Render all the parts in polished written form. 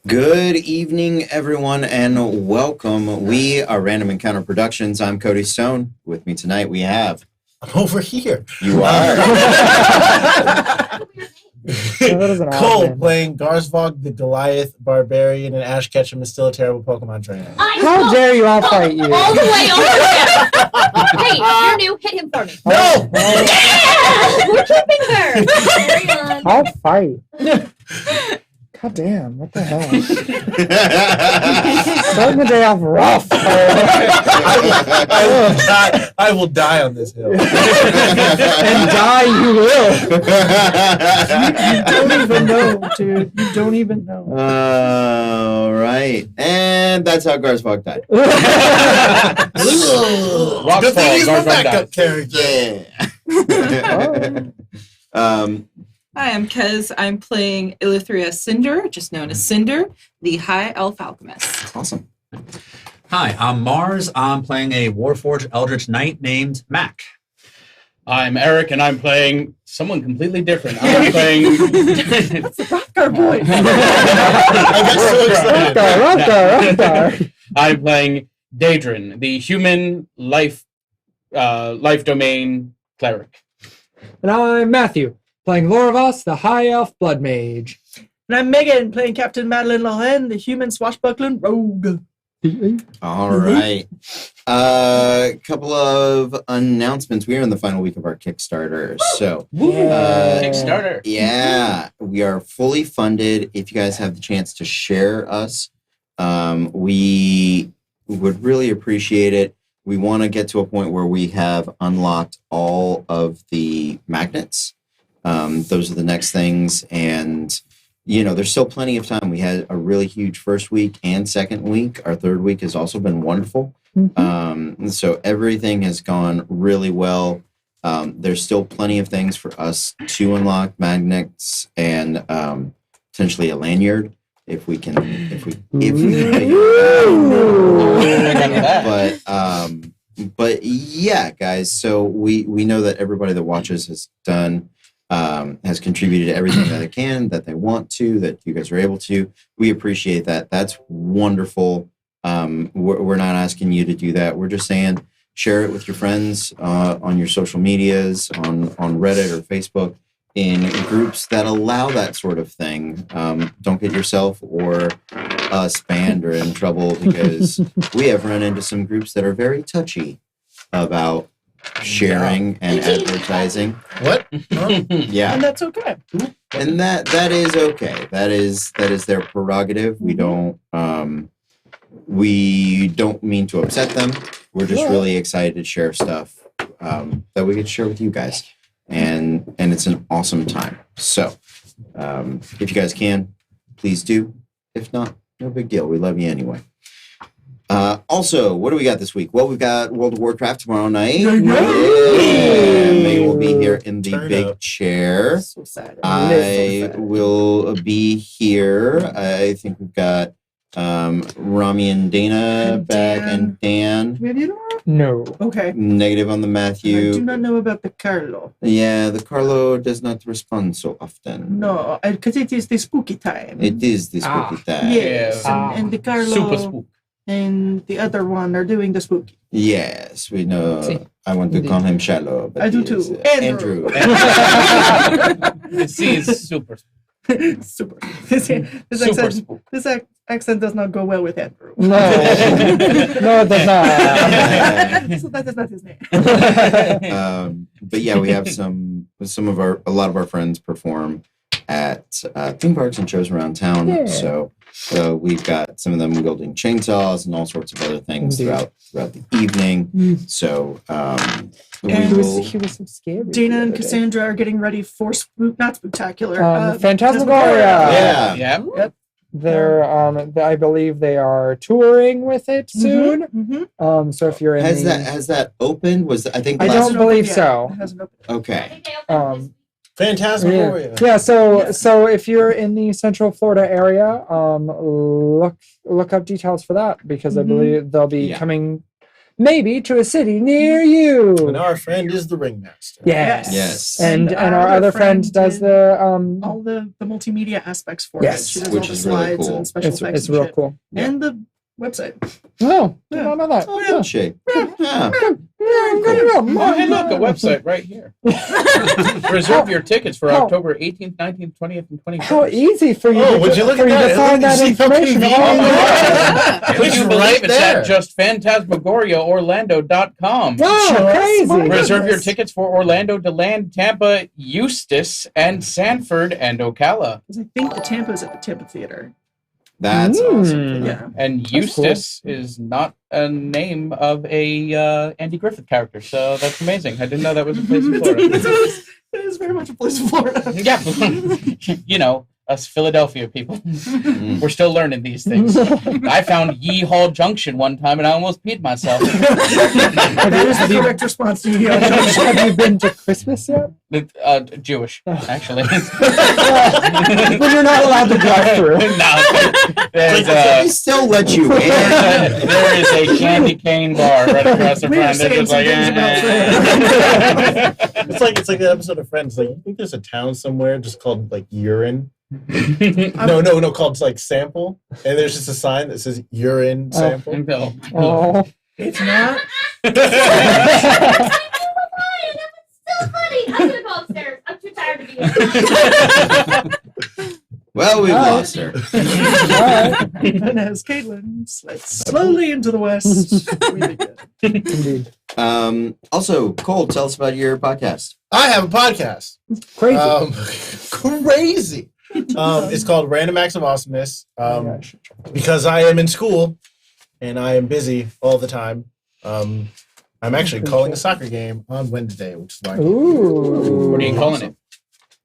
Good evening, everyone, and welcome. We are Random Encounter Productions. I'm Cody Stone. With me tonight, we have... I'm over here. You are. Cole playing Garzvog the Goliath Barbarian, and Ash Ketchum is still a terrible Pokemon trainer. How dare you all fight you? All the way over there. Hey, you're new. Hit him for me. No! Yeah! We're keeping her. Carry on. I'll fight. God damn, what the hell? Starting the day off rough. I will die on this hill. And die you will. You don't even know, dude. You don't even know. All right. And that's how Garzvog died. The thing is my backup character. Yeah. Hi, I'm Kez. I'm playing Eleutheria Cinder, just known as Cinder, the High Elf Alchemist. Awesome. Hi, I'm Mars. I'm playing a Warforged Eldritch Knight named Mac. I'm Eric, and I'm playing someone completely different. I'm playing... Rothgar boy. I got so excited. Rothgar. I'm playing Daedrin, the human life domain cleric. And I'm Matthew, playing Loravos, the High Elf Blood Mage. And I'm Megan, playing Captain Madeline Loren, the human swashbuckling rogue. All right. Couple of announcements. We are in the final week of our Kickstarter. So, Kickstarter. Yeah, we are fully funded. If you guys have the chance to share us, we would really appreciate it. We want to get to a point where we have unlocked all of the magnets. Those are the next things. And, you know, there's still plenty of time. We had a really huge first week and second week. Our third week has also been wonderful. So everything has gone really well. There's still plenty of things for us to unlock, magnets and potentially a lanyard if we can figure it out. But yeah, guys. So we know that everybody that watches has contributed everything that they can, that they want to, that you guys are able to. We appreciate that. That's wonderful. We're not asking you to do that. We're just saying share it with your friends on your social medias, on Reddit or Facebook, in groups that allow that sort of thing. Don't get yourself or us banned or in trouble, because we have run into some groups that are very touchy about sharing and advertising. What? Yeah. And that's okay. And that is okay. That is their prerogative. We don't mean to upset them. We're just really excited to share stuff that we could share with you guys. And it's an awesome time. So if you guys can, please do. If not, no big deal. We love you anyway. Also, what do we got this week? Well, we've got World of Warcraft tomorrow night. Yeah. May will be here in the big chair. So excited. I will be here. I think we've got Rami and Dana back, and Dan. Maybe you don't? No. Okay. Negative on the I Matthew. do not know about the Carlo. Yeah, the Carlo does not respond so often. No, because it is the spooky time. It is the spooky time. Yes, Yeah. and the Carlo Super spook. and the other one are doing the spooky. Yes, we know. See. I want to call him Shallow, but I do he is, too. Andrew. The sea is super spook. Super. This accent does not go well with Andrew. No. No, it does not. So that is not his name. But yeah, we have a lot of our friends perform at theme parks and shows around town. Yeah. So we've got some of them wielding chainsaws and all sorts of other things throughout the evening. So we will. He was so scary. Dana and Cassandra are getting ready for not spectacular. Phantasmagoria. Yeah. Yep. They're I believe they are touring with it soon. Mm-hmm. So if you're in Has that opened? I think I last don't believe so. It hasn't opened. Okay. Phantasmagoria. Yeah. So if you're in the Central Florida area, look up details for that, because I believe they'll be coming maybe to a city near you. And our friend is the ringmaster. Yes. Yes. And our other friend does did the all the multimedia aspects for Yes. it. She does Which all the is really slides cool. and special effects it's and real shit. cool. Yeah. And the website. Oh, I Yeah. don't know that. Oh, yeah. Shape. Yeah. Oh, hey, look, a website right here. Reserve your tickets for How- October 18th, 19th, 20th, and 21st. How easy for you Oh, to, would you look for at you to that? find that See how information. convenient Oh, it is? Would It's you right believe it's there. at just PhantasmagoriaOrlando.com? wow, crazy. Reserve your tickets for Orlando, DeLand, Tampa, Eustis, and Sanford, and Ocala. Because I think the Tampa is at the Tampa Theater. That's awesome. Yeah. And That's cool. Eustace is not a name of a Andy Griffith character, so that's amazing. I didn't know that was a place in Florida. It is very much a place in Florida. Yeah, you know, us Philadelphia people. We're still learning these things. I found Yeehaw Junction one time and I almost peed myself. That is the correct response to you. Have you been to Christmas yet? Jewish, actually. When you're not allowed to drive through. No, there's, They still let you in. there is a candy cane bar right across the We are front. They're saying just like, some things about It's like that episode of Friends. Like, you think there's a town somewhere just called like urine? No, called like sample. And there's just a sign that says urine sample. No. Oh. It's not. So funny. I'm gonna go upstairs. I'm too tired to be here. Well, we've lost her. And as Caitlin slides slowly into the west, we begin. Indeed. Also, Cole, tell us about your podcast. I have a podcast. Crazy. Crazy. It's called Random Acts of Awesomeness. Yeah, Because I am in school and I am busy all the time. I'm actually calling a soccer game on Wednesday, which is why. Ooh. What are you calling it?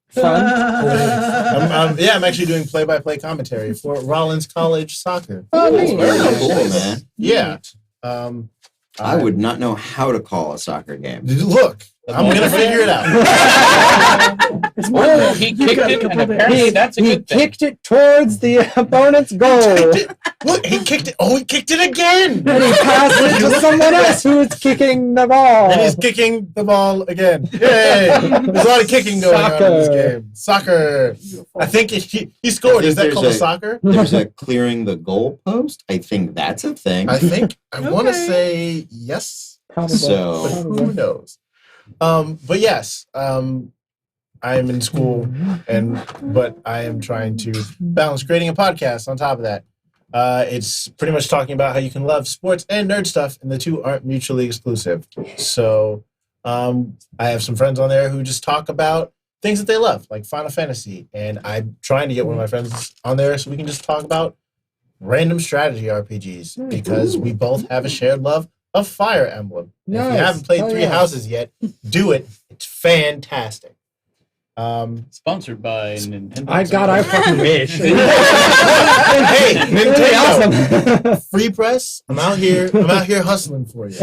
Fun. I'm actually doing play-by-play commentary for Rollins College Soccer. Oh, That's neat. very cool, man. Yeah. I would not know how to call a soccer game. Look, I'm gonna figure it out. It's Oh, he kicked got a it, and couple of apparently He, that's a he good thing. kicked it towards the opponent's goal. Look, he kicked it. Oh, he kicked it again. And he passed it to someone else who was kicking the ball. And he's kicking the ball again. Yay! There's a lot of kicking going on in this game. Soccer. I think he scored. Is that there's called a a- soccer? There's a clearing the goal post. I think that's a thing. I think I want to Okay. say yes, Probably. So- but who knows? But yes, I'm in school, but I am trying to balance creating a podcast on top of that. It's pretty much talking about how you can love sports and nerd stuff, and the two aren't mutually exclusive. So I have some friends on there who just talk about things that they love, like Final Fantasy, and I'm trying to get one of my friends on there so we can just talk about random strategy RPGs because we both have a shared love of Fire Emblem. If you Nice. haven't played Hell Three yeah. Houses yet, do it. It's fantastic. Sponsored by Nintendo. I fucking wish. Hey, Really Nintendo, awesome. Free Press. I'm out here hustling for you.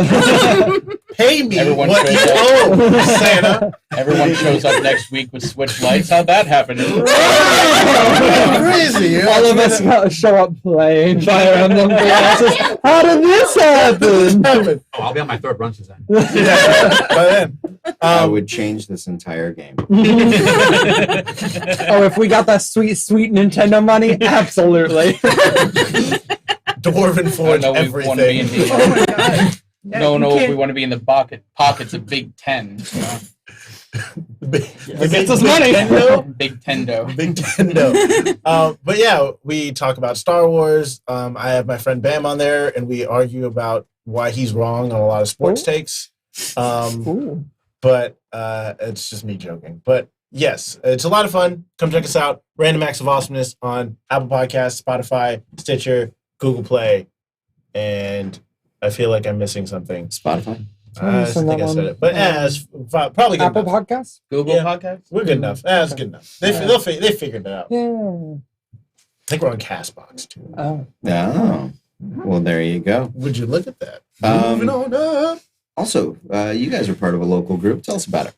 Pay me Everyone what you shows owe, Santa. Everyone shows up next week with Switch lights. How'd that happen? Crazy. You know? All of us show up playing Fire Emblem classes. How did this happen? Oh, I'll be on my third run then. Yeah, by then. I would change this entire game. Oh, if we got that sweet, sweet Nintendo money, absolutely. Dwarven I Forge know we want to be in everything. Oh the. my god. Yeah, No, you no, can't- we want to be in the pockets of Big Ten. Gets us money. Big Tendo. Big Nintendo. But yeah, we talk about Star Wars. I have my friend Bam on there, and we argue about why he's wrong on a lot of sports takes. Ooh. But it's just me joking. But yes, it's a lot of fun. Come check us out. Random Acts of Awesomeness on Apple Podcasts, Spotify, Stitcher, Google Play, and I feel like I'm missing something. Spotify. I think I said it, but it's probably good Apple enough. Podcasts? Google Yeah. Podcast? We're good enough. That's good enough. They figured it out. Yeah. I think we're on Castbox too. Oh. Oh. Well, there you go. Would you look at that? Um, Moving on up. Also, you guys are part of a local group. Tell us about it.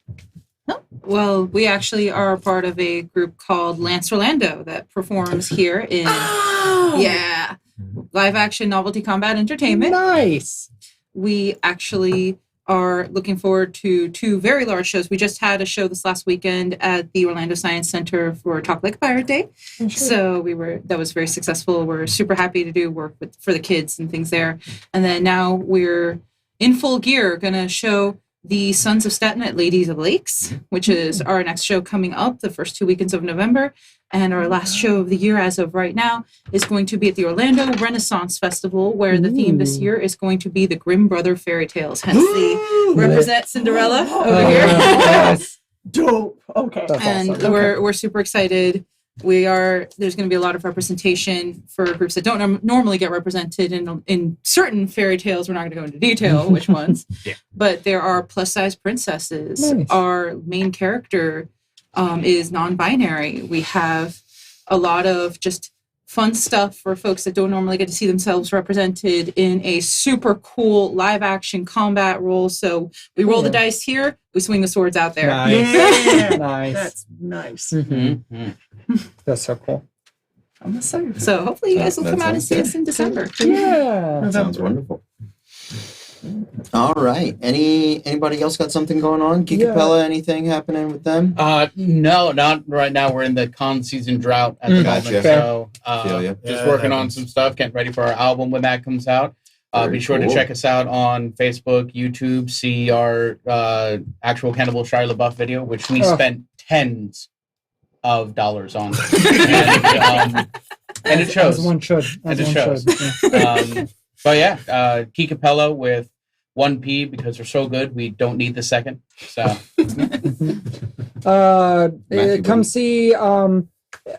Well, we actually are a part of a group called Lance Orlando that performs here in live action novelty combat entertainment. Nice. we actually are looking forward to 2 very large shows. We just had a show this last weekend at the Orlando Science Center for Talk Like a Pirate Day. So that was very successful. We're super happy to do work for the kids and things there. And then now we're in full gear, gonna show the Sons of Staten at Ladies of Lakes, which is our next show coming up the first 2 weekends of November. And our last show of the year, as of right now, is going to be at the Orlando Renaissance Festival, where the theme this year is going to be the Grimm Brother fairy tales. Hence the represent Cinderella over here. Yes. Dope. Okay. That's And awesome. we're super excited. There's going to be a lot of representation for groups that don't normally get represented in certain fairy tales. We're not going to go into detail which ones, but there are plus size princesses. Nice. Our main character is non-binary. We have a lot of just fun stuff for folks that don't normally get to see themselves represented in a super cool live action combat role. So we roll the dice here, we swing the swords out there. Nice. Yeah. Nice. That's nice. Mhm. That's so cool. I'm excited. So hopefully you guys will That come out and sounds see good. us in December. Yeah. That sounds wonderful. All right. Anybody else got something going on? Geek Yeah. Capella, anything happening with them? No, not right now. We're in the con season drought at the Gotcha. moment. So Feel ya. just Yeah, working that on happens. some stuff, getting ready for our album when that comes out. Very Be sure cool. to check us out on Facebook, YouTube, see our actual Cannibal Shia LaBeouf video, which we Oh. spent tens of dollars on. And it As shows. one should. And As it one shows. should. Yeah. But yeah, Key Capella with 1P because they're so good, we don't need the second. So Matthew, Come what- see.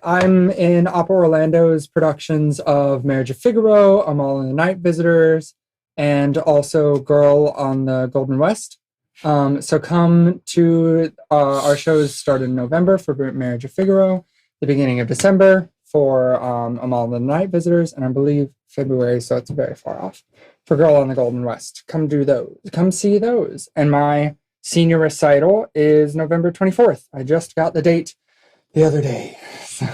I'm in Opera Orlando's productions of Marriage of Figaro, Amal and the Night Visitors, and also Girl on the Golden West. So come to our shows start in November for Marriage of Figaro, the beginning of December for Amal and the Night Visitors, and I believe February, so it's very far off, for Girl on the Golden West. Come do those. Come see those. And my senior recital is November 24th. I just got the date the other day. So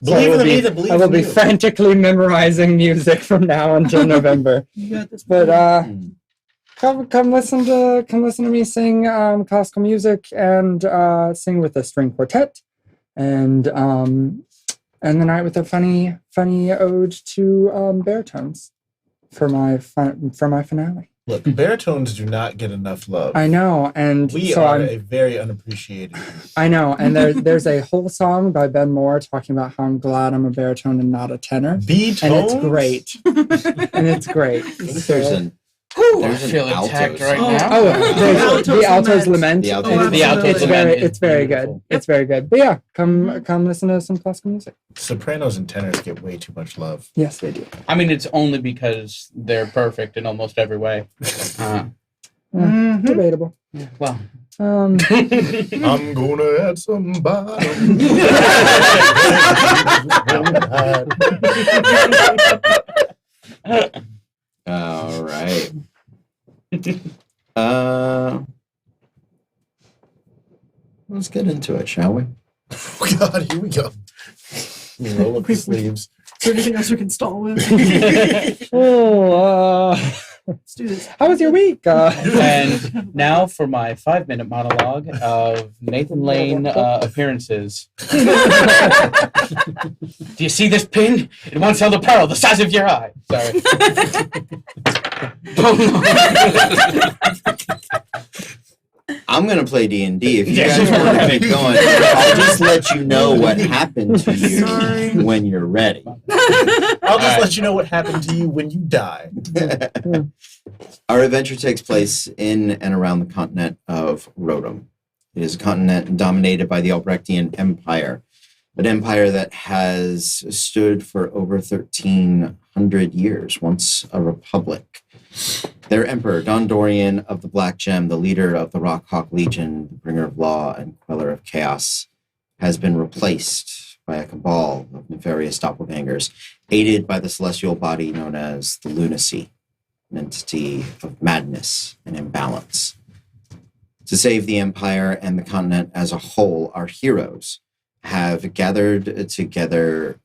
Believe in I will me be- that believes I will in be you. frantically memorizing music from now until November. You got this. But Mm. come listen to me sing classical music and sing with a string quartet and the night with a funny ode to baritones for my finale. Look, baritones do not get enough love. I know, and We so are I'm, a very unappreciated. I know, and there's a whole song by Ben Moore talking about how I'm glad I'm a baritone and not a tenor, B-tones? and it's great, and it's great. What if there's an I There's an feel attacked altos. right Oh. now. Oh, there's Altos the altos lament. lament. The altos It's- lament. The altos it's lament very, is it's very beautiful. good. It's very good. But yeah, come listen to some classical music. Sopranos and tenors get way too much love. Yes, they do. I mean, it's only because they're perfect in almost every way. Debatable. Well, Um, I'm gonna add some bottom. All right. Let's get into it, shall we? Oh God, here we go. Roll up your sleeves. Is there anything else we can stall with? Let's do this. how was your week? and now for my 5-minute monologue of Nathan Lane appearances. Do you see this pin? It once held a pearl the size of your eye. Sorry. I'm gonna play D&D. If you Yeah. guys want to get going, I'll just let you know what happened to you Sorry. when you're ready. I'll just Alright. let you know what happened to you when you die. Our adventure takes place in and around the continent of Rotem. It is a continent dominated by the Albrechtian Empire, an empire that has stood for over 1,300 years, once a republic. Their emperor, Don Dorian of the Black Gem, the leader of the Rockhawk Legion, the bringer of law and queller of chaos, has been replaced by a cabal of nefarious doppelgangers, aided by the celestial body known as the Lunacy, an entity of madness and imbalance. To save the Empire and the continent as a whole, our heroes have gathered together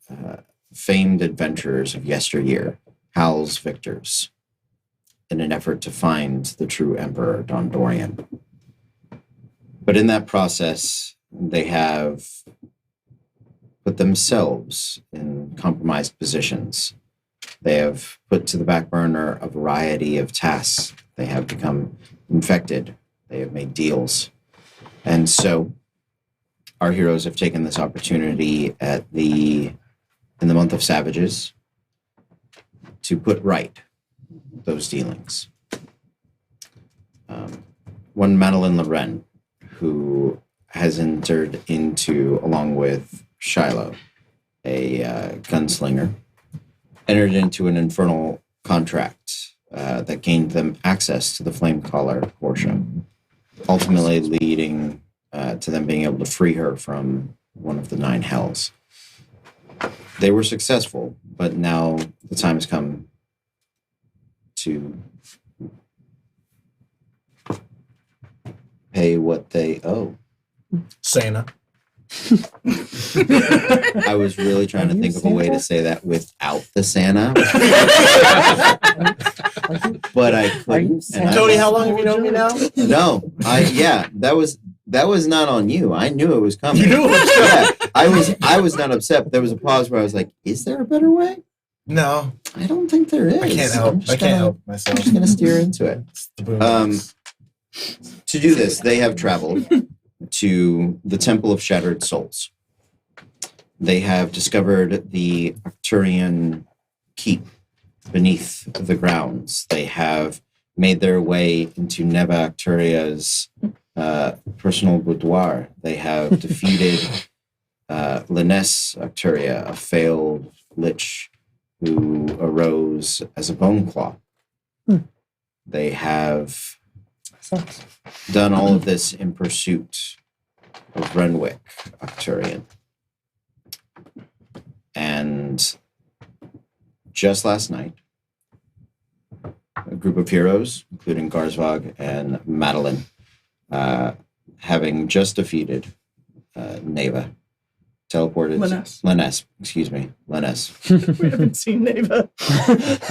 famed adventurers of yesteryear, Hal's victors. in an effort to find the true Emperor Dondorian. But in that process, they have put themselves in compromised positions. They have put to the back burner a variety of tasks. They have become infected. They have made deals. And so our heroes have taken this opportunity in the month of Savages to put right those dealings. One Madeline Loren, who has entered into, along with Shiloh, a gunslinger, entered into an infernal contract that gained them access to the Flamecaller Portia, ultimately leading to them being able to free her from one of the 9 hells. They were successful, but now the time has come to pay what they owe. Santa. I was really trying to think of a way to say that without the Santa, but I couldn't. and I- Cody, how long have you known me now? No, that was not on you. I knew it was coming. You knew it was coming. Yeah, I was not upset. But there was a pause where I was like, "Is there a better way?" No, I don't think there is. I can't help. I can't help myself. I'm just gonna steer into it. It's the boom. To do this, they have traveled to the Temple of Shattered Souls. They have discovered the Arcturian keep beneath the grounds. They have made their way into Neba Arcturia's personal boudoir. They have defeated Linnes Arcturia, a failed lich who arose as a bone claw. They have done all of this in pursuit of Renwick Arcturian. And just last night, a group of heroes, including Garzvog and Madeline, having just defeated Neva, teleported Linnes. We haven't seen Neva.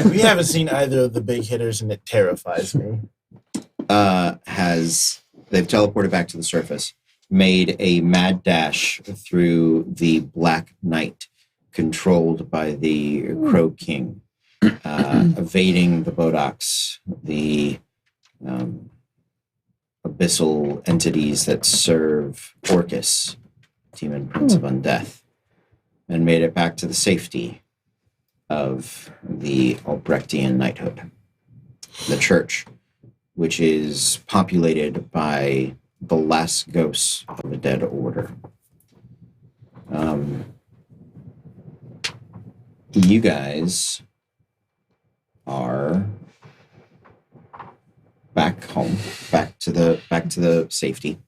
We haven't seen either of the big hitters, and it terrifies me. They've teleported back to the surface, made a mad dash through the Black Night, controlled by the Crow King, evading the Bodox, the abyssal entities that serve Orcus, Demon Prince of Undeath, and made it back to the safety of the Albrechtian knighthood, the church, which is populated by the last ghosts of a dead order. You guys are back home, back to the safety.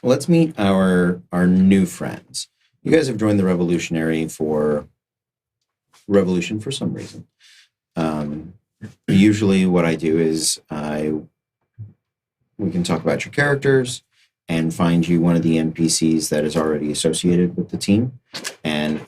Let's meet our new friends. You guys have joined the Revolution for some reason. Usually what I do is we can talk about your characters and find you one of the NPCs that is already associated with the team, and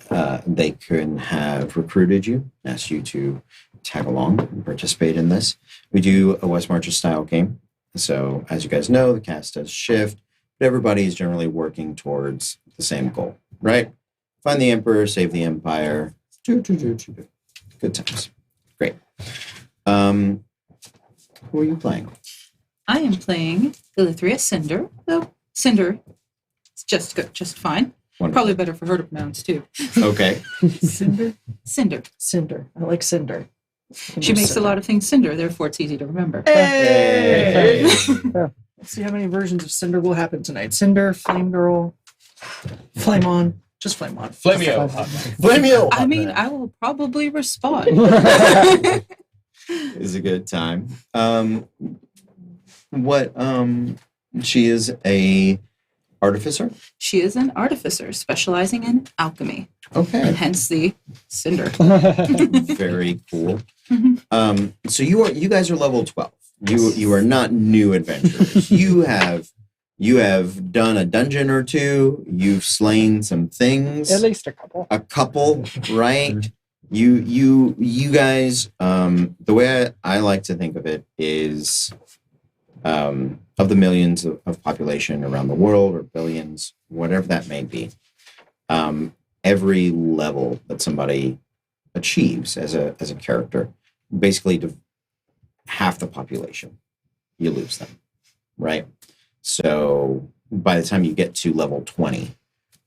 they can have recruited you, asked you to tag along and participate in this. We do a West Marches style game, so as you guys know, the cast does shift, but everybody is generally working towards the same goal, right? Find the Emperor, save the Empire. Good times. Great. Who are you playing? I am playing Elithria Cinder, though Cinder is just fine. Wonderful. Probably better for her to pronounce, too. Okay. Cinder? Cinder. Cinder. I like Cinder. She makes a lot of things Cinder, therefore it's easy to remember. Hey! Let's see how many versions of Cinder will happen tonight. Cinder, Flame Girl, Flame On. Just Flame On. Flameo. Flameo! I mean, I will probably respond. Is a good time. She is a artificer? She is an artificer specializing in alchemy, Okay. and hence the Cinder. Very cool. So you guys are level 12. You are not new adventurers. You have done a dungeon or two. You've slain some things. At least a couple. A couple, right? You guys, the way I like to think of it is, of the millions of population around the world, or billions, whatever that may be, every level that somebody achieves as a character, basically half the population, you lose them, right? So by the time you get to level 20,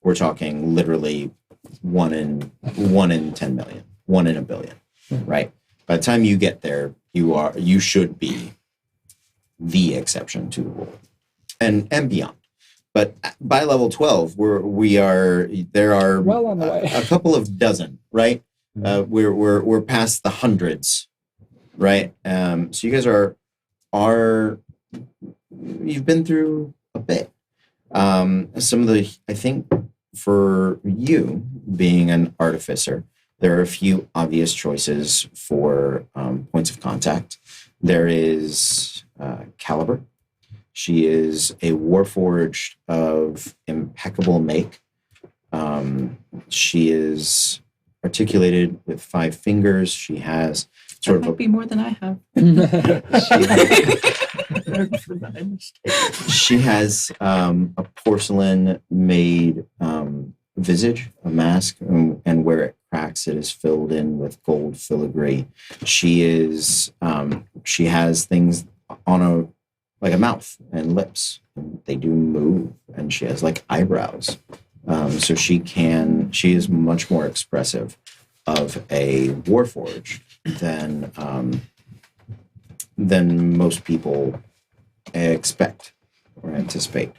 we're talking literally 1 in 10 million, 1 in a billion, right? By the time you get there, you should be the exception to the rule, and beyond. But by level 12, there are Well on the way. a couple of dozen, right? We're past the hundreds, right? So you guys are you've been through a bit. Some of the, I think, for you being an artificer, there are a few obvious choices for points of contact. There is Caliber. She is a warforged of impeccable make. She is articulated with 5 fingers. She has That might be more than I have. she has a porcelain-made visage, a mask, and where it cracks, it is filled in with gold filigree. She has things on like a mouth and lips, and they do move, and she has like eyebrows. So she is much more expressive of a warforged than most people expect or anticipate.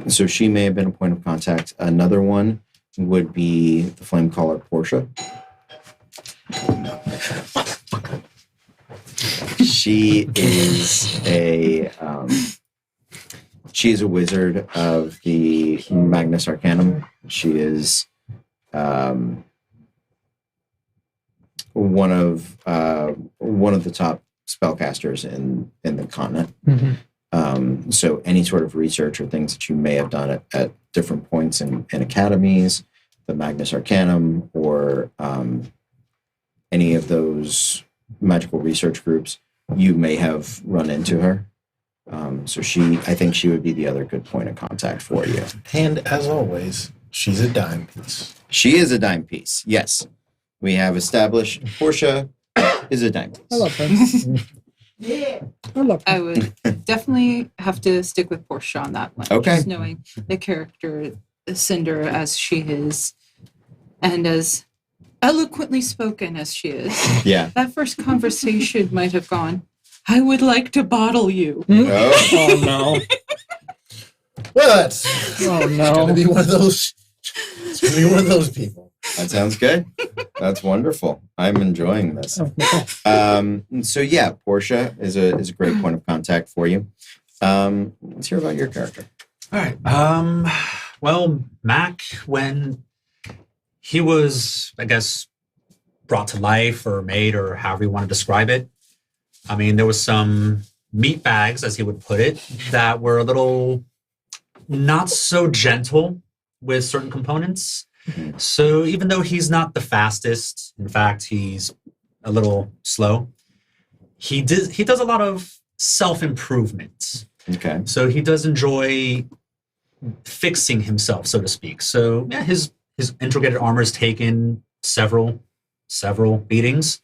So she may have been a point of contact. Another one would be the flame caller Portia. She is a wizard of the Magnus Arcanum. She is one of the top spellcasters in the continent. So any sort of research or things that you may have done at different points in academies, the Magnus Arcanum, or any of those magical research groups, you may have run into her. So I think she would be the other good point of contact for you. And as always, she's a dime piece. She is a dime piece. Yes, we have established Portia is a dime piece. I love her. I love her. I would definitely have to stick with Portia on that one. Okay. Just knowing the character Cinder as she is, and as eloquently spoken as she is. Yeah. That first conversation might have gone, I would like to bottle you. Oh. Oh no. Well, that's Oh gonna no. be one of those. It's gonna be one of those people. That sounds good. That's wonderful. I'm enjoying this. Oh, no. So yeah, Portia is a great point of contact for you. Let's hear about your character. All right. Well, Mac, when he was, I guess, brought to life or made, or however you want to describe it, I mean, there was some meat bags, as he would put it, that were a little not so gentle with certain components. So even though he's not the fastest, in fact, he's a little slow, he does a lot of self-improvement. Okay. So he does enjoy fixing himself, so to speak. So yeah, his integrated armor has taken several beatings,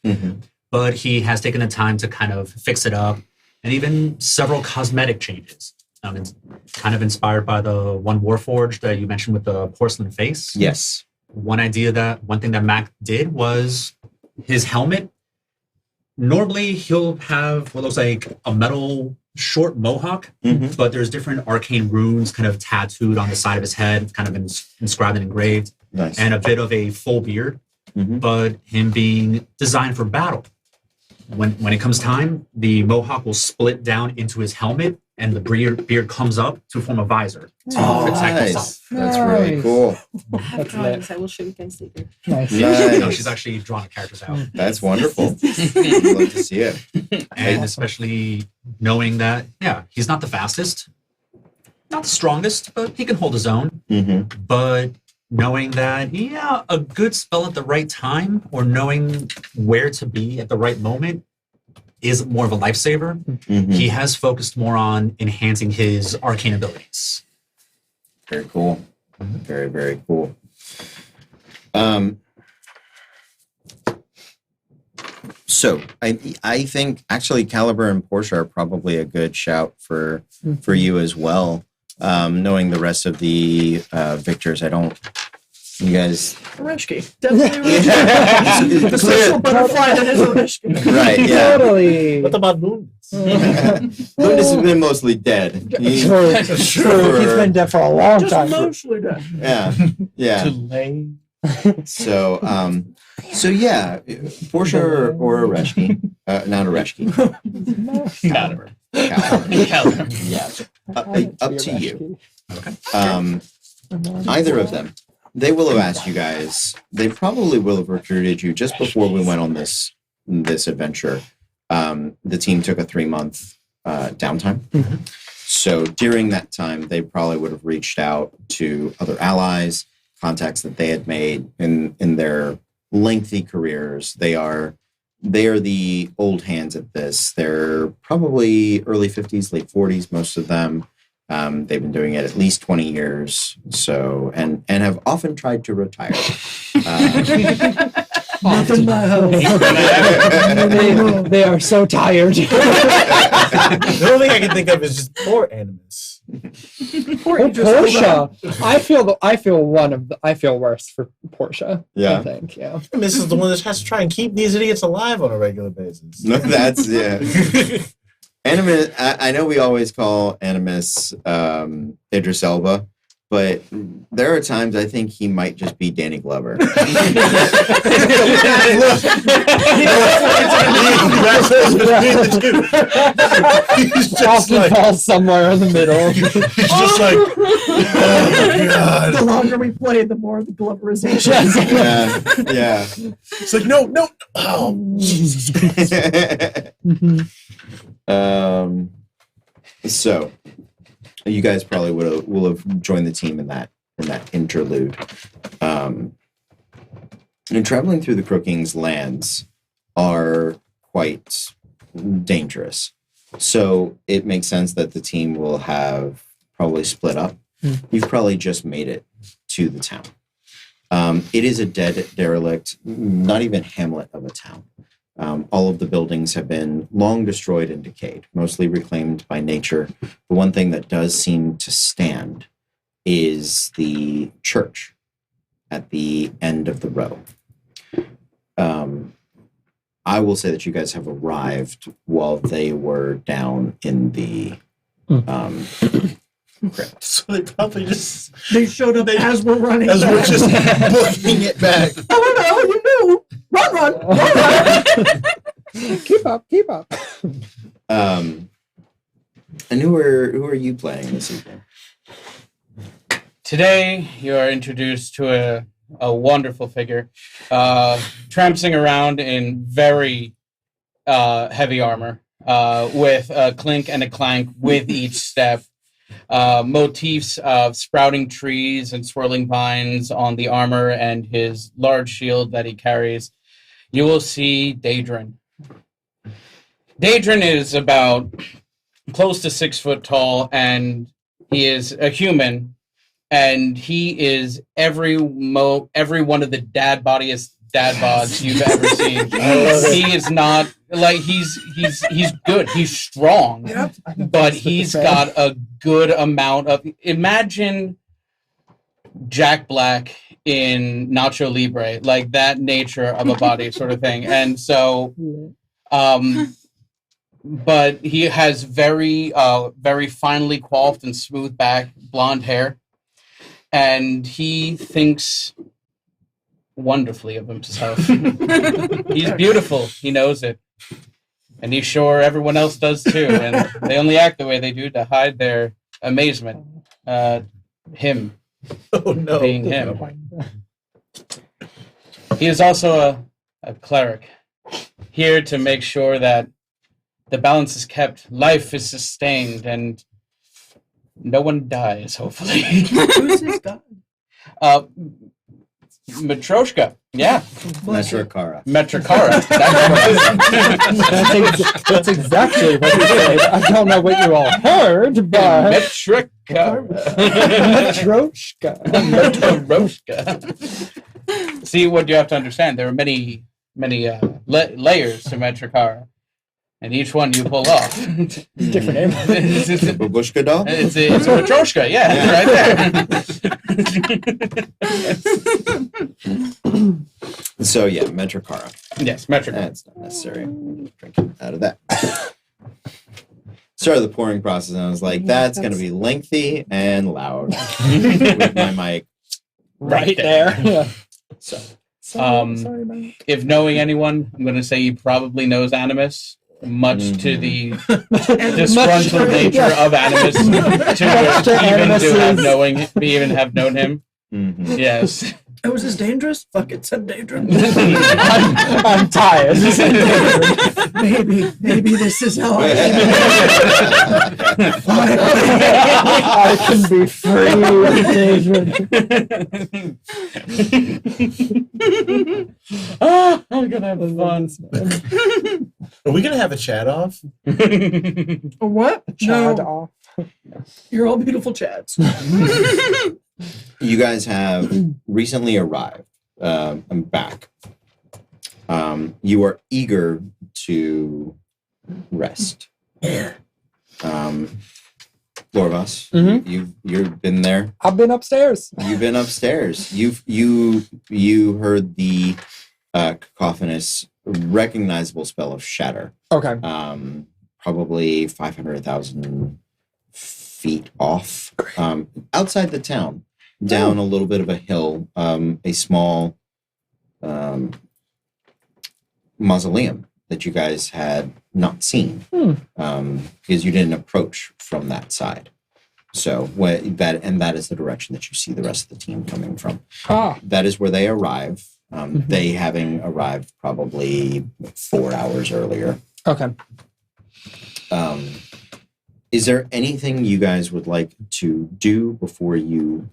but he has taken the time to kind of fix it up, and even several cosmetic changes. It's kind of inspired by the one Warforged that you mentioned with the porcelain face. Yes. One thing that Mac did was his helmet. Normally, he'll have what looks like a metal short mohawk, but there's different arcane runes kind of tattooed on the side of his head, kind of inscribed and engraved, Nice. and a bit of a full beard. But him being designed for battle, when it comes time, the mohawk will split down into his helmet, and the beard comes up to form a visor to protect nice. himself. That's really Nice. cool. I have That's drawings. I will show you guys later. Nice. Nice. No, she's actually drawing characters out. That's wonderful. I'd love to see it. And especially knowing that, yeah, he's not the fastest, not the strongest, but he can hold his own. But knowing that, yeah, a good spell at the right time or knowing where to be at the right moment is more of a lifesaver. Mhm. He has focused more on enhancing his arcane abilities. Very cool. Very, very cool. So I think actually Caliber and Portia are probably a good shout for you as well. Knowing the rest of the victors, you guys Oreshki. Definitely Oreshki. The social butterfly that is Oreshki. right, yeah. Totally. What about Moon? Mundus has been mostly dead. True. He's been dead for a long Just time. mostly dead. Yeah. Delay. So yeah, Portia or Oreshki, not Oreshki. Caliber. Caliber. Yeah. Up to you. Either of them. They will have asked you guys. They probably will have recruited you just before we went on this adventure. The team took a 3-month downtime. So during that time, they probably would have reached out to other allies, contacts that they had made in their lengthy careers. They are the old hands at this. They're probably early 50s, late 40s, most of them. They've been doing it at least 20 years. So and have often tried to retire. Nothing but health. They are so tired. The only thing I can think of is just poor Animus. Poor Oh, Idris Portia. Elba. I feel worse for Portia. Yeah. I think. Yeah. Animus is the one that has to try and keep these idiots alive on a regular basis. No, that's yeah. Animus. I know we always call Animus Idris Elba, but there are times I think he might just be Danny Glover. He's just Austin like, falls somewhere in the middle. he's just like, oh my god. The longer we play, the more the Gloverization. Yeah. It's like, no. Oh, Jesus Christ. So you guys probably will have joined the team in that interlude. And traveling through the Crooking's lands are quite dangerous. So it makes sense that the team will have probably split up. You've probably just made it to the town. It is a dead derelict, not even hamlet of a town. All of the buildings have been long destroyed and decayed, mostly reclaimed by nature. The one thing that does seem to stand is the church at the end of the row. I will say that you guys have arrived while they were down in the crypt. So they probably just, They showed up as we're running. as we're back. just booking it back. Oh, you knew. Run. Keep up. And who are you playing this evening? Today, you are introduced to a wonderful figure, tramping around in very heavy armor, with a clink and a clank with each step. Motifs of sprouting trees and swirling vines on the armor and his large shield that he carries. You will see Daedrin. Daedrin is about close to 6 foot tall, and he is a human, and he is every one of the dad bods you've ever seen. He is not like he's good. He's strong, but he's got a good amount of. Imagine Jack Black in Nacho Libre, like that nature of a body, sort of thing. And so, but he has very finely coiffed and smooth back blonde hair, and he thinks wonderfully of himself. He's beautiful. He knows it. And he's sure everyone else does too. And they only act the way they do to hide their amazement. Him Oh no. being him. He is also a cleric, here to make sure that the balance is kept, life is sustained, and no one dies, hopefully. Who's his god? Matryoshka. Yeah. Metrakara. Metrakara. That's exactly what you said. I don't know what you all heard, but Metrakara. Matryoshka. Matryoshka. See, what you have to understand, there are many layers to Metrakara. And each one you pull off. Different name. It's The babushka doll? a Matryoshka, yeah, right there. So yeah, Metrakara. Yes, Metrakara. That's not necessary. Drinking out of that. Started the pouring process, and I was like, "That's going to be lengthy and loud." With my mic Right there. Yeah. So Sorry, man. If knowing anyone, I'm going to say he probably knows Animus, much to the disgruntled nature of Animus, to even have known him. mhm. Yes. Oh, is this dangerous? Fuck it, said dangerous. I'm tired. maybe this is how I I can be free, David. Oh, I'm going to have fun. Are we gonna have a chat off? What? Chad No, off. you're all beautiful chads. You guys have recently arrived. I'm back. You are eager to rest. Yeah. Lorvas, Mhm. you've been there. I've been upstairs. You've been upstairs. You heard the cacophonous, recognizable spell of shatter. Okay. Probably 500,000 feet off, outside the town, down a little bit of a hill, a small mausoleum that you guys had not seen, because you didn't approach from that side. So that is the direction that you see the rest of the team coming from. Ah. That is where they arrive. They having arrived probably 4 hours earlier. Okay. Is there anything you guys would like to do before you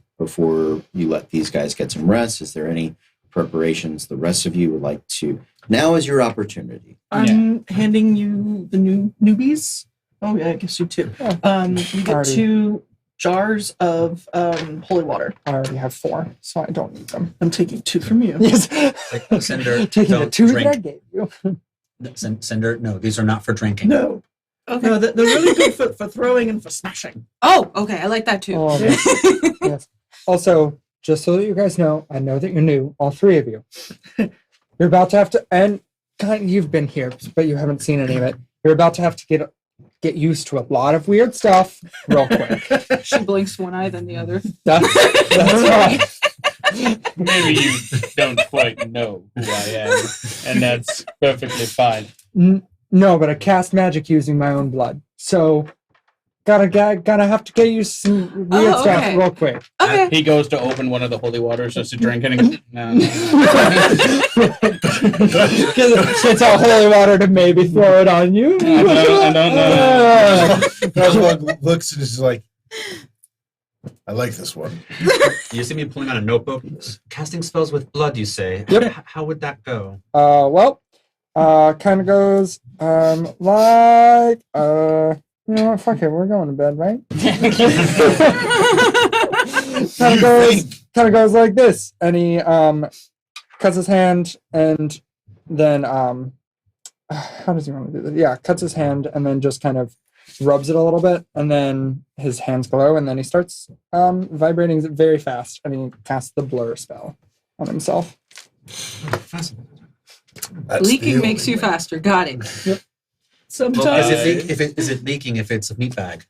let these guys get some rest? Is there any preparations the rest of you would like to? Now is your opportunity. I'm handing you the newbies. Oh yeah, I guess you too. Yeah. You get Alrighty. 2 jars of holy water. I already have 4, so I don't need them. I'm taking 2 from you. Yes. Like, Cinder, Taking the don't 2 drink. that I gave you. Cinder, no, these are not for drinking. No, Okay. no, they're really good for throwing and for smashing. Oh, okay. I like that too. Oh, yes. Yes. Also, just so that you guys know, I know that you're new, all 3 of you. You're about to have to, and kind of, you've been here, but you haven't seen any of it. You're about to have to get used to a lot of weird stuff real quick. She blinks one eye, then the other. That's right. Maybe you don't quite know who I am, and that's perfectly fine. No, but I cast magic using my own blood, so gotta have to get used to some weird Oh, stuff okay. real quick. Okay. He goes to open one of the holy waters just to drink it, and goes, no. It's all holy water to maybe throw it on you. I don't know. Roswell looks and is like, I like this one. You see me pulling out a notebook. Casting spells with blood, you say? Yep. How would that go? Kind of goes like you know what, fuck it, we're going to bed, right? kind of goes like this, and he cuts his hand, and then how does he want to do this? Yeah, cuts his hand, and then just kind of rubs it a little bit, and then his hands glow, and then he starts vibrating very fast, and he casts the blur spell on himself. Fascinating. That's Leaking the makes only you way. faster. Got it. Sometimes Well, is it leaking if it's a meat bag?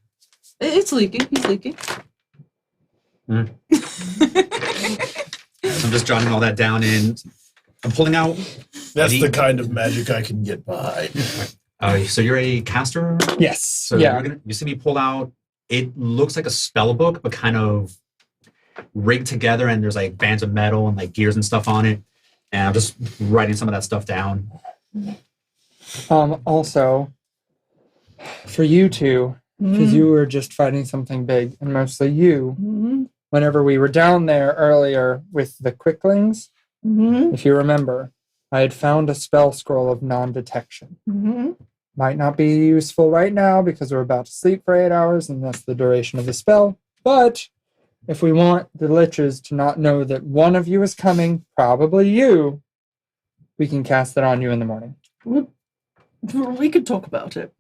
It's leaking. He's leaking. So I'm just jotting all that down, and I'm pulling out. That's Any- the kind of magic I can get behind. So you're a caster. Yes. So Yeah. you see me pull out. It looks like a spell book, but kind of rigged together, and there's like bands of metal and like gears and stuff on it. And I'm just writing some of that stuff down. Also, for you two, because Mhm. you were just fighting something big, and mostly you, Mhm. whenever we were down there earlier with the quicklings, Mm-hmm. if you remember, I had found a spell scroll of non-detection. Mm-hmm. Might not be useful right now because we're about to sleep for 8 hours and that's the duration of the spell. But if we want the liches to not know that one of you is coming, probably you, we can cast it on you in the morning. We could talk about it.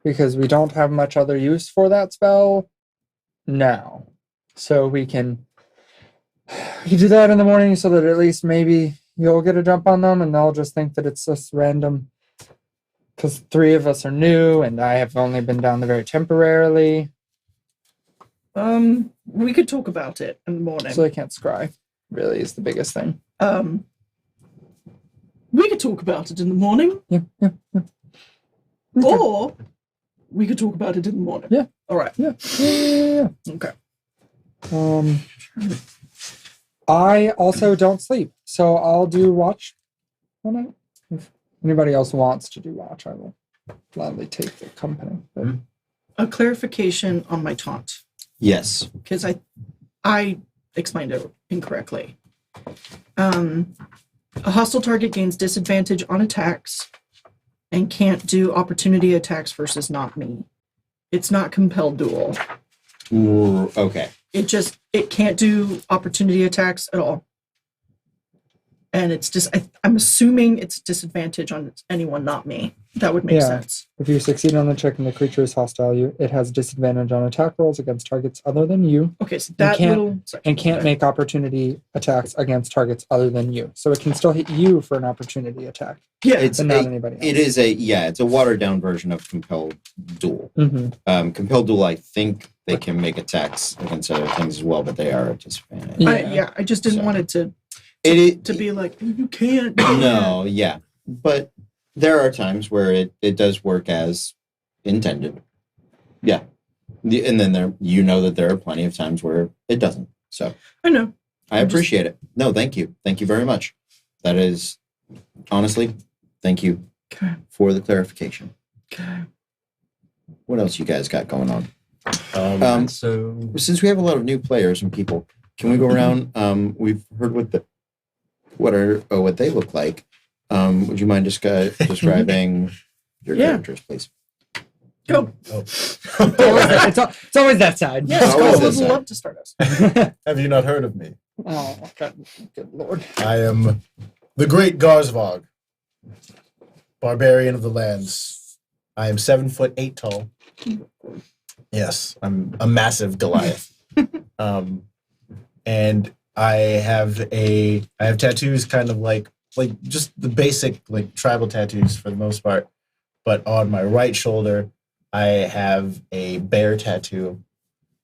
Because we don't have much other use for that spell now. So we can do that in the morning so that at least maybe you'll get a jump on them and they'll just think that it's just random. Because 3 of us are new and I have only been down there very temporarily. We could talk about it in the morning. So they can't scry, really, is the biggest thing. We could talk about it in the morning. Yeah. Okay. Or we could talk about it in the morning. Yeah. All right. Yeah. Okay. I also don't sleep, so I'll do watch all night. If anybody else wants to do watch, I will gladly take the company. But A clarification on my taunt, Yes. because I explained it incorrectly. A hostile target gains disadvantage on attacks and can't do opportunity attacks versus not me. It's not compelled duel. Ooh, okay. It can't do opportunity attacks at all. And it's just, I'm assuming it's disadvantage on anyone, not me. That would make Yeah. sense. if you succeed on the check and the creature is hostile, it has disadvantage on attack rolls against targets other than you, Okay, so that can't- little section. and can't make opportunity attacks against targets other than you. So it can still hit you for an opportunity attack, Yeah, It's but not a, anybody else. it is it's a watered down version of compelled duel. Mm-hmm. Compelled duel, I think they can make attacks against other things as well, but they are at disadvantage. Yeah. I just didn't So- want it to It be like, you can't. no, yeah, but there are times where it does work as intended. Yeah, and then there are plenty of times where it doesn't. So I know. I I'm just- appreciate it. No, thank you very much. That is honestly, thank you Okay. for the clarification. Okay. What else you guys got going on? So Since we have a lot of new players and people, can we go around? We've heard what they look like. Would you mind just describing your Yeah. characters, please? Go. It's always that side. Yeah, let's Oh, go. is Would this love to start us. Have you not heard of me? Oh, good lord. I am the great Garzvog, barbarian of the lands. I am 7'8" tall. Yes, I'm a massive Goliath. And I have tattoos, kind of like just the basic like tribal tattoos for the most part. But on my right shoulder, I have a bear tattoo,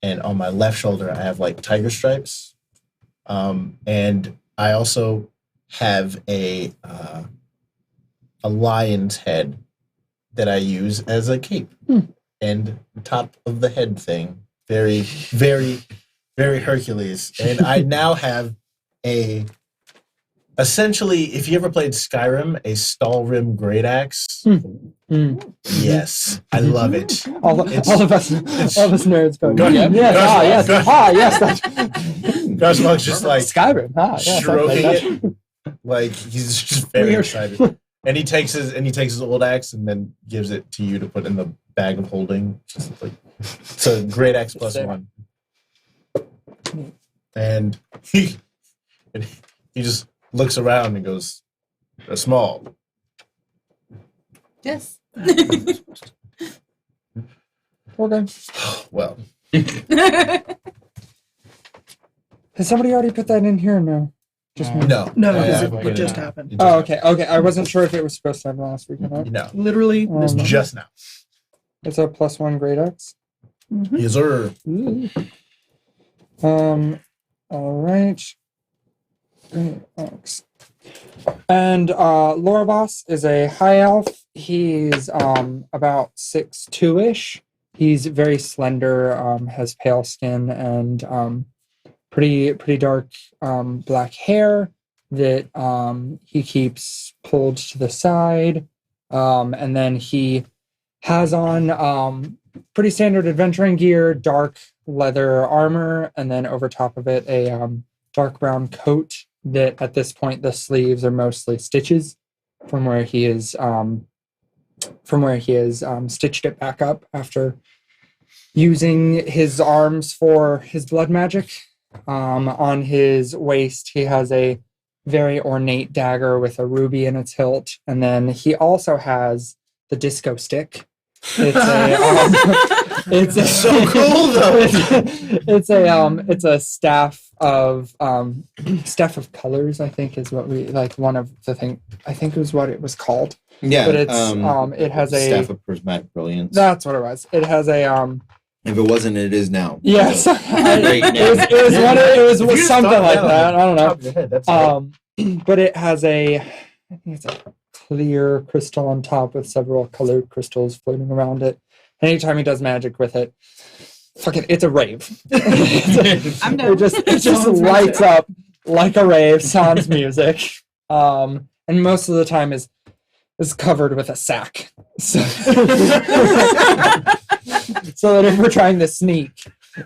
and on my left shoulder, I have like tiger stripes. And I also have a lion's head that I use as a cape, and top of the head thing, very, very, very Hercules. And I now have essentially, if you ever played Skyrim, a Stalrim great axe. Yes, I love it. All of us nerds go. Go- Yes, Yes, yes, that's Garzvog's just like Skyrim. Yes, stroking that's- it, like he's just very Weird. excited. And he takes his old axe and then gives it to you to put in the bag of holding. Just like it's a great axe plus Sick. 1. And he just looks around and goes, "They're small." Yes. Okay. Well, Has somebody already put that in here? No. Just me. no, No, I because haven't put it just in. happened. It just Oh, okay. Okay. I wasn't sure if it was supposed to happen last week or not. No, Literally, this Um, just now. It's a +1 great X. Mhm. Yes, sir. All right. Great X. And Lorabos is a high elf. He's about 6'2" ish. He's very slender, has pale skin and pretty dark black hair that he keeps pulled to the side. And then he has on pretty standard adventuring gear, dark leather armor, and then over top of it a dark brown coat that at this point the sleeves are mostly stitches from where he is stitched it back up after using his arms for his blood magic. On his waist he has a very ornate dagger with a ruby in its hilt, and then he also has the disco stick. It's a it's So cool, though. it's a staff of colors, I think is what we like. One of the thing I think was what it was called. Yeah, But it's it has a staff of prismatic brilliance. that's what it was. It has a If it wasn't, it is now. yes. So, great name. It If you was just something thought like down that. I don't know. top of your head, that's right. But it has I think it's a clear crystal on top with several colored crystals floating around it. Anytime he does magic with it, it's a rave. I'm down. It just Sounds lights up like a rave, sans music. And most of the time is covered with a sack. So, so that if we're trying to sneak,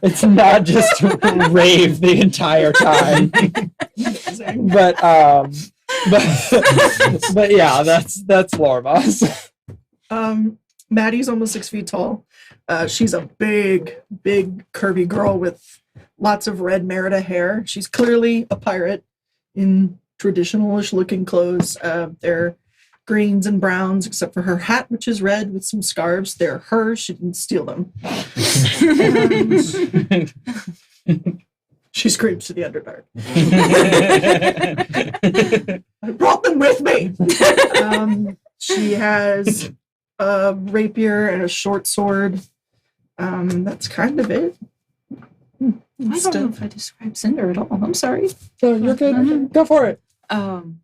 it's not just rave the entire time. But yeah, that's Lorma. Maddie's almost 6 feet tall. She's a big, curvy girl with lots of red Merida hair. She's clearly a pirate in traditional-ish looking clothes. They're greens and browns, except for her hat, which is red with some scarves. They're hers. She didn't steal them. She screams to the Underdark. I brought them with me. She has a rapier and a short sword. That's kind of it. I don't know if I described Cinder at all. I'm sorry. So you're good. Go for it. Do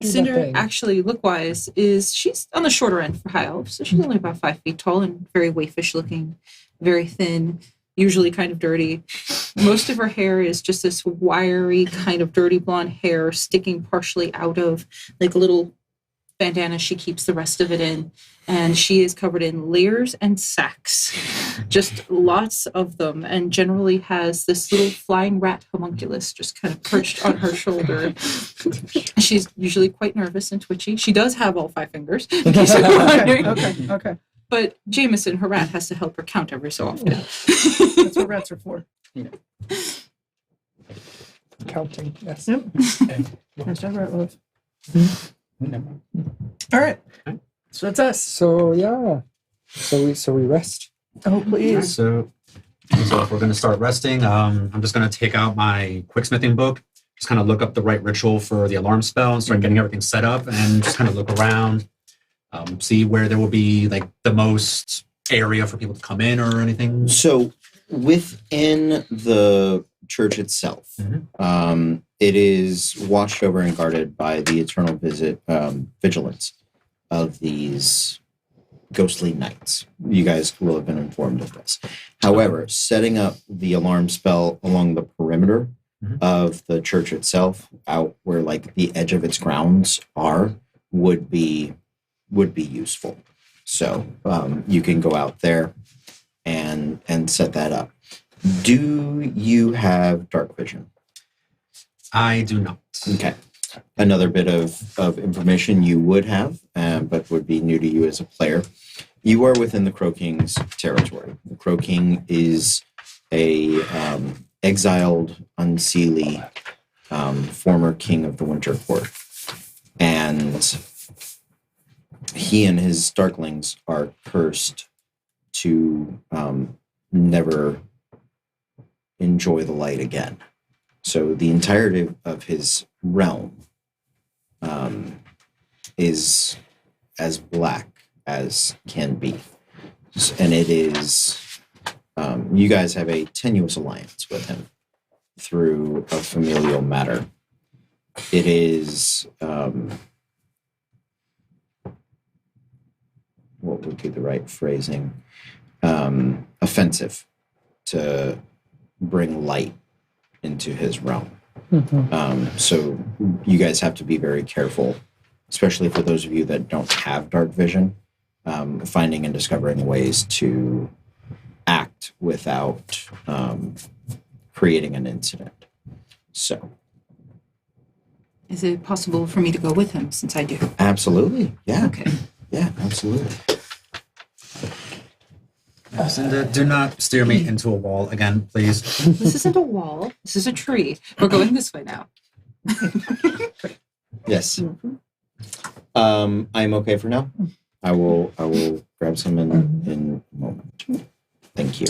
that Cinder, thing. actually, look-wise, she's on the shorter end for high elf, so she's only about 5 feet tall and very waifish looking, very thin, usually kind of dirty. Most of her hair is just this wiry, kind of dirty blonde hair sticking partially out of like a little bandana she keeps the rest of it in. And she is covered in layers and sacks, just lots of them, and generally has this little flying rat homunculus just kind of perched on her shoulder. She's usually quite nervous and twitchy. She does have all 5 fingers, in case you're wondering. Okay. But Jameson, her rat, has to help her count every so often. That's what rats are for. Counting. Yes. Yep. That's our rat love. All right. So that's us. So yeah. So we rest. Oh, please. So if we're going to start resting, I'm just going to take out my quicksmithing book, just kind of look up the right ritual for the alarm spell and start getting everything set up, and just kind of look around, see where there will be like the most area for people to come in or anything. So within the church itself, it is watched over and guarded by the eternal vigilance of these ghostly knights. You guys will have been informed of this. However, setting up the alarm spell along the perimeter of the church itself, out where like the edge of its grounds are, would be useful. So you can go out there and set that up. Do you have dark vision? I do not. Okay. Another bit of information you would have, but would be new to you as a player. You are within the Crow King's territory. The Crow King is a exiled, unseelie former king of the Winter Court. And he and his Darklings are cursed to never enjoy the light again. So the entirety of his realm is as black as can be. And it is, you guys have a tenuous alliance with him through a familial matter. It is, what would be the right phrasing? Offensive to bring light into his realm. So you guys have to be very careful, especially for those of you that don't have dark vision, finding and discovering ways to act without creating an incident. So, Is it possible for me to go with him since I do? absolutely. Yeah. Okay. Yeah, absolutely. Cinda, do not steer me into a wall again, please. This isn't a wall. This is a tree. We're going this way now. Yes. I'm okay for now. I will grab some in a moment. Thank you.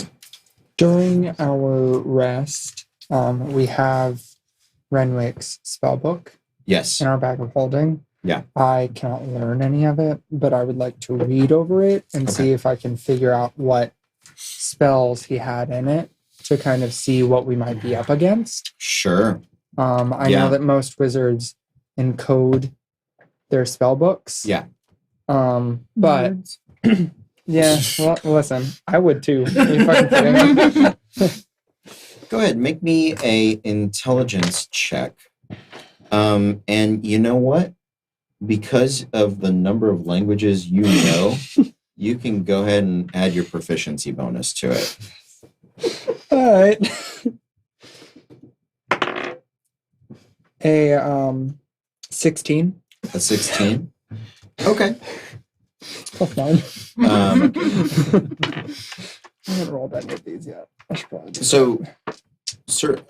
During our rest, we have Renwick's spellbook Yes. in our bag of holding. Yeah. I cannot learn any of it, but I would like to read over it and see if I can figure out what spells he had in it to kind of see what we might be up against. Sure. I Yeah. know that most wizards encode their spell books. Yeah. But yeah, well, listen, I would too. Are you fucking kidding me? Go ahead, make me a intelligence check. And you know what? Because of the number of languages you know, you can go ahead and add your proficiency bonus to it. All right. A 16. A 16. Okay. Plus 9. Um, I haven't rolled any of these yet. I should probably do so, sir,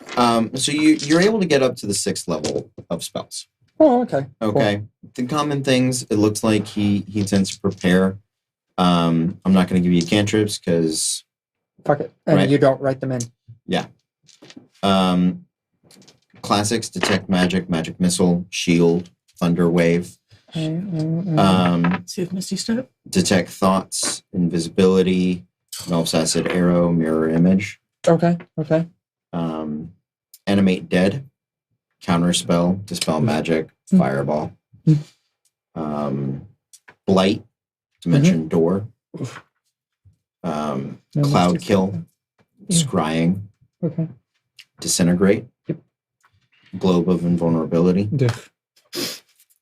so you're able to get up to the 6th level of spells. Oh, okay. Okay. The common things, it looks like he tends to prepare. I'm not going to give you cantrips because Fuck it. And Right. you don't write them in. classics: detect magic, magic missile, shield, thunder wave. See if Misty step. Detect thoughts, invisibility, Melf's acid arrow, mirror image. Okay. Animate dead, counterspell, dispel magic, fireball. Blight, dimension door. No Cloud mistakes. kill, Yeah. scrying, Okay. disintegrate. Yep. Globe of invulnerability. Duh.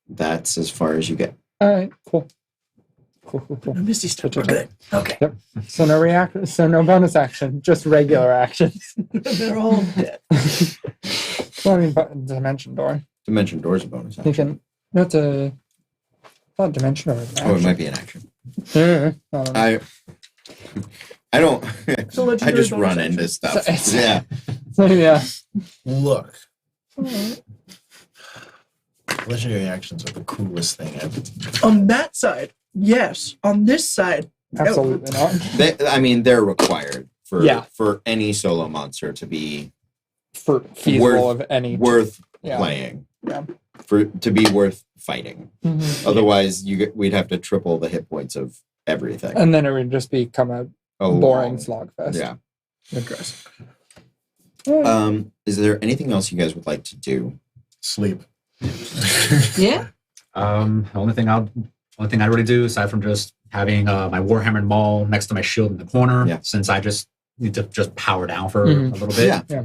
That's as far as you get. All right. Cool. Cool. Misty step. Sure. We're good. Okay. So no react. So no bonus action. Just regular actions. They're all dead. Well, I mean, dimension door. Dimension door is a bonus You action. can. That's a. Not dimension door. Oh, it might be an action. Yeah. I don't. So let you I do just a bonus run action. into stuff. So it's- Yeah. Yeah. Look. Legendary actions are the coolest thing ever. On that side, yes. On this side, no. Absolutely not. They're required for Yeah. for any solo monster to be For feasible of any. worth Yeah. playing. Yeah. For to be worth fighting. Mhm. Otherwise, we'd have to triple the hit points of everything. And then it would just become a Oh, boring wow. slog fest. Yeah. Aggressive. Is there anything else you guys would like to do? Sleep. Yeah. The only thing I really do, aside from just having my Warhammer and Maul next to my shield in the corner, Yeah. since I just need to just power down for Mhm. a little bit. Yeah.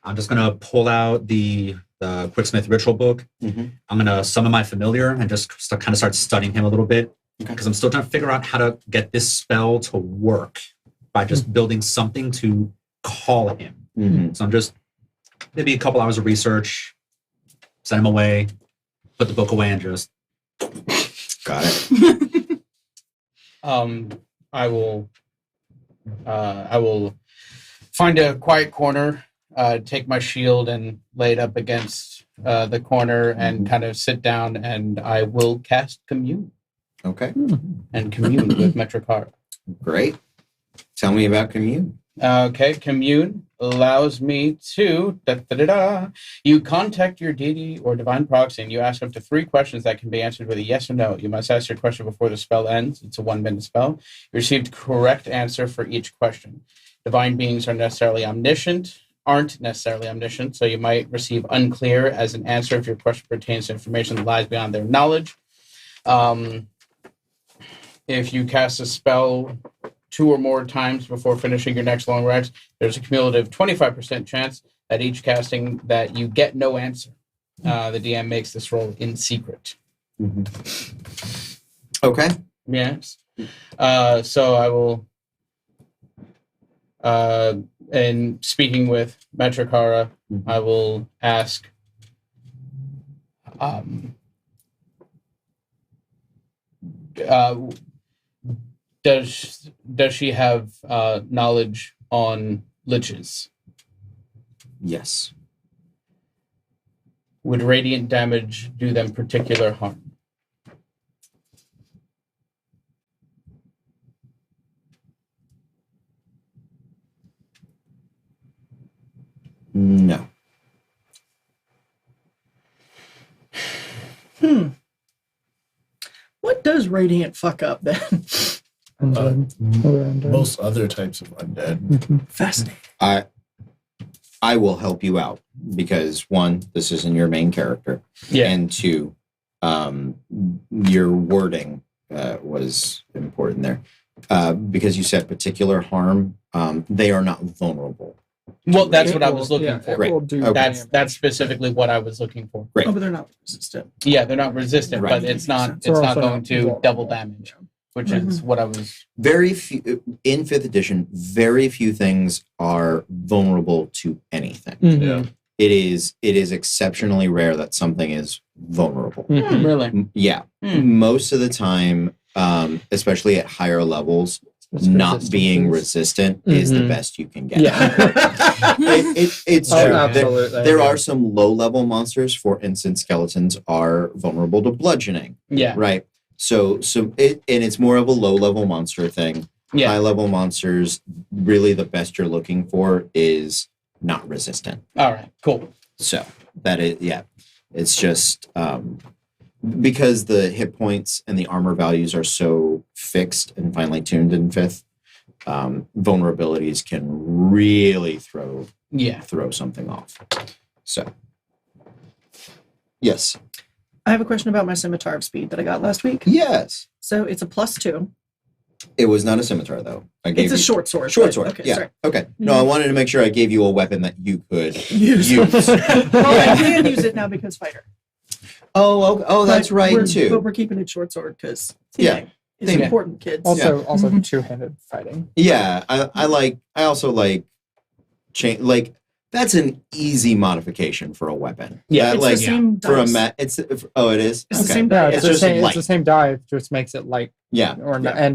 I'm just gonna pull out the Quicksmith ritual book. Mhm. I'm gonna summon my familiar and just kind of start studying him a little bit Okay. because I'm still trying to figure out how to get this spell to work by just building something to call him. Mhm. So I'm just maybe a couple hours of research, send him away, put the book away, and just Got it. I will find a quiet corner, take my shield and lay it up against the corner and kind of sit down, and I will cast Commune Okay. and commune with Metrikar. Great. Tell me about commune. Okay, Commune allows me to You contact your deity or divine proxy and you ask up to 3 questions that can be answered with a yes or no. You must ask your question before the spell ends. It's a 1-minute spell. You received correct answer for each question. Divine beings aren't necessarily omniscient, so you might receive unclear as an answer if your question pertains to information that lies beyond their knowledge. If you cast a spell 2 or more times before finishing your next long rest, there's a cumulative 25% chance that each casting that you get no answer. The DM makes this roll in secret. Okay. Yes. So I will and speaking with Metrakara, I will ask, does she have knowledge on liches? Yes. Would radiant damage do them particular harm? No. What does radiant fuck up then? Most other types of undead. Fascinating. I will help you out because one, this isn't your main character, and two, your wording was important there because you said particular harm. They are not vulnerable. Well, that's what I was looking for. Great. Okay. That's specifically what I was looking for. Great. Oh, but they're not resistant. Yeah, they're not resistant, Right. but it's not They're also going not to vulnerable. double damage, which is what I was. Very few in 5th edition. Very few things are vulnerable to anything. Yeah. It is exceptionally rare that something is vulnerable. Really? Yeah, Hmm. most of the time, especially at higher levels, not being resistant is the best you can get. It's Oh, true. absolutely. There are some low-level monsters. For instance, skeletons are vulnerable to bludgeoning. Yeah. Right. So it's more of a low-level monster thing. Yeah. High-level monsters, really, the best you're looking for is not resistant. All right. Cool. So that is, yeah, it's just because the hit points and the armor values are so fixed and finely tuned in 5th, vulnerabilities can really throw something off. So, yes. I have a question about my scimitar of speed that I got last week. Yes. So it's a +2. It was not a scimitar, though. I gave It's a you short sword. short but- sword. Okay, yeah. sorry. Okay. No, I wanted to make sure I gave you a weapon that you could Use. use. Well, I can use it now because fighter. Oh, that's But right But too. we're keeping it short sword because Yeah. it's Theming. important, kids. Also two-handed fighting. Yeah, I also like like that's an easy modification for a weapon. Yeah, It's like the same for a dice. it is. It's Okay. the same Yeah, dice. it's, just it's light. the same die, it just makes it light. Yeah. Or yeah.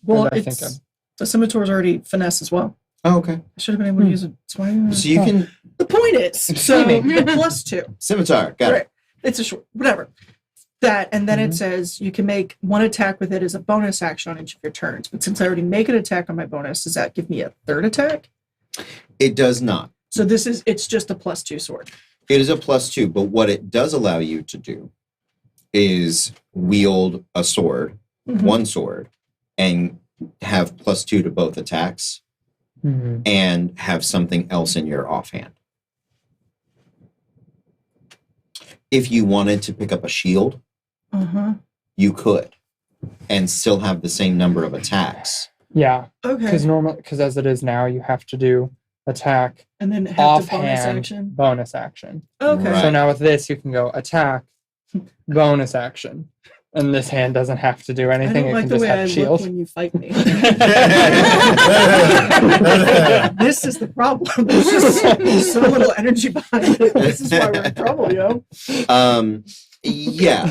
Well, and I think it's the scimitar's already finesse as well. Oh, okay. I should have been able to use it. So, So you can the point is, so the +2. scimitar. Got Right. it. It's a short, whatever. That, and then it says you can make one attack with it as a bonus action on each of your turns. But since I already make an attack on my bonus, does that give me a third attack? It does not. So it's just a +2 sword. It is a +2, but what it does allow you to do is wield a sword, Mhm. one sword, and have +2 to both attacks, and have something else in your offhand. If you wanted to pick up a shield, Uh-huh. you could, and still have the same number of attacks. Yeah, Okay. because as it is now, you have to do attack, And then have to bonus offhand, action. bonus action. Okay. Right. So now with this, you can go attack, bonus action, and this hand doesn't have to do I anything. don't It like can the just way I have look shield. when you fight me. This is the problem. There's just so little energy behind it. This is why we're in trouble, yo. Yeah,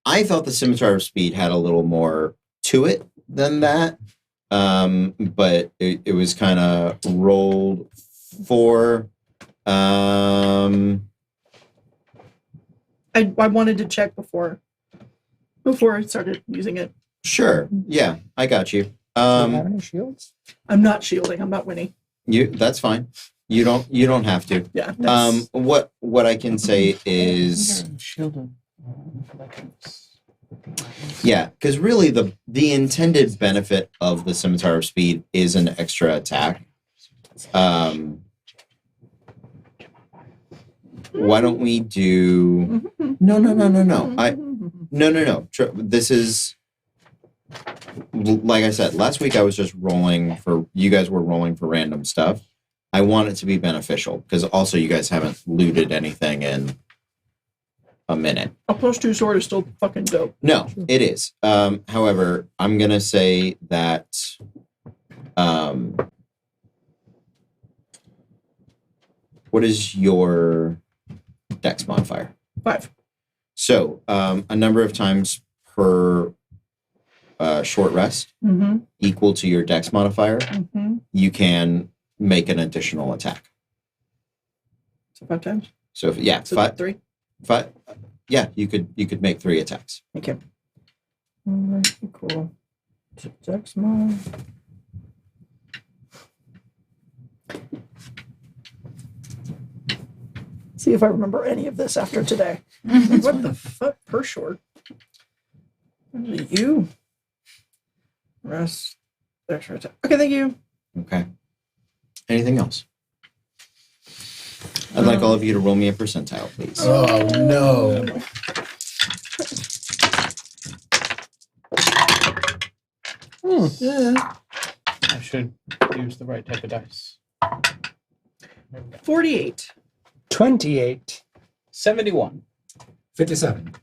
I thought the Scimitar of Speed had a little more to it than that, but it was kind of rolled for. I wanted to check before I started using it. Sure, yeah, I got you. Do you have any shields? I'm not shielding. I'm not winning. That's fine. You don't have to. Yeah. that's- What I can say is, yeah, because really the intended benefit of the Scimitar of Speed is an extra attack. Why don't we do? No. No. This is, like I said, last week I was just rolling for, you guys were rolling for random stuff. I want it to be beneficial because also you guys haven't looted anything in a minute. A +2 sword is still fucking dope. No, it is. However, I'm going to say that What is your dex modifier? 5. So, a number of times per short rest Mm-hmm. equal to your dex modifier, Mm-hmm. you can make an additional attack. So 5 times. So, yeah, So five. 3. Yeah, you could make 3 attacks. Okay. Alright, cool. Dex mod. See if I remember any of this after today. What the fuck? Per short. You. Rest. Extra attack. Okay, thank you. Okay. Anything else? I'd like all of you to roll me a percentile, please. Oh no. Yeah. I should use the right type of dice. 48. 28. 71. 57.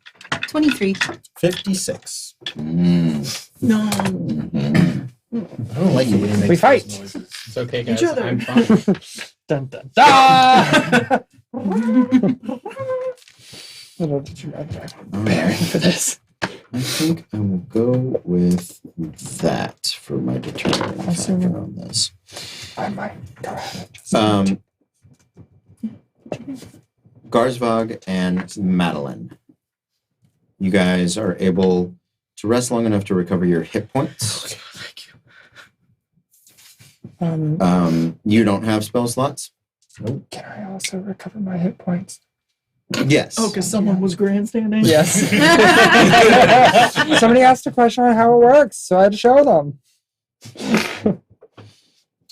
23. 56. No. Mhm. I don't like you when you make We those fight. noises. It's okay, Each guys. other. I'm fine. Dun dun dun! Little did you know that I'm preparing for this. I think I will go with that for my determining factor on this. I might go ahead. Garzvog and Madeline. You guys are able to rest long enough to recover your hit points. Thank you. You don't have spell slots? Can I also recover my hit points? Yes. Oh, because someone was grandstanding? Yes. Somebody asked a question on how it works, so I had to show them.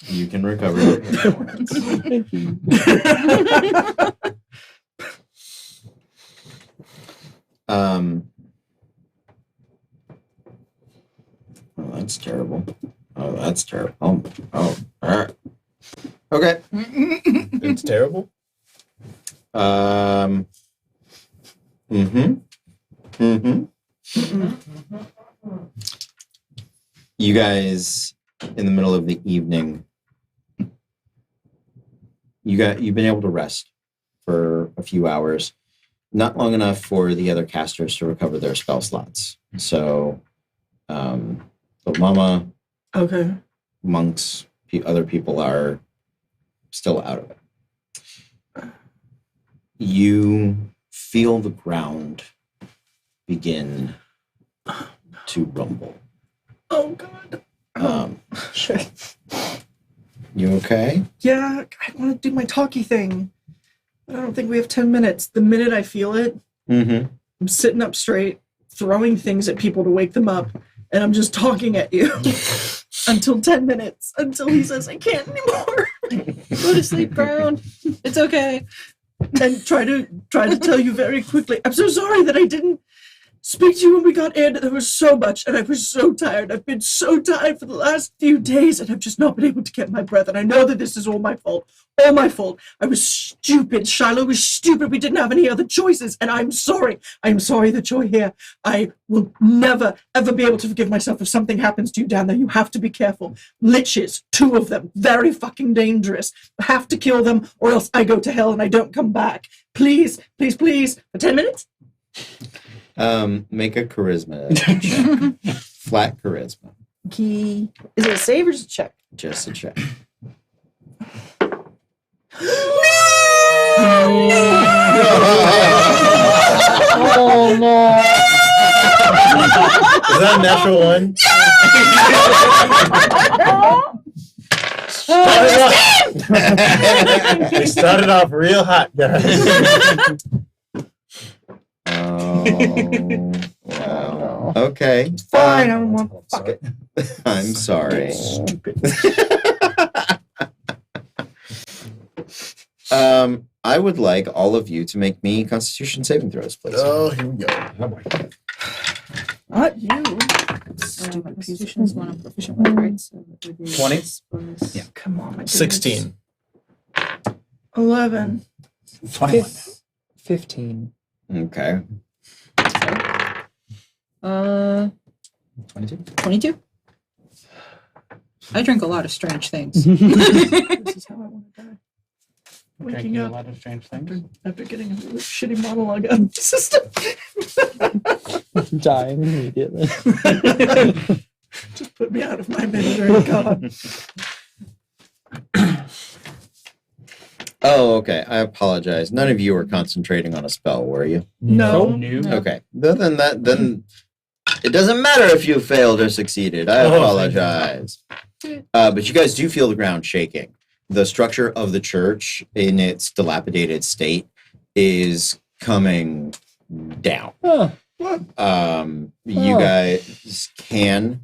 You can recover your hit points. Thank you. Oh, that's terrible. Oh, that's terrible. Oh, all right. Okay. It's terrible. You guys, in the middle of the evening, you've been able to rest for a few hours, not long enough for the other casters to recover their spell slots. So, the Mama, Okay. monks, other people are still out of it. You feel the ground begin to rumble. Oh, God. Shit. You okay? Yeah, I want to do my talkie thing. But I don't think we have 10 minutes. The minute I feel it, Mm-hmm. I'm sitting up straight, throwing things at people to wake them up, and I'm just talking at you until 10 minutes, until he says, I can't anymore. Go to sleep, Brown. It's okay. And try to tell you very quickly, I'm so sorry that I didn't speak to you when we got in. There was so much, and I was so tired. I've been so tired for the last few days, and I've just not been able to get my breath. And I know that this is all my fault. All my fault. I was stupid. Shiloh was stupid. We didn't have any other choices, and I'm sorry. I'm sorry that you're here. I will never, ever be able to forgive myself if something happens to you down there. You have to be careful. Liches, 2 of them, very fucking dangerous. I have to kill them, or else I go to hell and I don't come back. Please, please, please, for 10 minutes? Make a charisma check. Flat charisma. Key. Is it a save or is it a check? Just a check. Oh no. Is that a natural one? We started off real hot, guys. Oh, wow. Okay. Fine, I don't want. Fuck it. I'm sorry. I would like all of you to make me Constitution saving throws, please. Oh, here we go. Oh boy. Not you. Constitution is one I'm proficient with, right? So that would be 20? bonus. Yeah. Come on, my goodness. 16. 11. 21. 15. Okay. 22. 22. I drink a lot of strange things. This is how I want to die. Waking Drinking a up lot of strange things. after getting a really shitty monologue out of the system. Dying immediately. Just put me out of my misery, God. Oh, okay. I apologize. None of you were concentrating on a spell, were you? No. No. Okay. Then it doesn't matter if you failed or succeeded. I apologize. But you guys do feel the ground shaking. The structure of the church in its dilapidated state is coming down. Huh. You guys can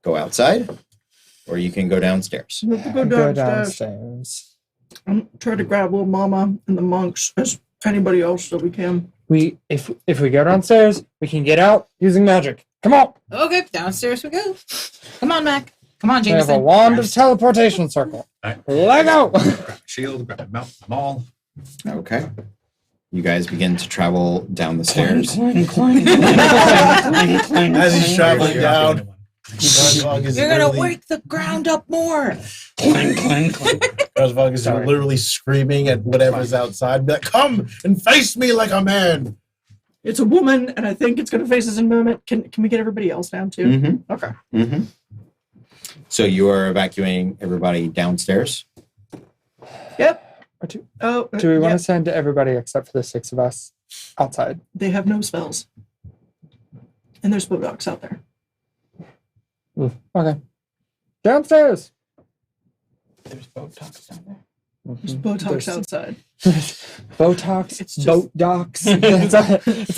go outside or you can go downstairs. We have to go Go downstairs. downstairs. I'm trying to grab little mama and the monks as anybody else that we can. If we go downstairs, we can get out using magic. Come on. Okay, downstairs we go. Come on, Mac. Come on, We have a Jameson. wand of teleportation circle. Alright. Let go. Grab a shield, grab a maul. Okay. You guys begin to travel down the stairs. As he's traveling down, Guzvog is You're gonna literally- wake the ground up more. Clang, clang, clang. Guzvog is Sorry. literally screaming at whatever's outside. Be like, come and face me like a man. It's a woman, and I think it's going to face us in a moment. Can we get everybody else down too? Mm-hmm. Okay. Mm-hmm. So you are evacuating everybody downstairs? Yep. Or do, Oh, do we want yeah. to send everybody except for the 6 of us outside? They have no spells, and there's Bodox out there. Okay. Downstairs. There's Botox down there. There's Botox There's- outside. Botox. It's just- Boat docks. it's a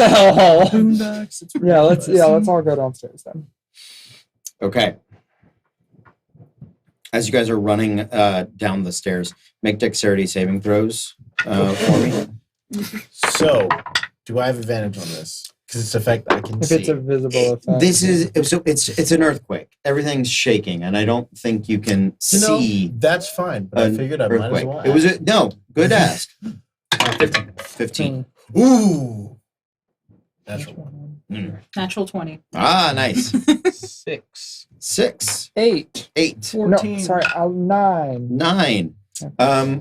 hellhole. Boondocks. It's Yeah, let's ridiculous. all go downstairs then. Okay. As you guys are running down the stairs, make dexterity saving throws for me. So, do I have advantage on this? Because it's effect I can If see. it's a visible effect. This is so it's an earthquake. Everything's shaking, and I don't think you can You know, see that's fine, but I an figured I might as earthquake. well. It was a no good ask. 15. 15. Ooh. Natural one. Mm. Natural 20. Ah, nice. 6. 6, 8. 8, 14. No, sorry, 9. 9,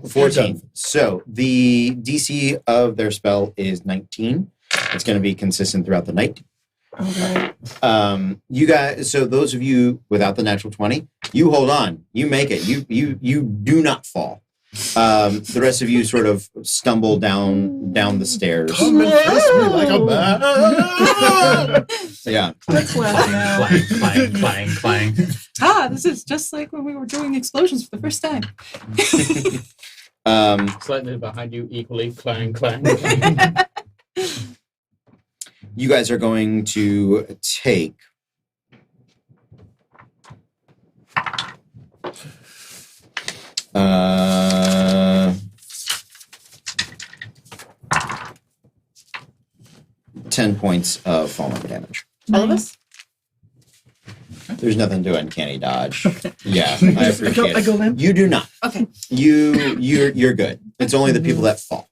14. So the DC of their spell is 19. It's going to be consistent throughout the night. Okay. You guys, so those of you without the natural 20, you hold on. You make it. You do not fall. The rest of you sort of stumble down the stairs. Come and face me like a man. Yeah. Let's laugh now. Clang, clang, clang, clang. Ah, this is just like when we were doing explosions for the first time. Slightly behind you, equally clang, clang, clang. You guys are going to take uh, 10 points of falling damage. All of us? There's nothing to uncanny dodge. Yeah, I I appreciate go, it. I go limp. You do not. Okay. You're good. It's only the people that fall,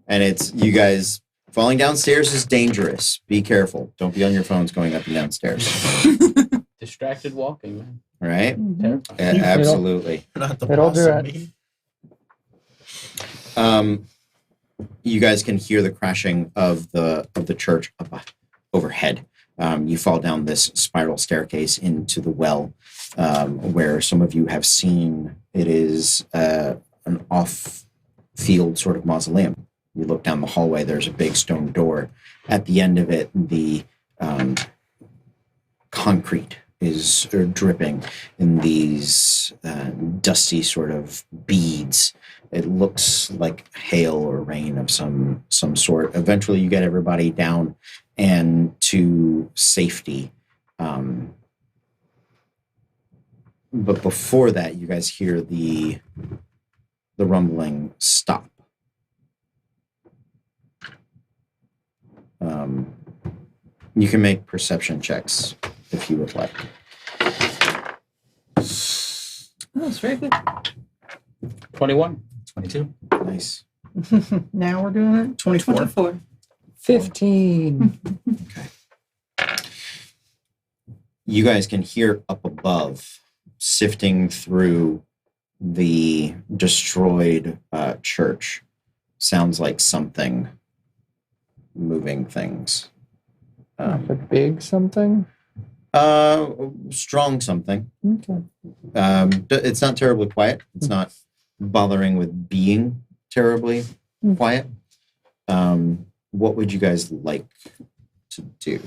and it's you guys falling downstairs is dangerous. Be careful. Don't be on your phones going up and downstairs. Distracted walking, man. All right? Terrifying. Absolutely. Not the It'll boss do of it. me. You guys can hear the crashing of the church up overhead. You fall down this spiral staircase into the well, where some of you have seen it is an off-field sort of mausoleum. You look down the hallway. There's a big stone door. At the end of it, the concrete is dripping in these dusty sort of beads. It looks like hail or rain of some sort. Eventually, you get everybody down and to safety. But before that, you guys hear the rumbling stop. You can make perception checks if you would like. That's very good. 21. 22. Nice. Now we're doing it. 24. 24. 15. You guys can hear up above, sifting through the destroyed church, sounds like something moving things. A big something. Strong something. Okay. It's not terribly quiet. It's not bothering with being terribly quiet. What would you guys like to do?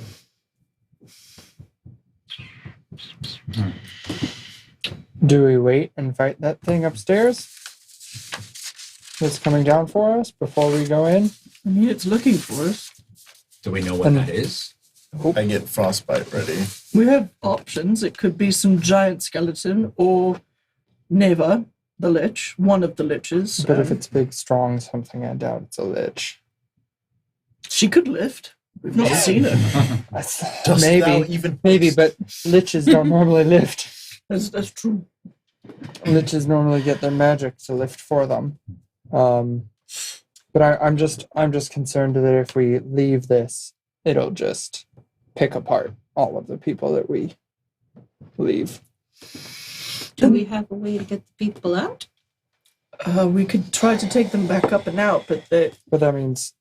Do we wait and fight that thing upstairs that's coming down for us before we go in? I mean, it's looking for us. Do we know what And- that is? I get frostbite ready. We have options. It could be some giant skeleton or Neva, the lich, one of the liches. But if it's big, strong something, I doubt it's a lich. She could lift. We've not seen her. Dost thou Maybe, even maybe, but liches don't normally lift. That's true. Liches normally get their magic to lift for them. But I'm just concerned that if we leave this, it'll just pick apart all of the people that we leave. Do we have a way to get the people out? We could try to take them back up and out, but But that means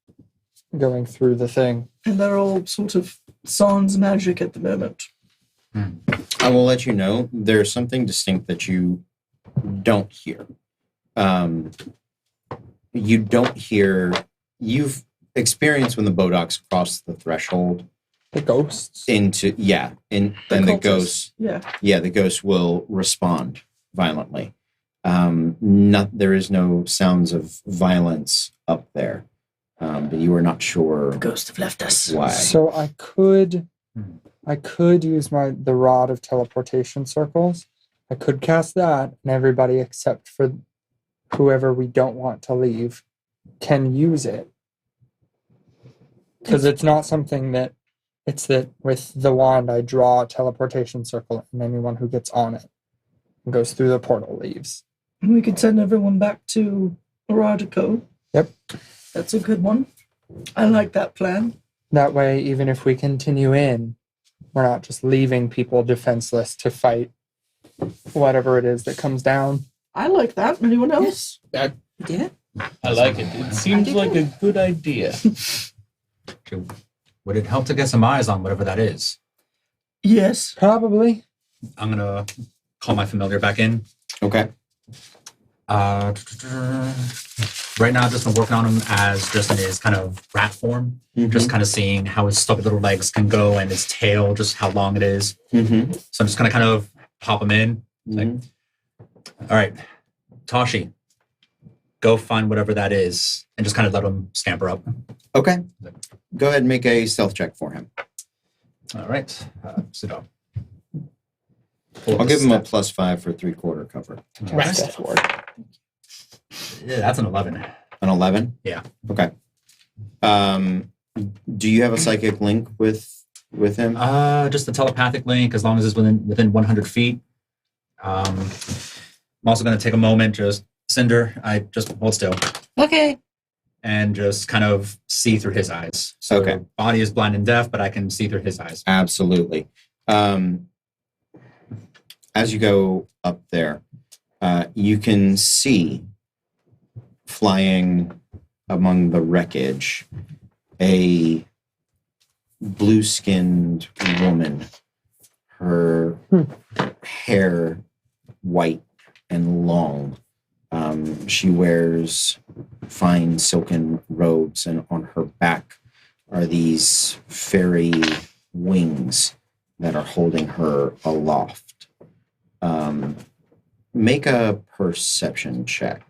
going through the thing. they're all sort of sans magic at the moment. I will let you know there's something distinct that you don't hear. You don't hear. You've experienced when the Bodocs cross the threshold The ghosts. into and the cultists. ghosts. Yeah. The ghosts will respond violently. There is no sounds of violence up there, but you are not sure Ghosts have left us. why. So I could use the rod of teleportation circles. I could cast that, and everybody except for whoever we don't want to leave can use it. Because it's not something that it's that with the wand I draw a teleportation circle, and anyone who gets on it and goes through the portal leaves. We could send everyone back to Radico. Yep. That's a good one. I like that plan. That way, even if we continue in, we're not just leaving people defenseless to fight whatever it is that comes down. I like that. Anyone else? Yeah. I like it. It seems like a good idea. Okay, would it help to get some eyes on whatever that is? Yes. Probably. I'm gonna call my familiar back in. Okay. Right now, I've just been working on him as just in his kind of rat form, just kind of seeing how his stubby little legs can go and his tail, just how long it is. Mm-hmm. So I'm just gonna kind of pop him in. Like, all right, Tashi, go find whatever that is, and just kind of let him scamper up. Okay. Go ahead and make a stealth check for him. All right, sit up. I'll give him a +5 for 3/4 cover. Cast death ward. Yeah, that's an 11. An 11? Yeah. Okay. Do you have a psychic link with him? Just the telepathic link, as long as it's within 100 feet. I'm also going to take a moment, just Cinder, I just hold still. Okay. And just kind of see through his eyes. So Okay. body is blind and deaf, but I can see through his eyes. Absolutely. As you go up there, you can see flying among the wreckage a blue-skinned woman. Her hair white and long. She wears fine silken robes, and on her back are these fairy wings that are holding her aloft. Make a perception check.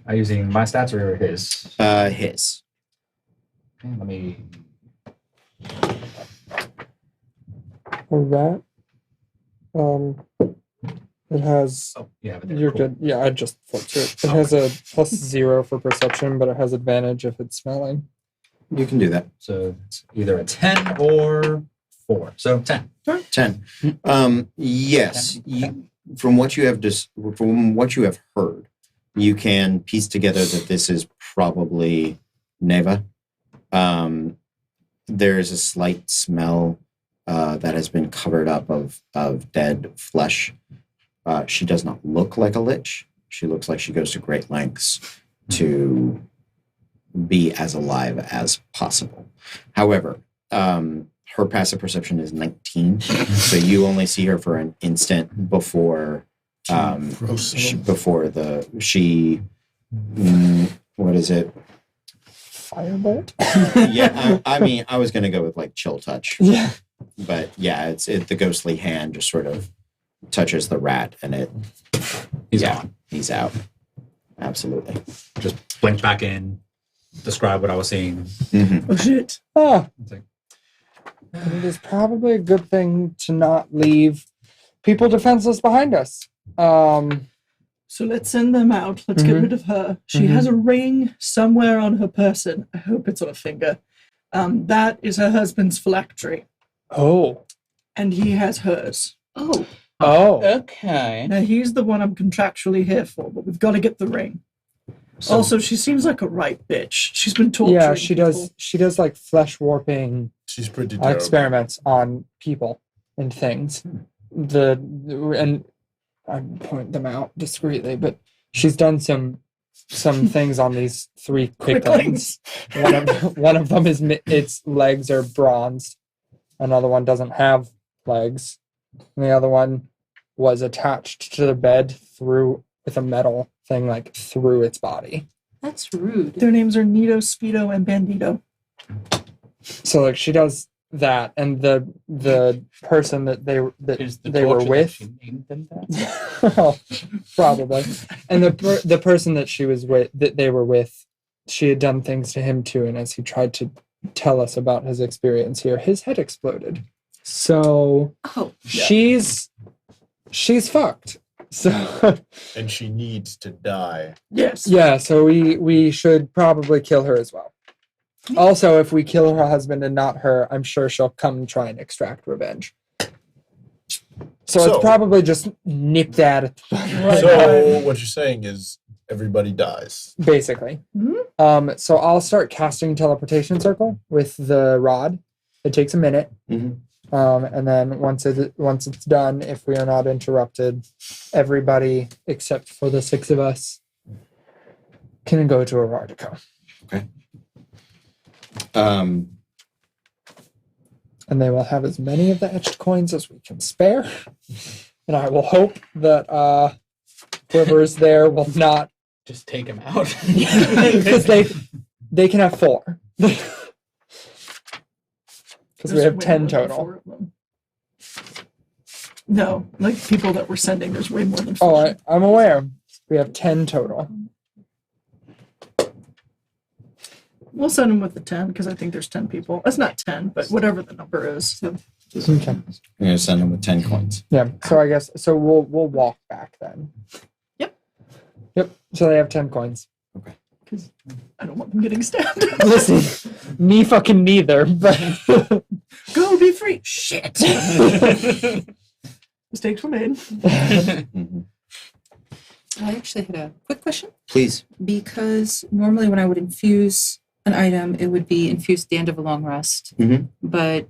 Are you using my stats or his? His. Okay, let me. For that, it has. Oh, you have it there. You're Cool. good. Yeah, I just flipped it. It has a +0 for perception, but it has advantage if it's smelling. You can do that. So it's either a 10 or 4. So 10. 10. Yes. From what you have heard, you can piece together that this is probably Neva. There is a slight smell that has been covered up of dead flesh. She does not look like a lich. She looks like she goes to great lengths to be as alive as possible. However, her passive perception is 19, so you only see her for an instant before what is it? Firebolt. Yeah, I mean, I was gonna go with like chill touch, Yeah. but yeah, it's the ghostly hand just sort of touches the rat, and he's out. Absolutely. Just blink back in, describe what I was seeing. Mm-hmm. Oh shit. Oh, It's like, it is probably a good thing to not leave people defenseless behind us. So let's send them out. Let's get Mhm. rid of her. She Mhm. has a ring somewhere on her person. I hope it's on a finger. That is her husband's phylactery, Oh. and he has hers. Oh, Oh. Okay. Now he's the one I'm contractually here for, but we've got to get the ring. so, Also, she seems like a right bitch. She's been torturing. Yeah, she people. does. She does like flesh warping She's pretty terrible. experiments on people and things. And I point them out discreetly, but she's done some things on these 3 quicklings. One of them is its legs are bronzed. Another one doesn't have legs. And the other one was attached to the bed with a metal thing like through its body. That's rude. Their names are Nito, Speedo, and Bandito. So like she does that, and the person that they Is the they were torture that with, she named them that? well, probably, and the person that she was with, that they were with, she had done things to him too, and as he tried to tell us about his experience here, his head exploded. So oh, she's fucked. So And she needs to die. Yes. yeah, so we should probably kill her as well. Also, if we kill her husband and not her, I'm sure she'll come and try and extract revenge. So So- it's probably just nip that at the Right. So what you're saying is everybody dies. basically. Mhm. So I'll start casting teleportation circle with the rod. It takes a minute. Mhm. And then once it's done, if we are not interrupted, everybody except for the 6 of us can go to Avardico. Um, And they will have as many of the etched coins as we can spare. And I will hope that whoever is there will not, Just take him out. because they can have 4. Because we There's have way 10 more than total. 4 of them. No, like people that we're sending, there's way more than 4. Oh, I'm aware. We have 10 total. We'll send them with the 10 because I think there's 10 people. It's not 10, but whatever the number is. So Okay. I'm gonna send him with 10 coins. Yeah. So I guess we'll walk back then. Yep. Yep. So they have 10 coins. because I don't want them getting stabbed. Listen, me fucking neither, but Go be free. Shit. Mistakes were made. Mhm. I actually had a quick question Please. because normally when I would infuse an item, it would be infused at the end of a long rest. Mhm. But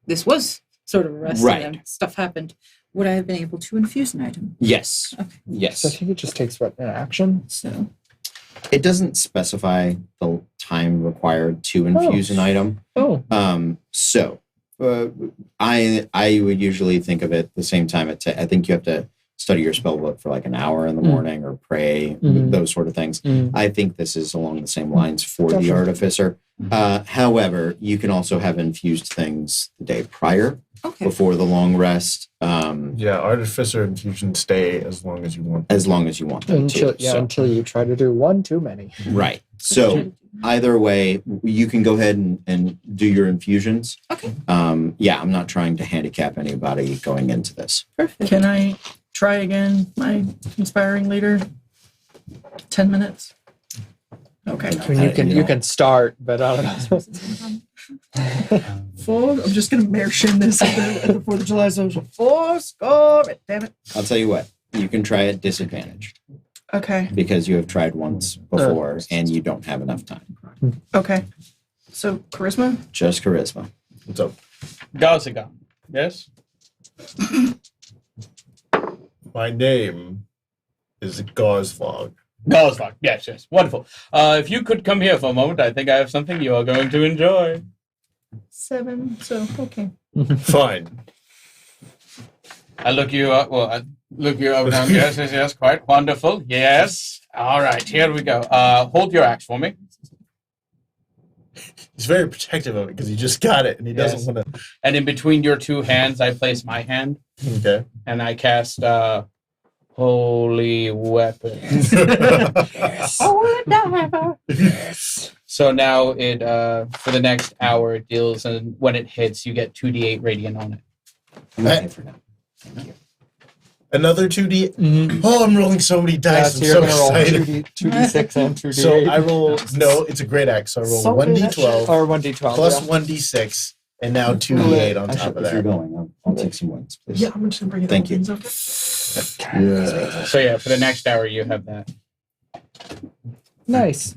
this was sort of a rest, Right. and then stuff happened. Would I have been able to infuse an item? Yes. Okay. Yes. so I think it just takes an action. So It doesn't specify the time required to infuse an item. Oh, So I would usually think of it the same time. I think you have to study your spell book for like an hour in the morning or pray, Mhm. those sort of things. Mm. I think this is along the same lines for the Gotcha. artificer. However, you can also have infused things the day prior okay. before the long rest, Yeah, artificer infusion stay as long as you want. as long as you want them until to. So- until you try to do one too many. right. So either way, you can go ahead and do your infusions. Okay. Yeah, I'm not trying to handicap anybody going into this. Perfect. Can I try again, my inspiring leader? 10 minutes. Okay. I mean, you can start, but I don't know. Four. I'm just gonna mayor shin this at the 4th of July social. 4 score. Damn it. I'll tell you what, you can try at disadvantage Okay. because you have tried once before and you don't have enough time. Okay. So charisma. Just charisma. What's up? Gazagon. Yes? My name is Garzvog. No, it's locked. Yes, yes. Wonderful. If you could come here for a moment, I think I have something you are going to enjoy. 7. So okay. Fine. I look you up. Well, I look you up. Down. Yes, yes, yes. Quite wonderful. Yes. All right. Here we go. Hold your axe for me. He's very protective of it because he just got it and he doesn't Yes. want to. And in between your two hands, I place my hand Okay. and I cast Holy Weapon. So now it for the next hour it deals, and when it hits, you get 2d8 radiant on it. I'm okay for now. Another 2D. Mhm. Oh, I'm rolling so many Yeah, dice. so I'm you're so gonna roll excited. 2d6 and 2d8. So I roll. No, it's a great axe. So I roll Salty, that 1d12 or 1d12 plus yeah. 1d6, and now 2d8 on top of If you're that. going, I'll take some wins, please. Yeah, I'm just gonna bring it. Thank you. Okay. Yeah. So yeah, for the next hour you have that. Nice.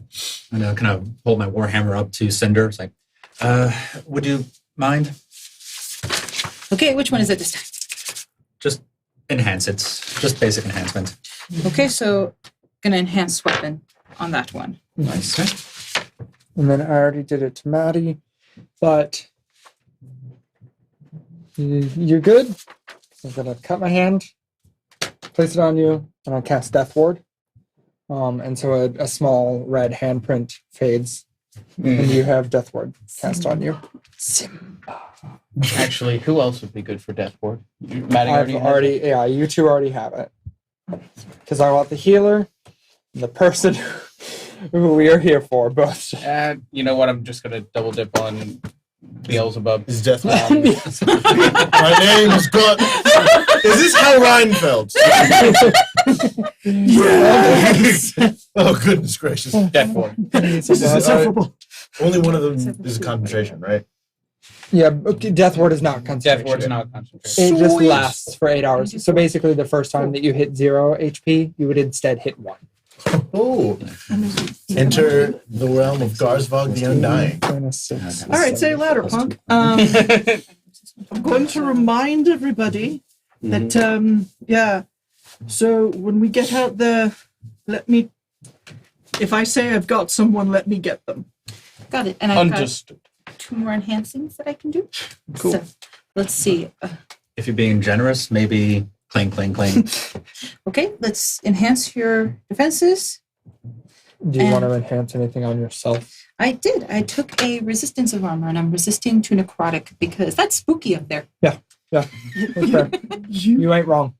And I kind of hold my warhammer up to Cinder. It's like, would you mind? Okay, which one is it this time? Just enhance it. Just basic enhancement. Okay, so gonna enhance weapon on that one. Nice. And then I already did it to Maddie, but you're good. I'm gonna cut my hand, place it on you, and I'll cast Death Ward. And so a small red handprint fades, and you have Death Ward cast on you. Actually, who else would be good for Death Ward? Maddie I've has already, it? yeah, you two already have it. Because I want the healer, and the person who we are here for, both. You know what? I'm just gonna double dip on Beelzebub. Is death. My name is God. Is this Hal Reinfeld? Yes! Oh goodness gracious! Death Ward. This is, only one of them is concentration, right? Yeah, okay, Death Ward is not concentration. Death Ward's not concentration. It just Sweet. lasts for 8 hours. So basically, the first time that you hit 0 HP, you would instead hit 1. Oh, enter the realm of Garzvog the Undying. All right, say it louder, punk. I'm going to remind everybody that, yeah. So when we get out there, if I say I've got someone, let me get them. Got it. And I've got Understood. 2 more enhancings that I can do. Cool. So let's see. If you're being generous, maybe cling, cling, cling. Okay, let's enhance your defenses. Do you want to enhance anything on yourself? I did. I took a resistance of armor, and I'm resisting to necrotic because that's spooky up there. That's fair. You ain't wrong.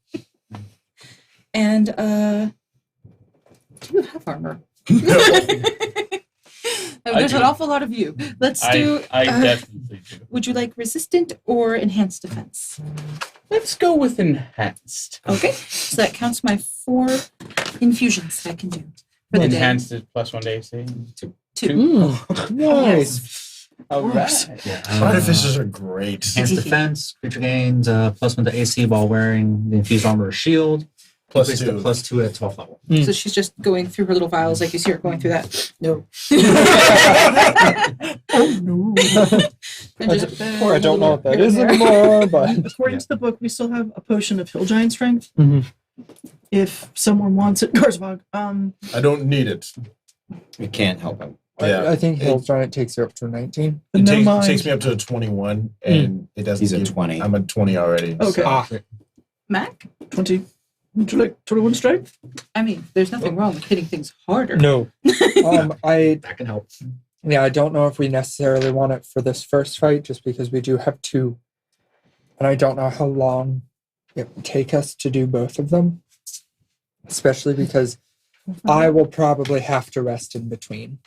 And do you have armor? There's an awful lot of you. Let's do. I definitely do. Would you like resistant or enhanced defense? Let's go with enhanced. Okay, so that counts my 4 infusions that I can do for the day. Enhanced is plus 1 to AC. 2. Nice. All right. Yeah. Artificers are great. Enhanced defense. Creature gains +1 to AC while wearing the infused armor or shield. Plus Increase the 2. +2 at 12th level. So she's just going through her little vials like you see her going through that. No. Oh no. I don't know what that is anymore, but According to the book, we still have a potion of hill giant strength. Mhm. If someone wants it, Garzvog. I don't need it. It can't help him. Yeah. I think Hill's Giant takes you up to 19. It Never mind. takes me up to a 21, and it doesn't. He's at give- 20. I'm at 20 already. Okay. Mac? 20. Would you like 21 strength? I mean, there's nothing wrong with hitting things harder. No. That can help. I don't know if we necessarily want it for this first fight, just because we do have 2. And I don't know how long it would take us to do both of them. Especially because I will probably have to rest in between,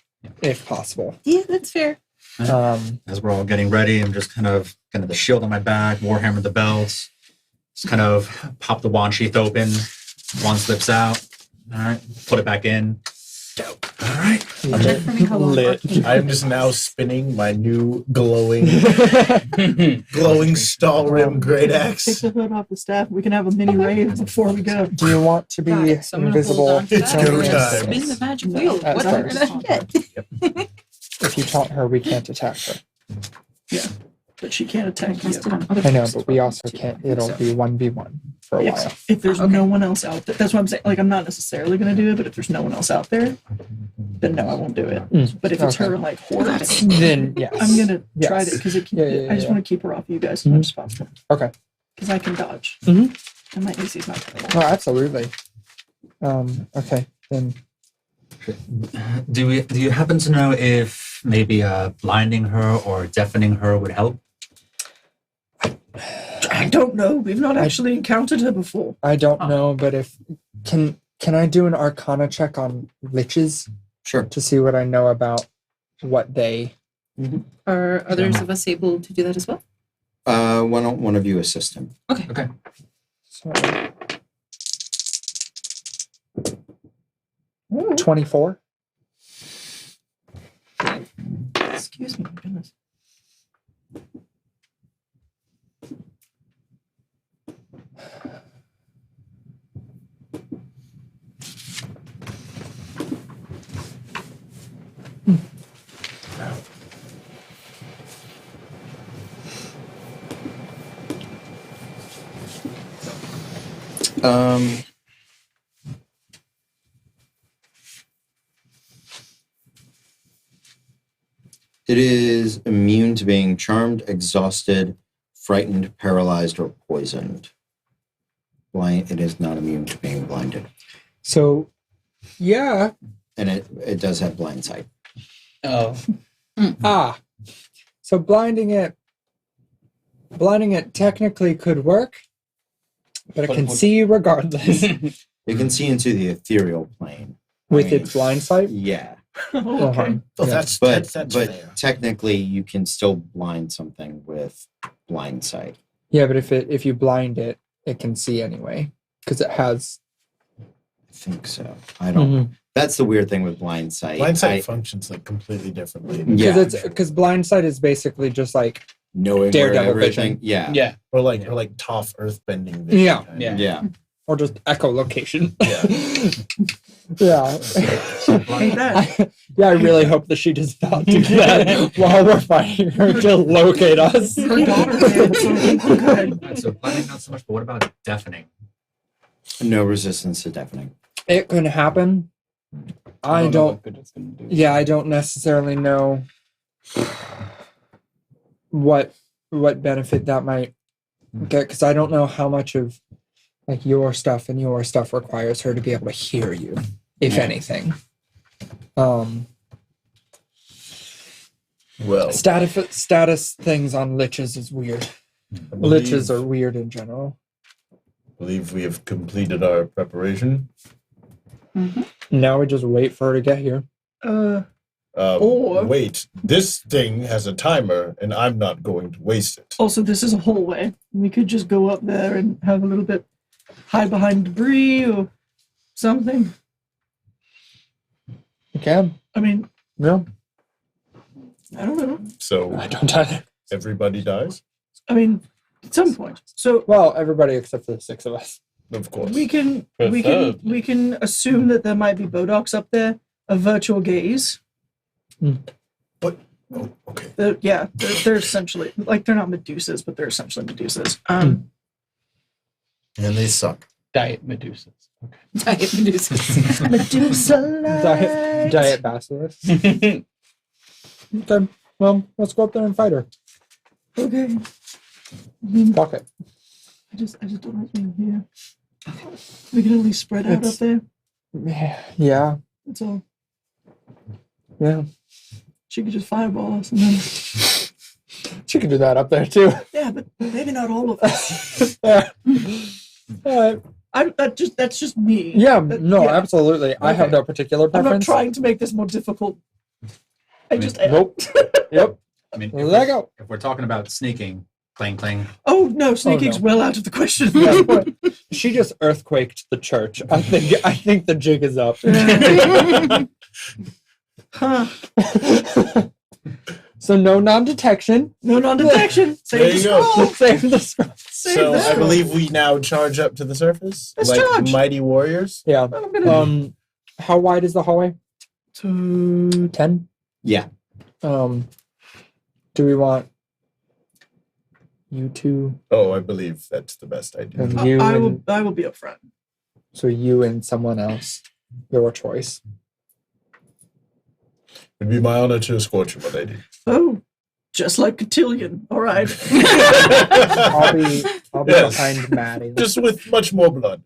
if possible. Yeah, that's fair. As we're all getting ready, I'm just kind of the shield on my back, warhammer the belts. Just kind of pop the wand sheath open. Wand slips out. All right, put it back in. All right. Check for me how long Lit. I am just now spinning my new glowing stall rim great Take axe. the hood off the staff. We can have a mini rave before we go. Do you want to be Got it. So I'm gonna invisible? hold on to It's that. go and time. Spin the magic No, wheel. that's What are we first. gonna get? If you taunt her, we can't attack her. But she can't attack Cast it you. on other I know, folks but as we well, also too. can't. It'll So- be 1v1. for a If, while. if there's Okay. no one else out there, that's what I'm saying. Like, I'm not necessarily going to do it, but if there's no one else out there, then no, I won't do it. Mm, But if it's okay. her and like hordes, Then yes. I'm going to Yes. try it because it. Yeah, I just yeah. want to keep her off you guys as much as possible. Okay. Because I can dodge. Mhm. And my AC is not terrible. Oh, absolutely. Okay, then Do you happen to know if maybe blinding her or deafening her would help? I don't know. We've not actually encountered her before. I don't know, but if can I do an Arcana check on liches Sure. to see what I know about what they? Are others of us able to do that as well? Why don't one of you assist him? Okay. So, 24. Excuse me, my goodness. Um, it is immune to being charmed, exhausted, frightened, paralyzed, or poisoned. Blind. It is not immune to being blinded, So, yeah. and it does have blind sight. Oh, So blinding it technically could work, but it But can what- see regardless It can see into the ethereal plane. with I mean, its blind sight. Yeah, Oh, okay. Well, Yeah. that's but that's but fair. technically, you can still blind something with blind sight. Yeah, but if you blind it, it can see anyway because it has. I think so. I don't. Mhm. That's the weird thing with blind sight. Blind sight I- functions like completely differently. Yeah, Because blind sight is basically just like knowing Daredevil where everything. Yeah, yeah. Or like Toph earthbending vision. Yeah. kind of. Yeah. yeah. or just echolocation. Yeah. Yeah. Ain't that? Yeah, I really hope that she does not do that while we're fighting her to locate us. Her daughter did, so I think we're good. Alright, so blinding not so much, but what about deafening? No resistance to deafening. It can happen. I know don't. what good it's gonna do. Yeah, I don't necessarily know what benefit that might get because I don't know how much of like your stuff requires her to be able to hear you, if Yeah. anything. Well, Status things on liches is weird. I believe, Liches are weird in general. believe we have completed our preparation. Now we just wait for her to get here. Or- Wait, this thing has a timer, and I'm not going to waste it. Also, this is a hallway. We could just go up there and have a little bit, hide behind debris or something. You can. I mean, No, I don't know. So I don't either. everybody dies, I mean, at some point. So Well, everybody except for the six of us. of course. we can Preferably. we can assume that there might be Bodocs up there, a virtual gaze. Oh, okay. They're essentially like they're not Medusas, but they're essentially Medusas. And they suck. Diet Medusas. Diet Medusas. Medusa Diet basilisk. Okay. Okay. Well, let's go up there and fight her. Okay. Fuck it. I just don't like being here. We can at least spread out up there. Yeah. That's all. Yeah. She could just fireball us and then She can do that up there too. yeah, but maybe not all of us. Yeah. All right. That's just me. Yeah, That- no, yeah. absolutely. I have Okay. no particular I'm preference. not trying to make this more difficult. I just Nope. Yep. I mean, Let go. if we're talking about sneaking, clang clang. Oh no, sneaking's no. well out of the question. Yeah. She just earthquaked the church. I think the jig is up. Huh. So no non-detection. No non-detection. There Save the you go. scroll. Save the scroll. Save So the I scroll. believe we now charge up to the surface Let's like charge. mighty warriors. Yeah. I'm gonna How wide is the hallway? to 10. Yeah. Do we want You two Oh, I believe that's the best idea. and you I and will be up front. so you and someone else. Your choice. It'd be my honor to escort you, my lady. Oh, just like Cotillion. All right. I'll be Yes. behind Maddie. Just with much more blood.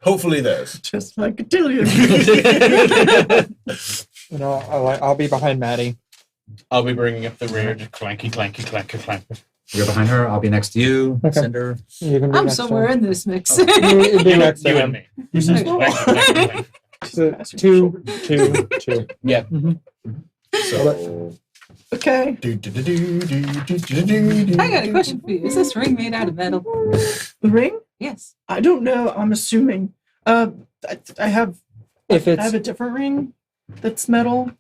Hopefully theirs. Just like Cotillion. You know, I'll be behind Maddie. I'll be bringing up the rear. Just clanky, clanky, clanky, clanky. You're behind her. I'll be next to you, Okay. Cinder. You can be I'm next to somewhere him. in this mix. You'd be next to You him. and me. Clanky, clanky, clanky. So, two. Yeah. So. Okay. I got a question for you. Is this ring made out of metal? The ring? Yes. I don't know. I'm assuming. I have. If I it's have a different ring that's metal.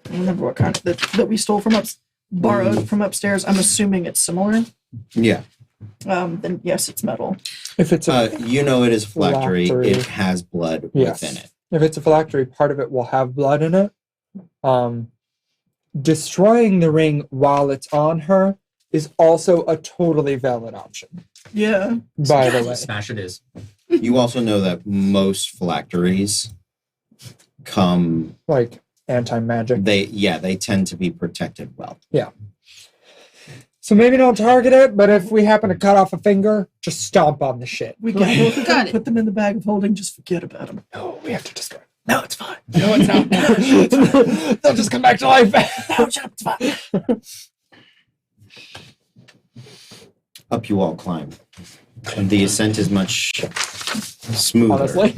I don't remember what kind that we stole from borrowed from upstairs. I'm assuming it's similar. Yeah. Then yes, it's metal. if it's a You know it is phylactery. Phylactery. It has blood Yes. within it. if it's a phylactery, part of it will have blood in it. Destroying the ring while it's on her is also a totally valid option. Yeah. By the way, Smash it is. You also know that most phylacteries come like anti-magic. they tend to be protected well. So maybe don't target it, but if we happen to cut off a finger, just stomp on the shit. We can both of Got them, it. put them in the bag of holding. Just forget about them. No, we have to destroy it. No, it's fine. No, it's not. They'll just come back to life. No, shut up. It's fine. Up you all climb. And the ascent is much smoother Honestly.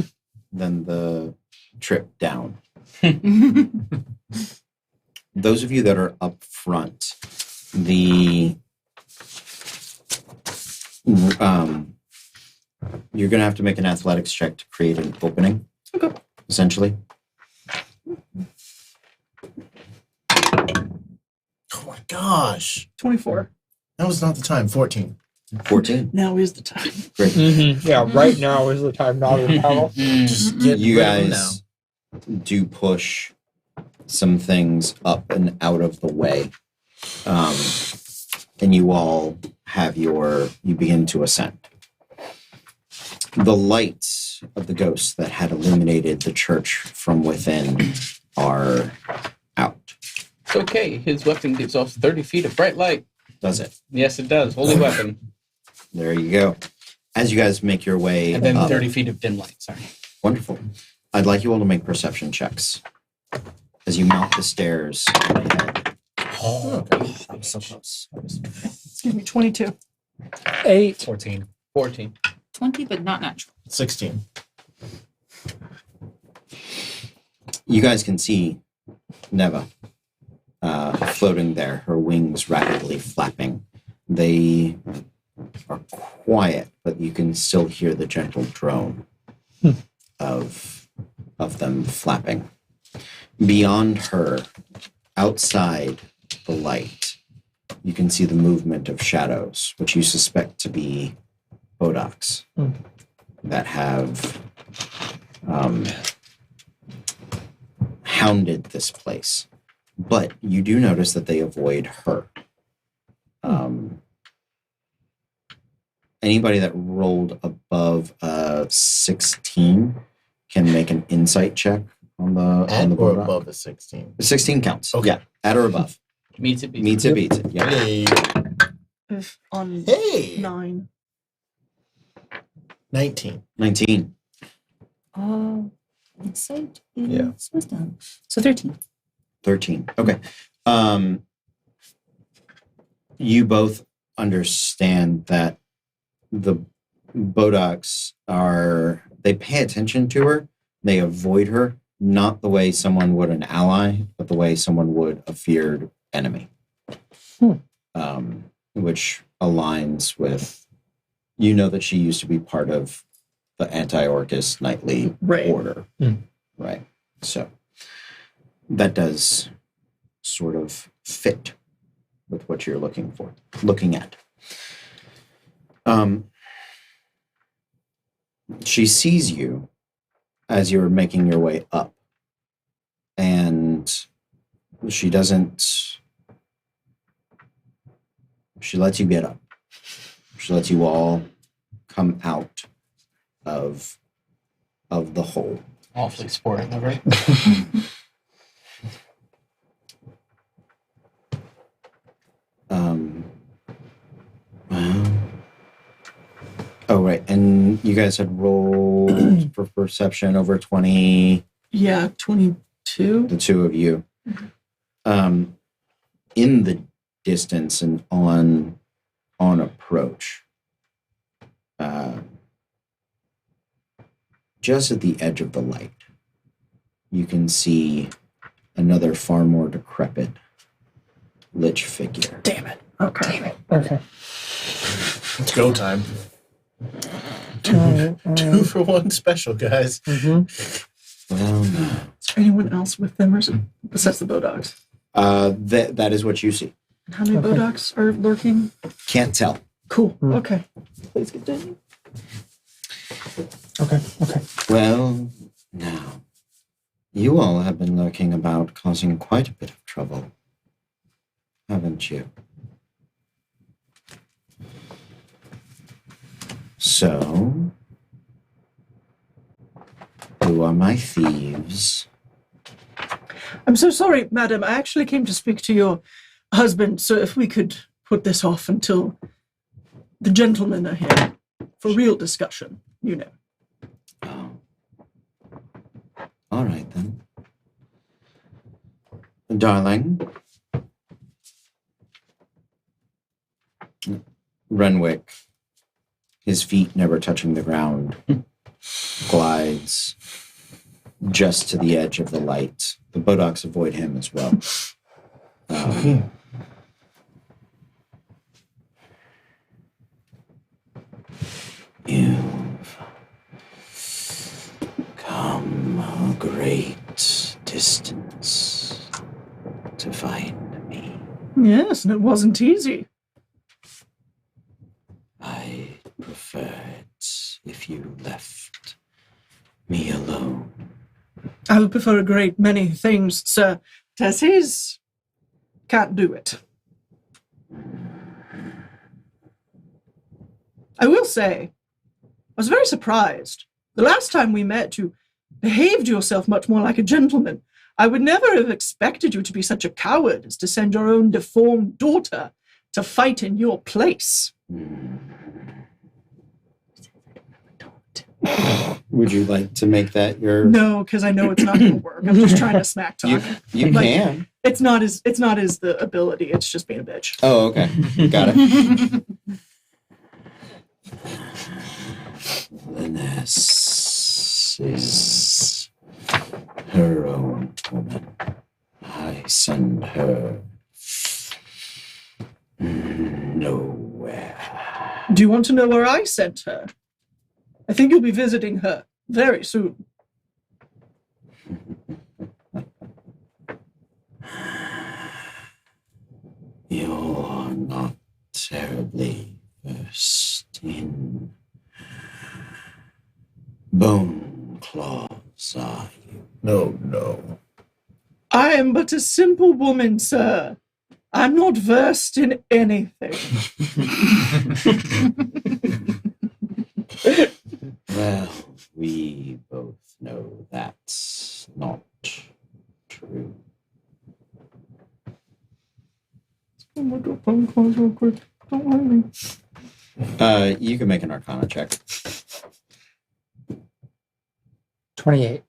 than the trip down. Those of you that are up front, you're going to have to make an athletics check to create an opening. Okay. Essentially. Oh my gosh. 24. That was not the time. 14. 14. Now is the time. Great. Mm-hmm. Yeah, right now is the time, not in hell. Just get You rid of them guys do push some things up and out of the way. And you all have you begin to ascend. The lights of the ghosts that had illuminated the church from within are out. It's okay. His weapon gives off 30 feet of bright light. Does it? Yes, it does. Holy weapon. There you go. As you guys make your way And then up, 30 feet of dim light. Sorry. wonderful. I'd like you all to make perception checks as you mount the stairs ahead. Oh, that was so close. Excuse me, 22. 8. 14. 14. 20, but not natural. 16. You guys can see Neva floating there, her wings rapidly flapping. They are quiet, but you can still hear the gentle drone of them flapping. Beyond her, outside the light, you can see the movement of shadows, which you suspect to be Bodaks that have hounded this place. But you do notice that they avoid her. Anybody that rolled above 16 can make an insight check on the At or Bodak. above a 16. 16 counts. Okay. Yeah, at or above. Meets it. Meets it, beats it. Yeah. Hey. On Hey. 9. 19. 19. Insight Yeah. is wisdom. So 13. 13. Okay. You both understand that the Bodaks they pay attention to her. They avoid her, not the way someone would an ally, but the way someone would a feared enemy. Which aligns with, that she used to be part of the anti-Orcus Knightly Right. Order. Right. So that does sort of fit with what you're looking at. She sees you as you're making your way up, and she doesn't She lets you get up. She lets you all come out of the hole. Awfully sporting, though, right? Well. Oh, right. And you guys had rolled for perception over 20, Yeah, 22. the two of you. In the distance and on approach, just at the edge of the light, you can see another far more decrepit lich figure. Damn it. Okay. Okay. It's go time. Alright, Two for one special, guys. Well, no. Is there anyone else with them, or is it besides the Bodogs? That is what you see. And how many Okay. Bodogs are lurking? Can't tell. Cool. Mm. Okay. Please continue. Okay. Well, now, you all have been lurking about, causing quite a bit of trouble, haven't you? So, who are my thieves? I'm so sorry, madam. I actually came to speak to your husband, so if we could put this off until the gentlemen are here for real discussion, you know. Oh. All right, then. Darling. Renwick, his feet never touching the ground, glides just to the edge of the light. The Bodogs avoid him as well. You've come a great distance to find me. Yes, and it wasn't easy. I prefer it if you left me alone. I would prefer a great many things, sir. Tessie's can't do it. I will say, I was very surprised. The last time we met, you behaved yourself much more like a gentleman. I would never have expected you to be such a coward as to send your own deformed daughter to fight in your place. Would you like to make that your? No, because I know it's not going to work. I'm just trying to smack talk. You Like, can. It's not as the ability. It's just being a bitch. Oh, okay. Got it. Linus is her own woman. I send her nowhere. Do you want to know where I sent her? I think you'll be visiting her very soon. You're not terribly versed in bone claws, are you? No. I am but a simple woman, sir. I'm not versed in anything. Well, we both know that's not true. Oh my god, phone calls real quick. Don't mind me. You can make an Arcana check. 28.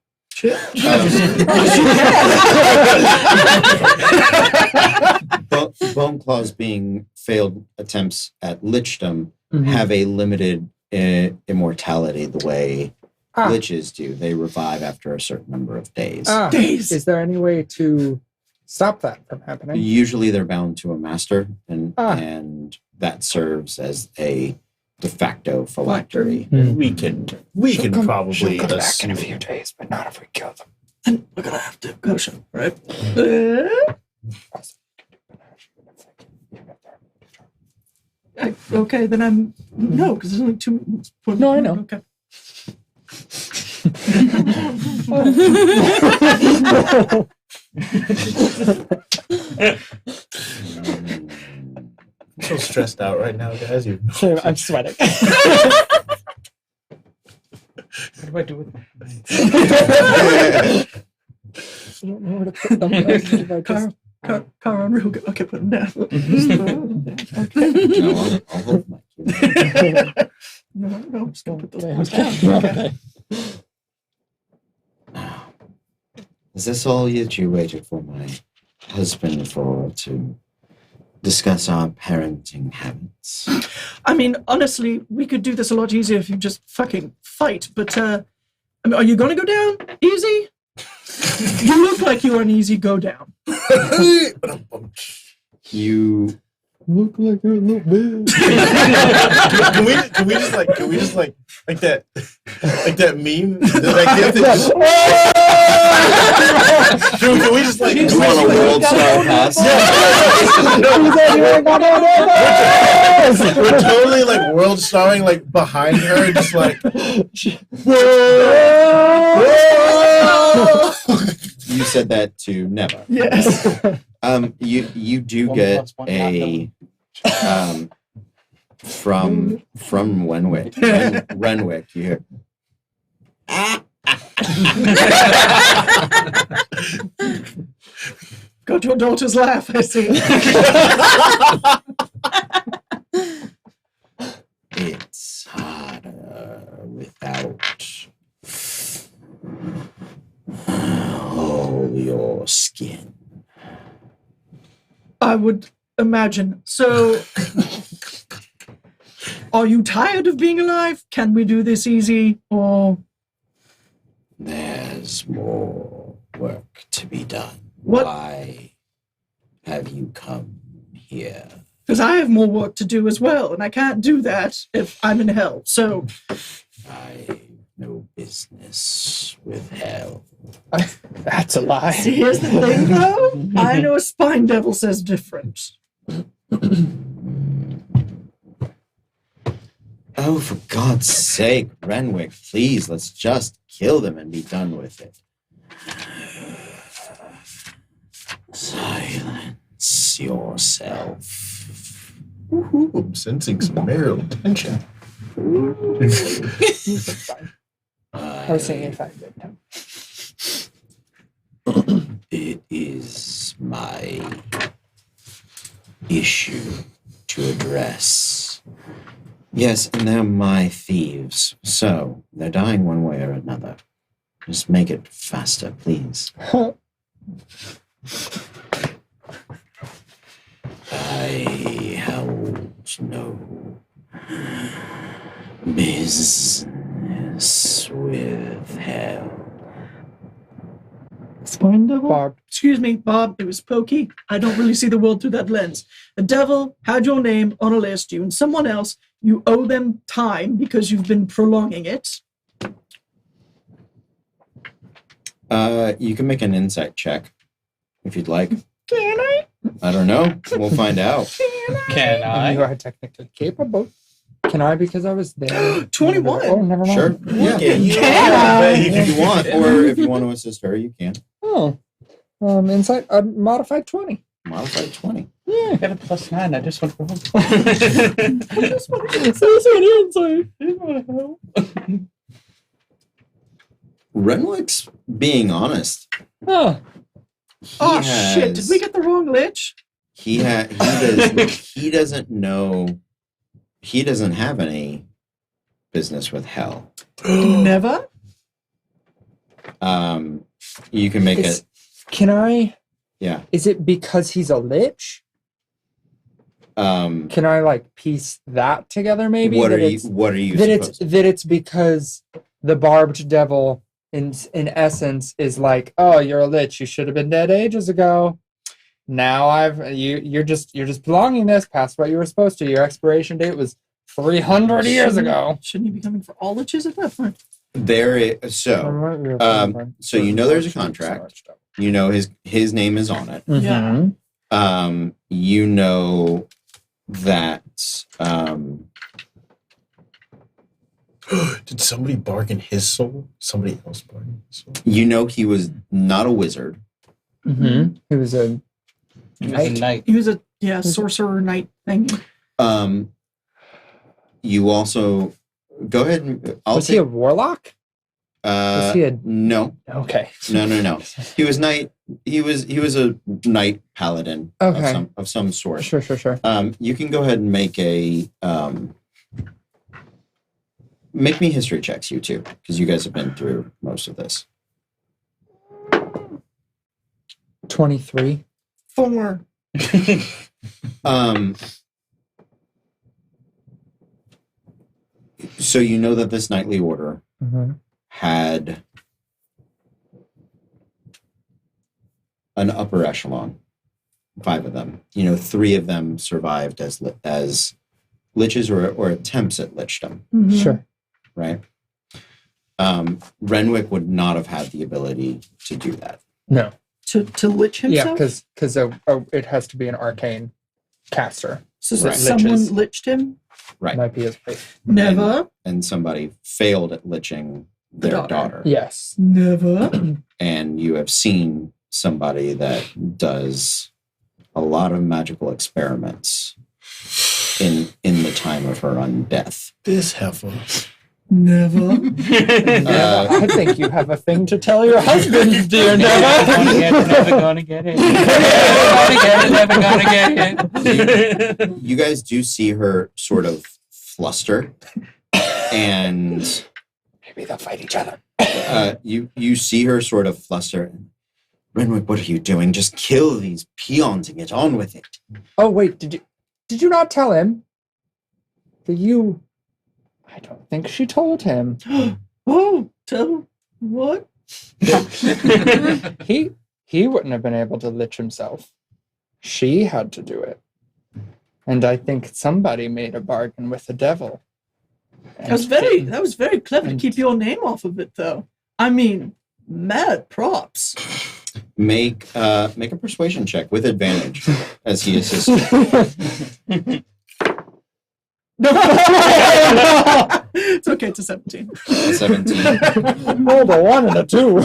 Bone claws, being failed attempts at lichdom, have a limited immortality the way liches do. They revive after a certain number of days. Days. Is there any way to stop that from happening? Usually they're bound to a master, and that serves as a de facto phylactery. We can probably Come back in a few days, but not if we kill them. And we're gonna have to go show, right? Okay, then I'm no, because there's only 2 minutes. No, I know. Okay. I'm so stressed out right now, guys. You I'm sweating. What do I do with my hands? I don't know where to put them. I just- Car on real good. Okay, put him down. No, I'll hold my No, just gonna put those Okay, boys down. okay. Is this all that you waited for my husband for to discuss our parenting habits? I mean, honestly, we could do this a lot easier if you just fucking fight. But I mean, are you gonna go down easy? You look like you're an easy go down. You Look like a little bitch. can we just like that meme? That gift that just, Dude, can we just like you want a world star pass? We're totally like world starring like behind her, just like You said that to Neva. Yes. You do One get plus one, a from Renwick. You hear Got your daughter's laugh, I see. it's harder without all your skin. I would imagine. So, are you tired of being alive? Can we do this easy? Or There's more work to be done. What? Why have you come here? because I have more work to do as well, and I can't do that if I'm in hell. So, I no business with hell. That's a lie. see, here's the thing, though. I know a spine devil says different. Oh, for God's sake, Renwick, please, let's just kill them and be done with it. Silence yourself. Ooh, I'm sensing some marital tension. I was saying if I did. It is my issue to address. Yes, and they're my thieves, so they're dying one way or another. Just make it faster, please. I hold no business with hell. Spine devil? Barb. Excuse me, Bob, it was pokey. I don't really see the world through that lens. The devil had your name on a list, you and someone else. You owe them time because you've been prolonging it. You can make an insight check if you'd like. Can I? I don't know. We'll find out. Can And you I? are technically capable. Can I? Because I was there. 21. Oh, never mind. Sure. Yeah. If you want, or if you want to assist her, you can. Oh. Insight, modified 20. Modified 20. I got a +9. I just want to go home. Renwick's being honest. Oh. Oh, shit. Did we get the wrong lich? He doesn't know. He doesn't have any business with hell. Never? You can make it. Can I? Yeah. Is it because he's a lich? Can I like piece that together? Maybe. What are that you? it's- What are you? That it's supposed- that it's because the barbed devil, in essence, is like, oh, you're a lich. You should have been dead ages ago. Now you're just belonging this past what you were supposed to. Your expiration date was 300 years ago. Shouldn't you be coming for all liches at that point? There is so. So you know there's a contract. You know his name is on it. Yeah. You know that. Did somebody bargain his soul? Somebody else bargained his soul? You know he was not a wizard. Mm-hmm. He was a He was a knight. He was a sorcerer knight Thank you. You also go ahead and Was he a warlock? Was he a no. okay? No. He was a knight paladin Okay. of some sort. Sure. You can go ahead and make a make me history checks, you two, because you guys have been through most of this. 23. 4. So you know that this knightly order Mm-hmm. had an upper echelon, 5 of them. 3 of them survived as liches or attempts at lichdom, Mhm. Sure. right? Renwick would not have had the ability to do that. No. To lich Yeah, himself? because it has to be an arcane caster. So Right. someone Liches. liched him? Right. Might be his way. Never. And somebody failed at liching The their daughter. daughter. Yes. Never. And you have seen somebody that does a lot of magical experiments in the time of her undeath. This heifer. Never. I think you have a thing to tell your husband, dear Never Neva. gonna get it. Never gonna get it. You guys do see her sort of fluster, and Maybe they'll fight each other. you see her sort of fluster. Renwick, what are you doing? Just kill these peons and get on with it. Oh wait, did you not tell him that you? I don't think she told him. Oh, tell what? He wouldn't have been able to lich himself. She had to do it. And I think somebody made a bargain with the devil. That was very clever to and- keep your name off of it, though. I mean, mad props. Make a persuasion check with advantage as he assists you. It's okay, it's a 17. 17. Rolled a 1 and a 2.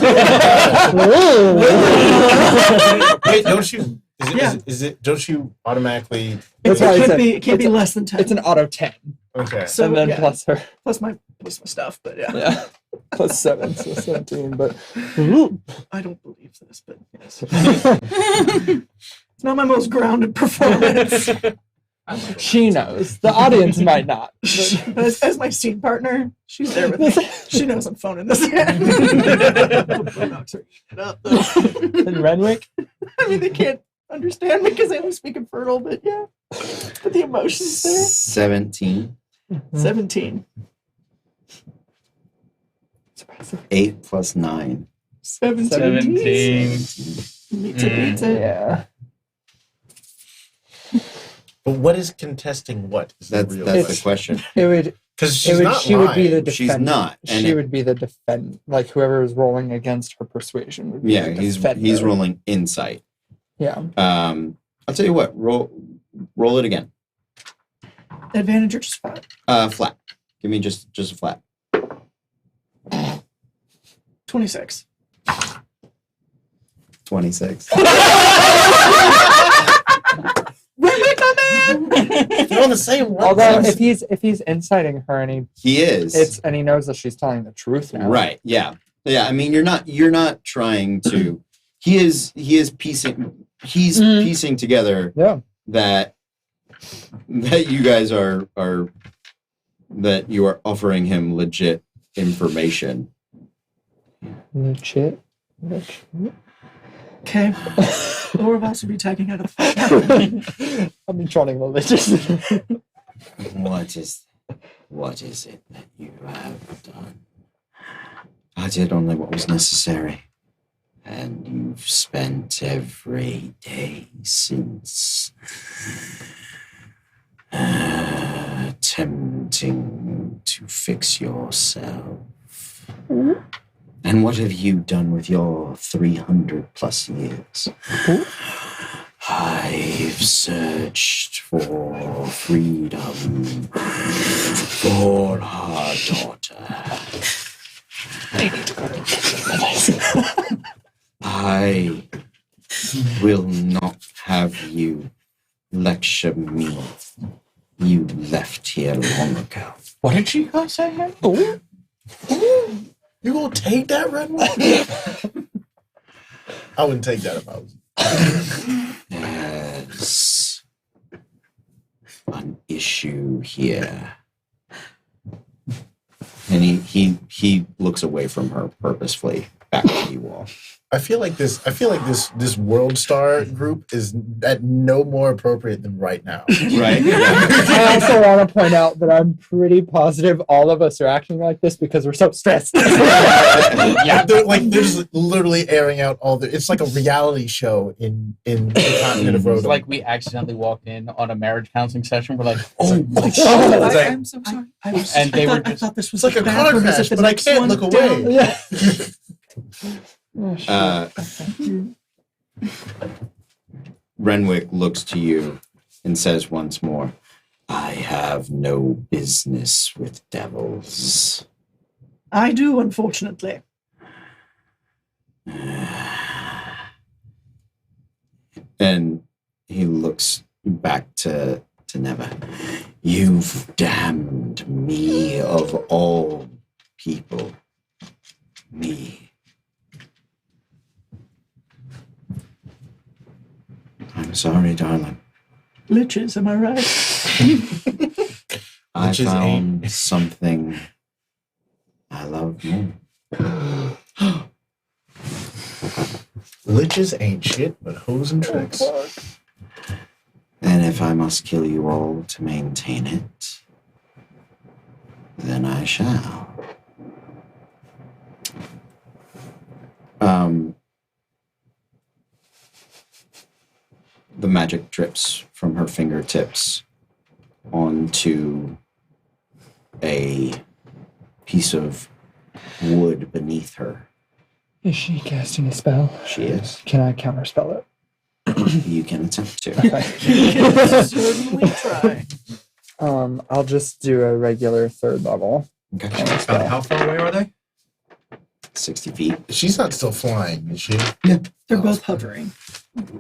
Wait, don't you? Yeah. Is it? Don't you automatically? That's why I said It can't be it's less than 10. It's an auto 10. Okay. So, and then yeah, plus her. plus my stuff, but yeah. Yeah. Plus 7, so 17. But I don't believe this, but yes. It's not my most grounded performance. she knows. The audience might not. But But as my scene partner, she's there with me. She knows I'm phoning this in. Bulldogs are eating it up, though. and Renwick? I mean, they can't understand me because they only speak Infernal, but yeah. But the emotion's there. 17. 17. 8 plus 9. 17. Meets it. Yeah. But what is contesting? What is That's the the question. It would. Because It she's would. not She would be the lying. defendant. She's not, and She it- would be the defend. Like whoever is rolling against her persuasion would be Yeah, the he's defender. rolling insight. Yeah. I'll tell you what. Roll it again. Advantage or just flat? Flat. Give me just a flat. 26. 26. They're on the same level. Although if he's inciting her and He is. he knows that she's telling the truth now. Right. Yeah. Yeah. I mean, you're not trying to. He is piecing. He's Mhm. piecing together Yeah. that you guys are that you are offering him legit information. Legit. Okay. Or we'll also be tagging out of the fight. I've been trolling religious. What is it that you have done? I did only what was necessary. And you've spent every day since attempting to fix yourself. And what have you done with your 300 plus years? I've searched for freedom for our daughter. I will not have you lecture me What did she say? You gonna take that, Redwood? I wouldn't take that if I was. There's an issue here. And he looks away from her purposefully back to you all. I feel like this World Star group is at no more appropriate than right now. Right? I also want to point out that I'm pretty positive all of us are acting like this because we're so stressed. Yeah, they're just literally airing out all the. It's like a reality show in the continent of It's Rhoda. like we accidentally walked in on a marriage counseling session. We're like, oh my It's god. like- I'm so sorry. And they were I thought this was It's like a car bathroom. Is crash, it the but I next can't one look down? away. Yeah. Oh, shit. Renwick looks to you and says once more, I have no business with devils. I do, unfortunately. And he looks back to Neva. You've damned me of all people. Me. I'm sorry, darling. Liches, am I right? I Which is found something I love more. Liches ain't shit, but hoes and tricks. And if I must kill you all to maintain it, then I shall. The magic drips from her fingertips onto a piece of wood beneath her. Is she casting a spell? She is. Can I counterspell it? You can attempt to. Certainly try. I'll just do a regular 3rd level. Okay. About how far away are they? 60 feet. She's not still flying, is she? They're both hovering.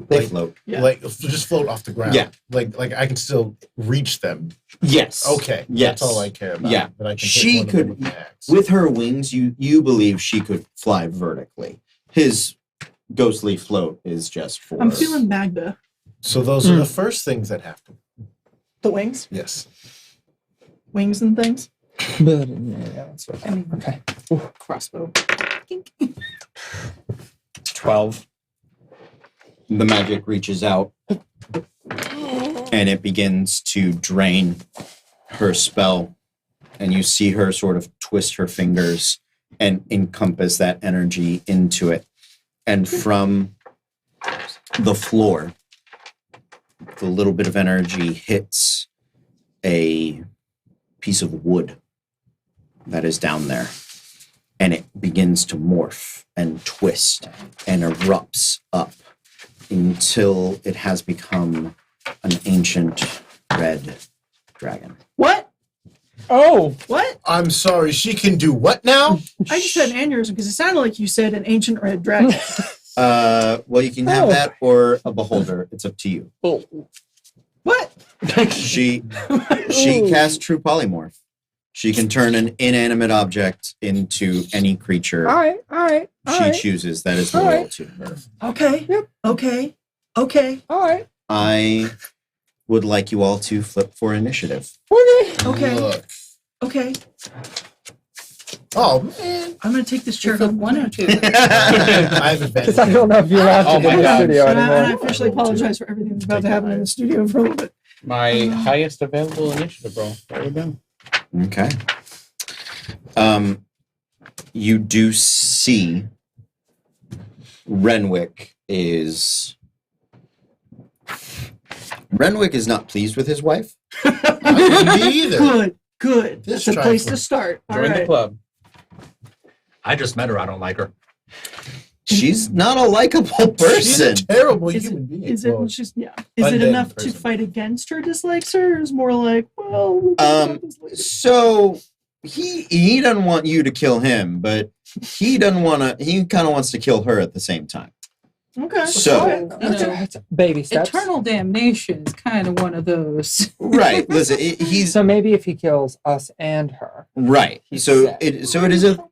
They float. Yeah. Like just float off the ground. Yeah. Like I can still reach them. Yes. Okay. Yes. That's all I care about. Yeah. That I can She hit one of them could- with the axe. With her wings, you believe she could fly vertically. His ghostly float is just for. I'm feeling Magda. So those are the first things that happen. The wings? Yes. Wings and things? But, yeah, that's okay. I mean, Okay. crossbow. 12. The magic reaches out and it begins to drain her spell. And you see her sort of twist her fingers and encompass that energy into it. And from the floor, the little bit of energy hits a piece of wood that is down there. And it begins to morph and twist and erupts up until it has become an ancient red dragon. What? Oh! What? I'm sorry. She can do what now? I just had an aneurysm because it sounded like you said an ancient red dragon. Well, you can have Oh. that or a beholder. It's up to you. What? She casts true polymorph. She can turn an inanimate object into any creature All right. she chooses that is All loyal right. to her. Okay. Yep. Okay. All right. I would like you all to flip for initiative. Okay. Look. Okay. Oh man. I'm going to take this chair Flip home. 1 or 2? I have advantage. Because I don't know if you're allowed Oh to my in the God. studio And I anymore. officially apologize for everything that's about to happen in the studio for a little bit. My highest available initiative roll. There we go. Okay. You do see Renwick is not pleased with his wife. Me either. Good. This That's a place trifling. to start. All Join the right. club. I just met her. I don't like her. She's not a likable She's a person. terrible Is human it, being. is it Well, just yeah? Is it undead enough to person. fight against her dislikes her? Or is more like, well, we can talk this later? So he doesn't want you to kill him, but he doesn't want to. He kind of wants to kill her at the same time. Okay. So- Okay. It's baby steps. Eternal damnation is kind of one of those. Right. Listen, he's So maybe if he kills us and her. right. He's So set. it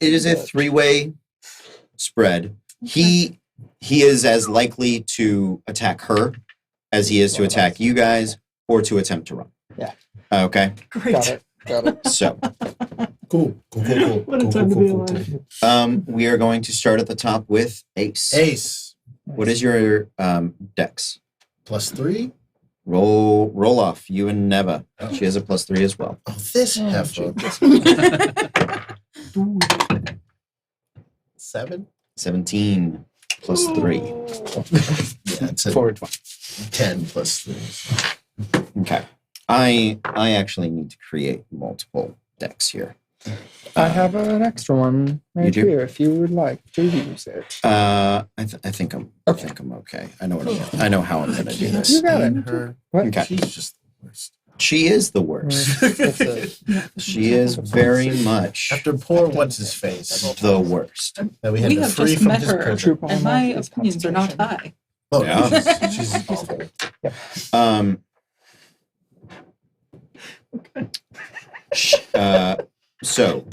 is a three-way spread. He is as likely to attack her as he is to attack you guys or to attempt to run. Yeah. Okay. Great. Got it. Got it. So Cool. What a time to be alive. we are going to start at the top with Ace. Ace What is your dex? +3. Roll off. You and Neva. She has a +3 as well. Oh, this heifer. 7. 17 +3. Yeah, it's a Forward 20. 10 +3. Okay. I actually need to create multiple decks here. I have an extra one You right do? here if you would like to use it. I think I'm okay. I know how I'm gonna do this. You got it. Her. What? Okay. She's just the worst. She is the worst. That's it. She is very much After poor what's his face the worst. that we had We to have free just from met his her. prison. True And my polymorph is opinions are not concentration. high. Oh, Yeah. she's awful. So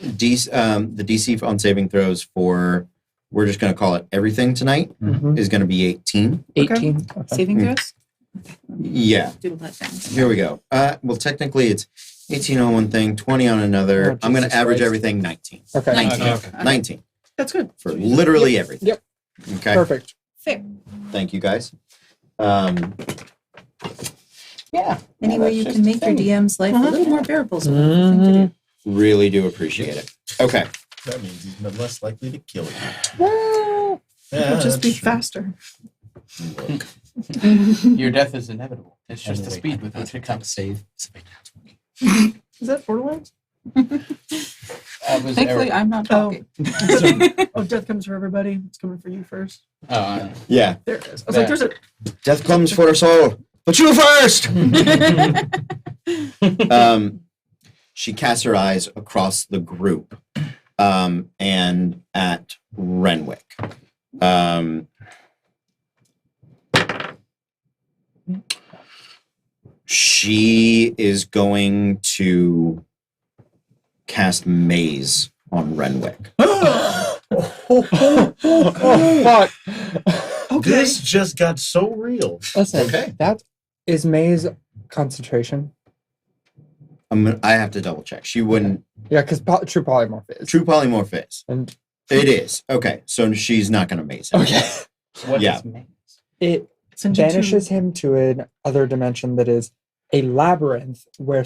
the DC on saving throws for we're just gonna call it everything tonight Mhm. is gonna be 18. 18. Okay. Saving Hmm. throws? Yeah. Do let down. Here we go. Well, technically it's 18 on one thing, 20 on another. Oh, I'm gonna Jesus average Christ. everything 19. Okay. 19. Okay. 19 That's good. for literally everything. Yep. Okay. Perfect. Fair. Thank you guys. Yeah. Any way you can make your DM's life a little more bearable is a wonderful Mm-hmm. thing to do. Really do appreciate it. Okay. That means he's less likely to kill you. Well, Yeah, It'll just be that's true. faster. Your death is inevitable. It's just the speed with which it comes. Save. Is that Borderlands? Was Thankfully, Eric. I'm not Oh. talking. Oh, death comes for everybody. It's coming for you first. Yeah. There it is. I was like, there's a. Death comes for us all, but you first. She casts her eyes across the group and at Renwick. She is going to cast Maze on Renwick. oh, fuck. Okay. This just got so real. Listen, Okay. that is May's concentration. I have to double check. She wouldn't. Yeah, because true polymorph is. True polymorph is. And It is. Okay. So she's not going to maze it. okay. What Yeah. is maze? It Send you to- banishes him to another dimension that is a labyrinth where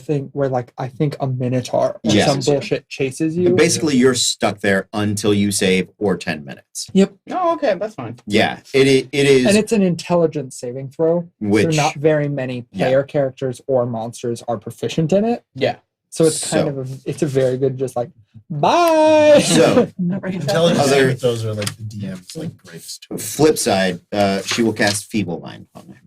like I think a minotaur or Yes. some bullshit chases you. Basically, you're stuck there until you save or 10 minutes. Oh, okay, that's fine. Yeah. It is. And it's an intelligence saving throw. which So not very many player characters or monsters are proficient in it. Yeah. So it's kind So- of it's a very good just like bye. So Never hate that. Intelligence Other- saving throws are like the DM's like grapes too. flip side, she will cast Feeble Mind on him.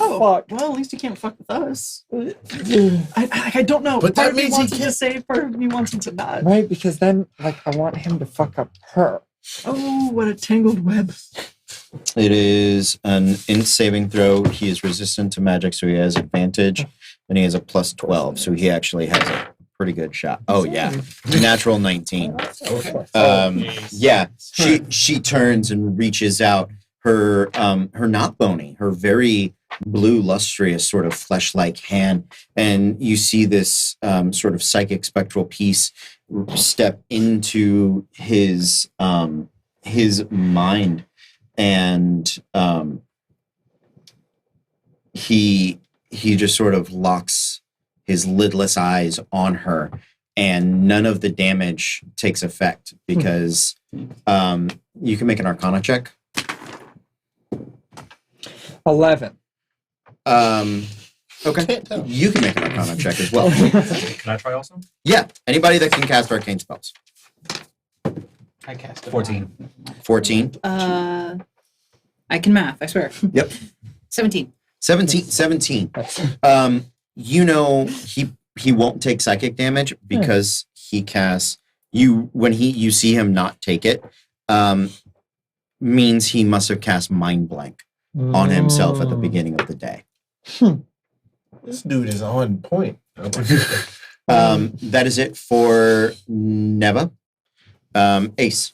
Oh, Fuck. well, at least he can't fuck with us. I don't know. But that Part of me means he wants him to can't- save, part of me wants him to not. Right, because then like I want him to fuck up her. Oh, what a tangled web. It is an int saving throw. He is resistant to magic, so he has advantage, and he has a plus 12, so he actually has a pretty good shot. Oh yeah, natural 19. Yeah, she turns and reaches out her not bony, her very blue, lustrous, sort of flesh-like hand, and you see this sort of psychic spectral piece step into his mind, and he just sort of locks his lidless eyes on her, and none of the damage takes effect because you can make an Arcana check. 11. Okay, Can't tell. you can make an Arcana check as well. Can I try also? Yeah, anybody that can cast arcane spells. I cast 14. 14, I can math, I swear. Yep. 17. 17. You know he won't take psychic damage because he casts you when you see him not take it. means he must have cast Mind Blank on himself at the beginning of the day. This dude is on point. That is it for Neva. Ace.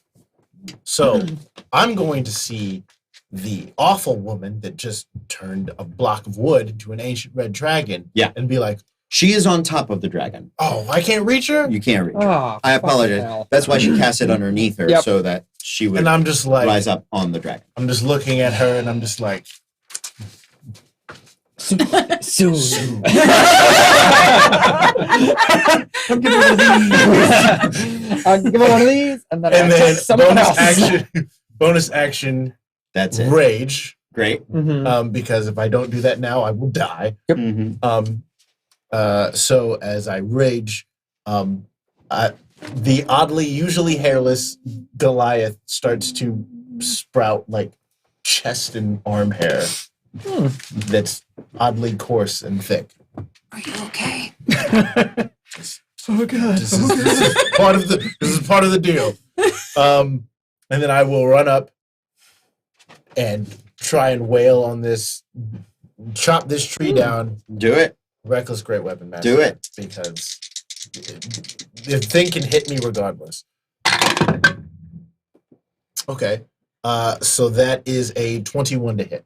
So I'm going to see the awful woman that just turned a block of wood into an ancient red dragon. Yeah. And be like, She is on top of the dragon. oh, I can't reach her? You can't reach her. Ah, I fucking apologize. hell. That's why she cast it underneath her, Yep. so that she would And I'm just like, rise up on the dragon. I'm just looking at her and I'm just like, Soon. I'll give her one of these, and then and I'll then take someone else. bonus action, That's it. rage. Great. Mhm. Because if I don't do that now, I will die. Mhm. So as I rage, the oddly usually hairless Goliath starts to sprout like chest and arm hair that's oddly coarse and thick. Are you okay? Oh god. This is part of the deal. And then I will run up and try and wail on this, chop this tree down. Do it. Reckless great weapon master. Do it. Because the thing can hit me regardless. Okay. So that is a 21 to hit.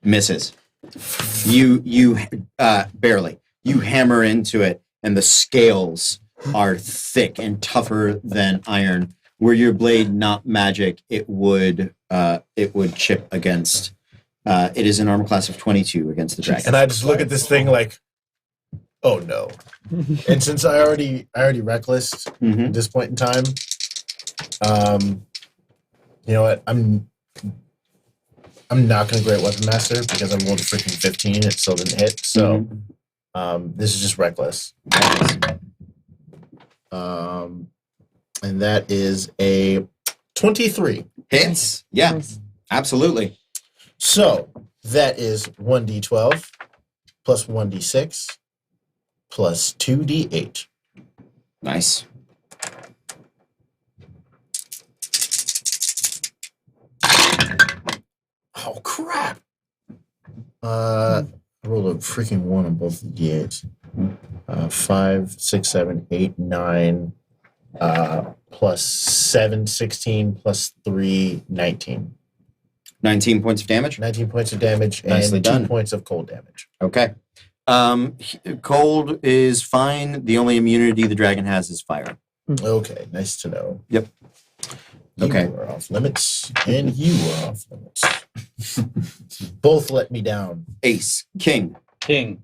Misses. You barely. You hammer into it, and the scales are thick and tougher than iron. Were your blade not magic, it would chip against. It is an armor class of 22 against the dragon. And I just look at this thing like, oh no. And since I already reckless Mhm. at this point in time, you know what? I'm not going to great weapon master because I rolled a freaking 15. It still didn't hit. So this is just reckless. And that is a 23. Hits. Yeah, Nice. absolutely. So that is 1d12 plus 1d6 plus 2d8. Nice. Oh crap! I rolled a freaking 1 on both of the d8s. 5, 6, 7, 8, 9, plus 7, 16, plus 3, 19. 19 points of damage. 19 points of damage Nicely and 2 done. points of cold damage. Okay. Cold is fine. The only immunity the dragon has is fire. Okay, nice to know. Yep. You Okay. are off limits, and you are off limits. Both let me down. Ace. King. King.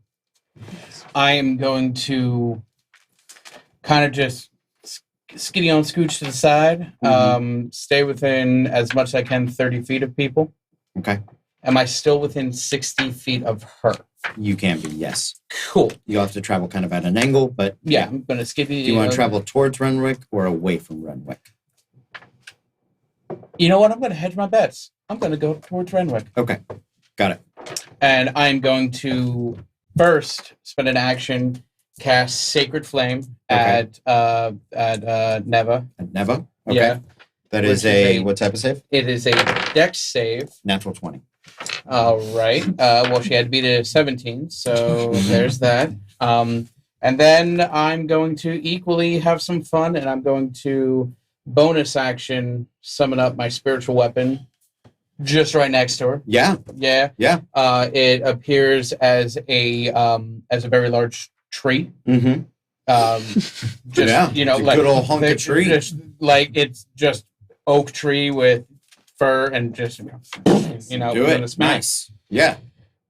I am going to kind of just skitty on scooch to the side, stay within as much as I can 30 feet of people. Okay. Am I still within 60 feet of her? You can be, yes. Cool. You'll have to travel kind of at an angle, but Yeah, I'm going to skitty. do you want to travel towards Renwick or away from Renwick? You know what? I'm going to hedge my bets. I'm going to go towards Renwick. Okay. Got it. And I'm going to first spend an action, cast Sacred Flame at Neva. At Neva? Okay. Yeah. That Which is is a, a- what type of save? It is a Dex save. Natural 20. All right. Well, she had to beat a 17, so there's that. And then I'm going to equally have some fun, and I'm going to bonus action summon up my spiritual weapon just right next to her. Yeah. Yeah. Yeah. It appears as a very large tree. Mm-hmm. Just Yeah, you know, it's a like good old hunk of tree. Just, like it's just oak tree with fur and just Do doing a it. smack. Nice. Yeah.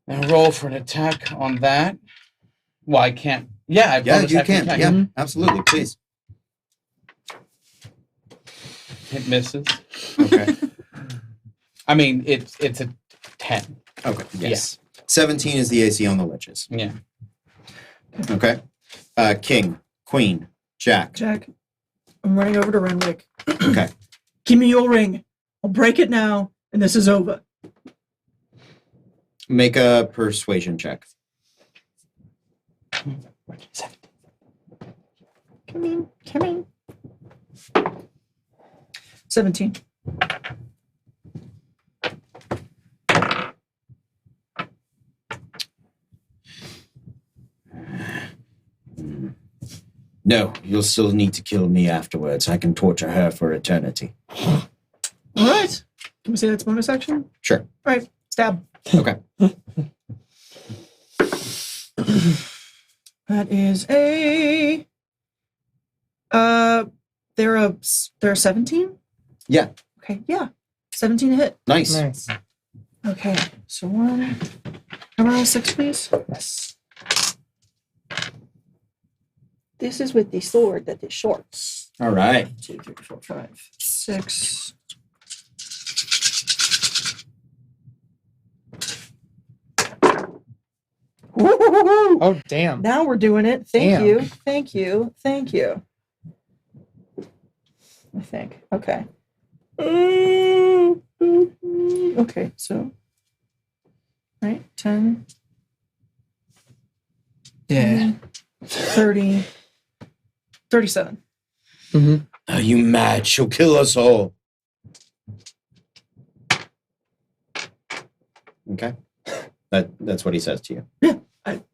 And roll for an attack on that. Well, I can't. Yeah, I Yeah, bonus you action can. attack. Yeah, absolutely. Please. It misses. Okay. I mean, it's a 10. Okay. Yes. 17 is the AC on the liches. Yeah. Okay. King, Queen, Jack. Jack, I'm running over to Renwick. Okay. Give me your ring. I'll break it now, and this is over. Make a persuasion check. Come in. 17. No, you'll still need to kill me afterwards. I can torture her for eternity. All right. Can we say that's bonus action? Sure. All right. Stab. Okay. That is a. They're a 17. Yeah. Okay. Yeah. 17 to hit. Nice. Nice. Okay. So one. Can I roll 6, please? Yes. This is with the sword that is short. All right. 2, 3, 4, 5, 6. Oh, damn. Now we're doing it. Thank Damn. you. Thank you. Thank you. I think. Okay. Okay, so. Right, 10. Yeah. 30. 37. Mm-hmm. Are you mad? She'll kill us all. Okay. That's what he says to you. Yeah.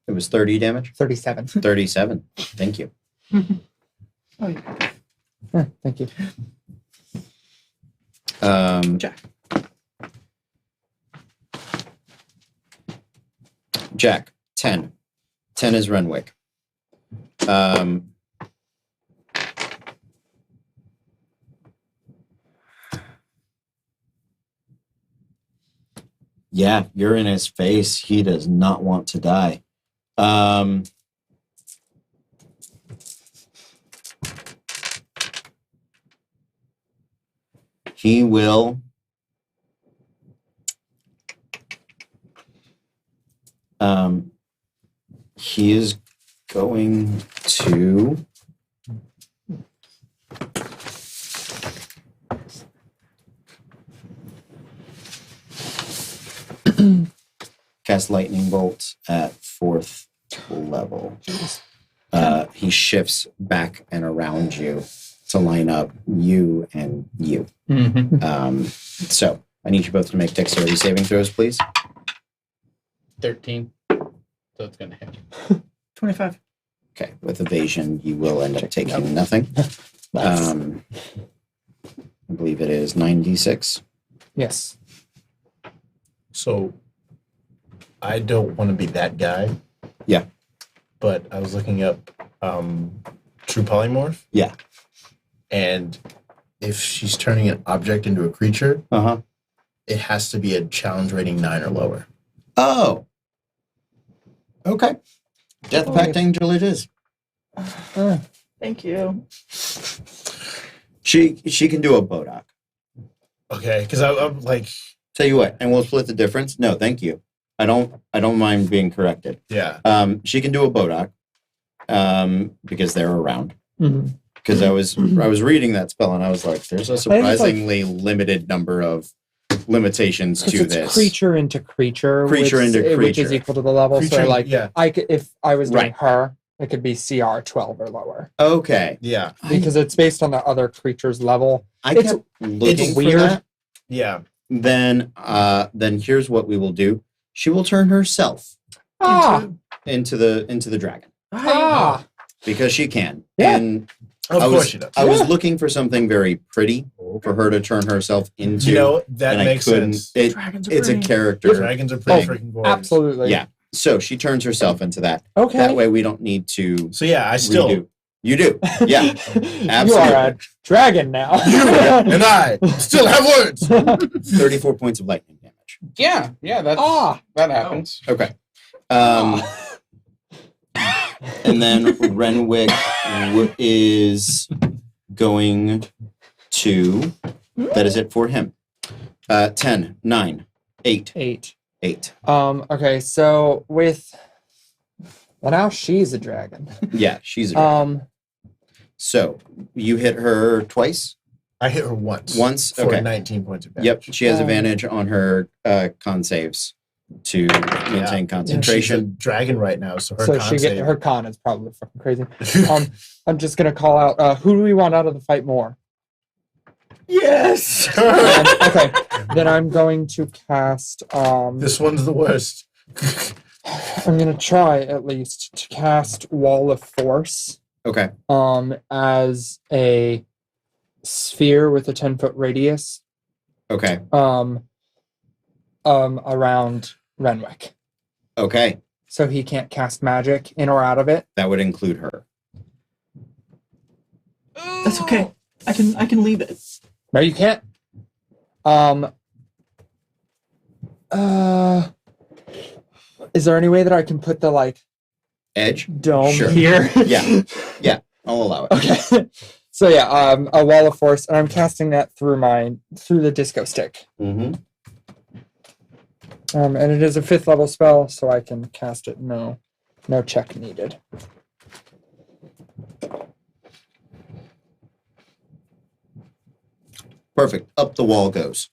It was 30 damage? 37. 37. Thank you. Oh, yeah. Yeah, thank you. Jack. Jack, 10. 10 is Renwick. Yeah, you're in his face. He does not want to die. He will. He is going to. Cast lightning bolt at 4th level. He shifts back and around you to line up you and you. Mm-hmm. So I need you both to make dexterity saving throws, please. 13. So it's going to hit. 25. Okay, with evasion, you will end up taking nothing. Nice. I believe it is 9d6. Yes. So, I don't want to be that guy. Yeah. But I was looking up True Polymorph. Yeah. And if she's turning an object into a creature, Uh-huh. it has to be a challenge rating 9 or lower. Oh. Okay. Death Pact Angel it is. Thank you. She can do a Bodoc. Okay, because I'm like, Tell you what, and we'll split the difference. No, thank you. I don't mind being corrected. yeah. She can do a Bodoc, because they're around. Mm-hmm. Because I was reading that spell and I was like, there's a surprisingly limited number of limitations to It's this. creature into creature. Creature which, into which is creature. equal to the level. So Creature, like, yeah. if I was doing Right. her, it could be CR 12 or lower Okay. Yeah. because it's based on the other creature's level. I It's- kept looking for weird. that. Yeah. Then here's what we will do. She will turn herself into the dragon Ah. because she can. Yeah. And Of I course was she does. I was Yeah. looking for something very pretty for her to turn herself into. You know, that and makes I couldn't. sense. Dragons are It's a pretty. character. Dragons are pretty Oh, freaking gorgeous. Absolutely. Yeah. So she turns herself into that. Okay. That way we don't need to So yeah, I still redo. You do. Yeah. You Absolutely. are a dragon now. and I still have words. 34 points of lightning damage. Yeah, that happens. Okay. And then Renwick is going to. That is it for him. 10, 9, 8, 8. 8. Okay, so well now she's a dragon. Yeah, she's a dragon. So you hit her twice? I hit her once. Once? For Okay. 19 points of damage. Yep. She has Um, advantage on her con saves to maintain And she's a concentration. dragon right now, so her So con she save- her con is probably fucking crazy. I'm just gonna call out who do we want out of the fight more? Yes. Okay. Then I'm going to cast This one's the worst. I'm gonna try at least to cast Wall of Force Okay. As a sphere with a 10-foot radius Okay. around Renwick. Okay. So he can't cast magic in or out of it. That would include her. That's okay. I can leave it. No, you can't. Is there any way that I can put the like Edge? dome Sure. here? Yeah. Yeah. I'll allow it. Okay. So yeah, a wall of force, and I'm casting that through the disco stick. Mm-hmm. And it is a 5th level spell, so I can cast it. No check needed. Perfect. Up the wall goes.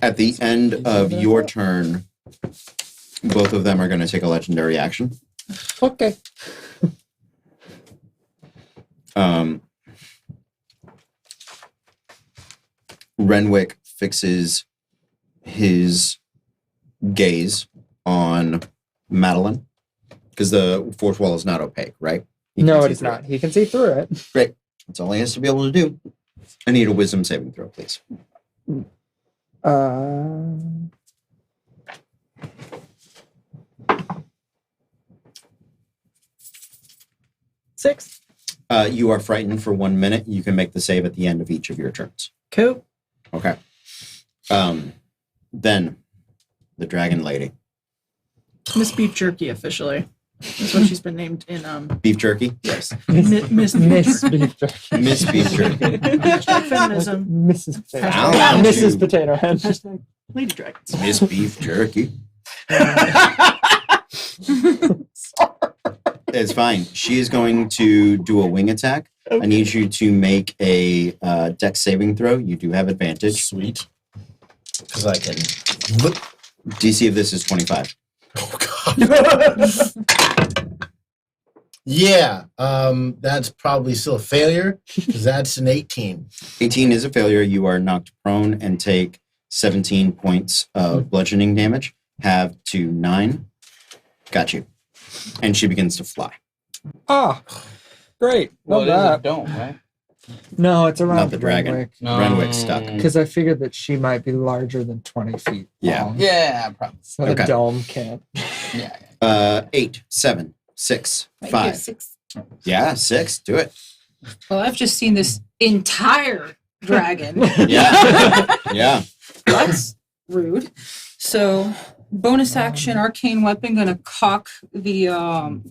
At the end of your turn, both of them are going to take a legendary action. Okay. Renwick fixes his gaze on Madeline because the fourth wall is not opaque, right? He No, can it see is through not. He can see through it. Great. That's all he has to be able to do. I need a wisdom saving throw, please. Uh, 6. You are frightened for 1 minute. You can make the save at the end of each of your turns. Cool. Okay. Then the dragon lady. Miss Beef Jerky officially. That's what she's been named in Beef jerky? yes. Miss Miss Beef Jerky. Miss Beef Jerky. Hashtag feminism. Mrs. Potato Ow. Head. Mrs. Potato Head. Hashtag Lady Dragons. Miss Beef Jerky. It's fine. She is going to do a wing attack. I need you to make a dex saving throw. You do have advantage. Sweet. Because I can look. DC of this is 25. Oh God. Yeah. That's probably still a failure because that's an 18. 18 is a failure. You are knocked prone and take 17 points of bludgeoning damage. Have to 9. Got you. And she begins to fly. Ah, great. Well, Love it is a that. dome, right? No, it's around Not the dragon. Renwick. Renwick's stuck. Because I figured that she might be larger than 20 feet Yeah. long. Yeah, probably. So the Okay. dome can't. Yeah. 8, 7, 6, Thank you, 5. 6. Yeah, 6. Do it. Well, I've just seen this entire dragon. Yeah. Yeah. That's rude. So, bonus action, arcane weapon, gonna cock the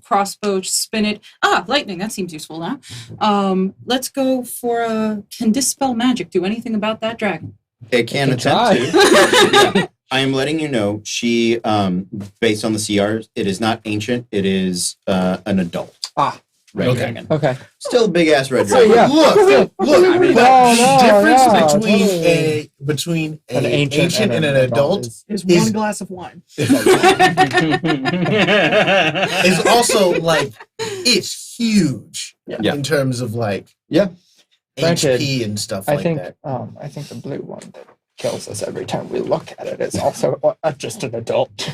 crossbow, spin it. Lightning, that seems useful now. Let's go for can dispel magic do anything about that dragon? It can can attempt try. to. Yeah. I am letting you know, she, based on the CRs, it is not ancient. It is an adult. Red Okay. dragon. Okay. Still a big ass red So, dragon. yeah. Look. I mean, the difference totally. between An an ancient ancient and an adult Is Is- one glass of wine. is also like it's huge Yeah. in terms of like Yeah. Granted, HP and stuff I like think that. I think the blue one that kills us every time we look at it is also just an adult.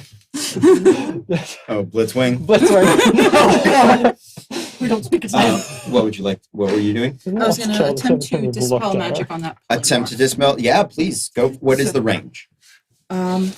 Oh, Blitzwing. Blitzwing. We don't speak its name. What would you like? What were you doing? I was gonna attempt to dispel magic on that. Attempt to dispel. Yeah, please go. What is the range? Can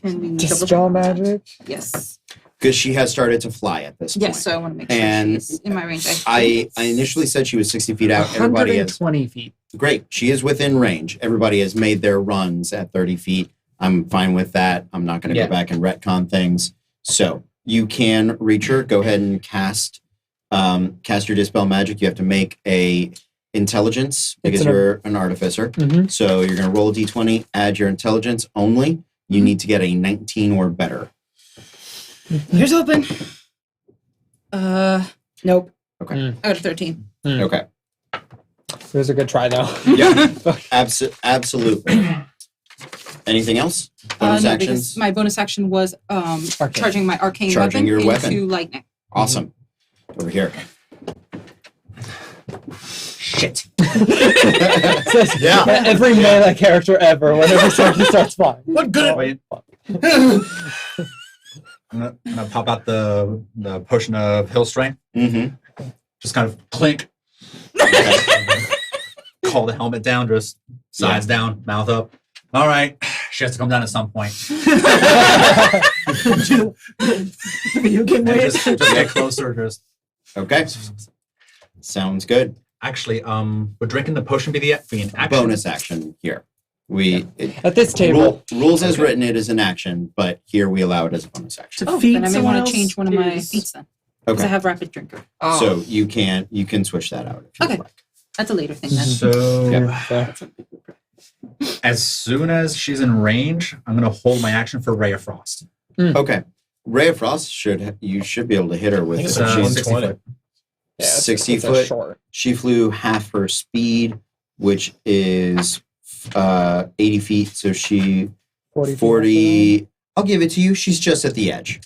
we Dispel double- magic. Yes. Because she has started to fly at this Yes, point. so I want to make sure And she's in my range. I initially said she was 60 feet out. Everybody is 120 feet. great. She is within range. Everybody has made their runs at 30 feet. I'm fine with that. I'm not going to Yeah. go back and retcon things. So you can reach her. Go ahead and cast your dispel magic. You have to make a intelligence because an- you're an artificer. Mm-hmm. So you're going to roll a d20, add your intelligence only. You need to get a 19 or better. Here's open. Nope. Okay. I got a 13. Okay. It was a good try, though. Yeah. Absolutely. Anything else? Bonus No, actions? because my bonus action was Arcane. charging my arcane Charging weapon your into weapon. lightning. Awesome. Over here. Shit. Yeah. Every melee character ever, whenever somebody starts flying. What good? Wait. I'm gonna pop out the potion of heal strength. Mm-hmm. Just kind of clink. Call the helmet down, just sides down, mouth up. All right, she has to come down at some point. You can And wait. just get closer. Just Okay. Sounds good. actually, would drinking the potion be an action? Bonus action here. At this table. Rules as Okay. written, it is an action, but here we allow it as a bonus action. To Oh, feed then I may someone want else to change one of my is- feats then. Because I Okay. have rapid drinker. Oh. So you can switch that out if you Okay. like. That's a later thing then. So, Fair. as soon as she's in range, I'm going to hold my action for Ray of Frost. Okay. Ray of Frost you should be able to hit her I with think it's it. like She's 120. 60 foot. Yeah, 60 it's a foot. short. She flew half her speed, which is 80 feet. So she 40. 40. I'll give it to you. She's just at the edge.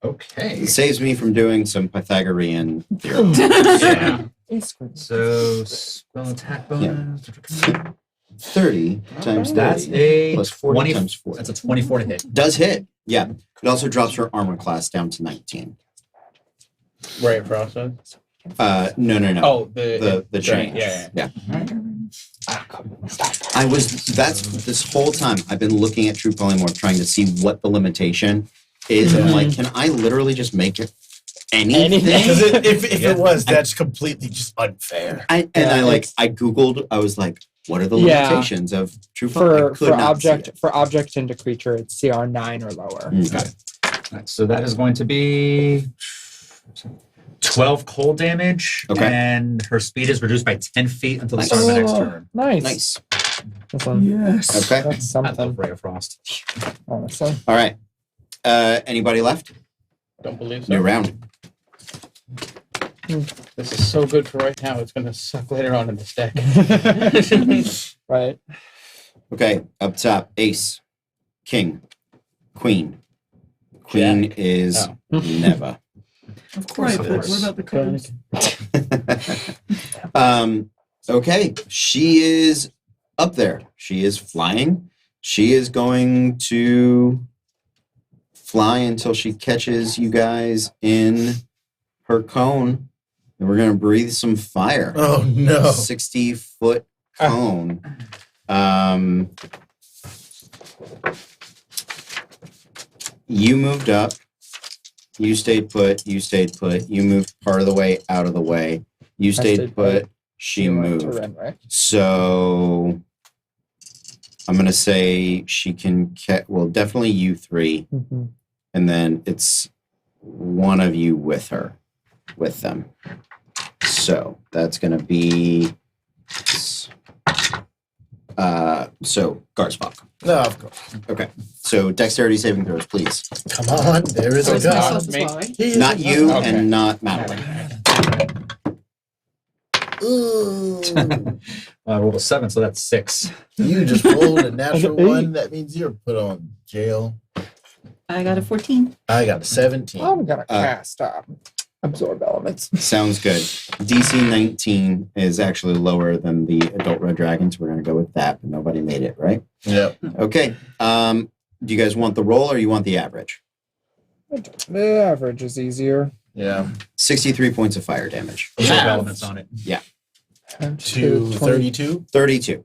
Okay. It saves me from doing some Pythagorean theorem. Yeah. Feet. So, spell attack bonus. 30 times 30 That's a plus 40 20 times 40. That's a 24 to hit. Does hit. Yeah. It also drops her armor class down to 19. Right, process. No. Oh, the The change. Yeah. I was this whole time I've been looking at True Polymorph trying to see what the limitation is. And I'm like, can I literally just make it anything? Because if it was, that's completely just unfair. I Googled, I was like, what are the Yeah. limitations of True Polymorph? I could For not see object it. for object into creature, it's CR 9 or lower. Okay. Right, so that is going to be 12 cold damage. Okay. And her speed is reduced by 10 feet until the Nice. start of the next Oh, turn. Nice. Nice. That's, one- Yes. Okay. that's I love something, Ray of Frost. honestly. All right. Anybody left? Don't believe New so. round. This is so good for right now. It's going to suck later on in this deck. Right. Okay. Up top, ace, king, queen. Queen is Oh. never. Of course. Right, What about the cards? Okay, she is up there. She is flying. She is going to fly until she catches you guys in her cone. And we're going to breathe some fire. Oh no. 60-foot cone. You moved up. You stayed put. You stayed put. You moved part of the way out of the way. You stayed stayed put. put. She You went to moved. Renwick. So I'm going to say she can well, definitely you three. Mhm. And then it's one of you with her, with them. So that's going to be so Garzbach. No, of course. Okay. So dexterity saving throws, please. Come on, there is So a it's god. myself as Me. well, right? He is Not a you god. and not Madeline. Ooh. I rolled a 7, so that's 6. You just rolled a natural An 8. one. That means you're put on jail. I got a 14. I got a 17. I'm gonna cast absorb elements. Sounds good. DC 19 is actually lower than the adult red dragon, so we're going to go with that, but nobody made it, right? Yep. Okay. Do you guys want the roll or you want the average? The average is easier. Yeah. 63 points of fire damage. Absorb elements on it. To 32. 32.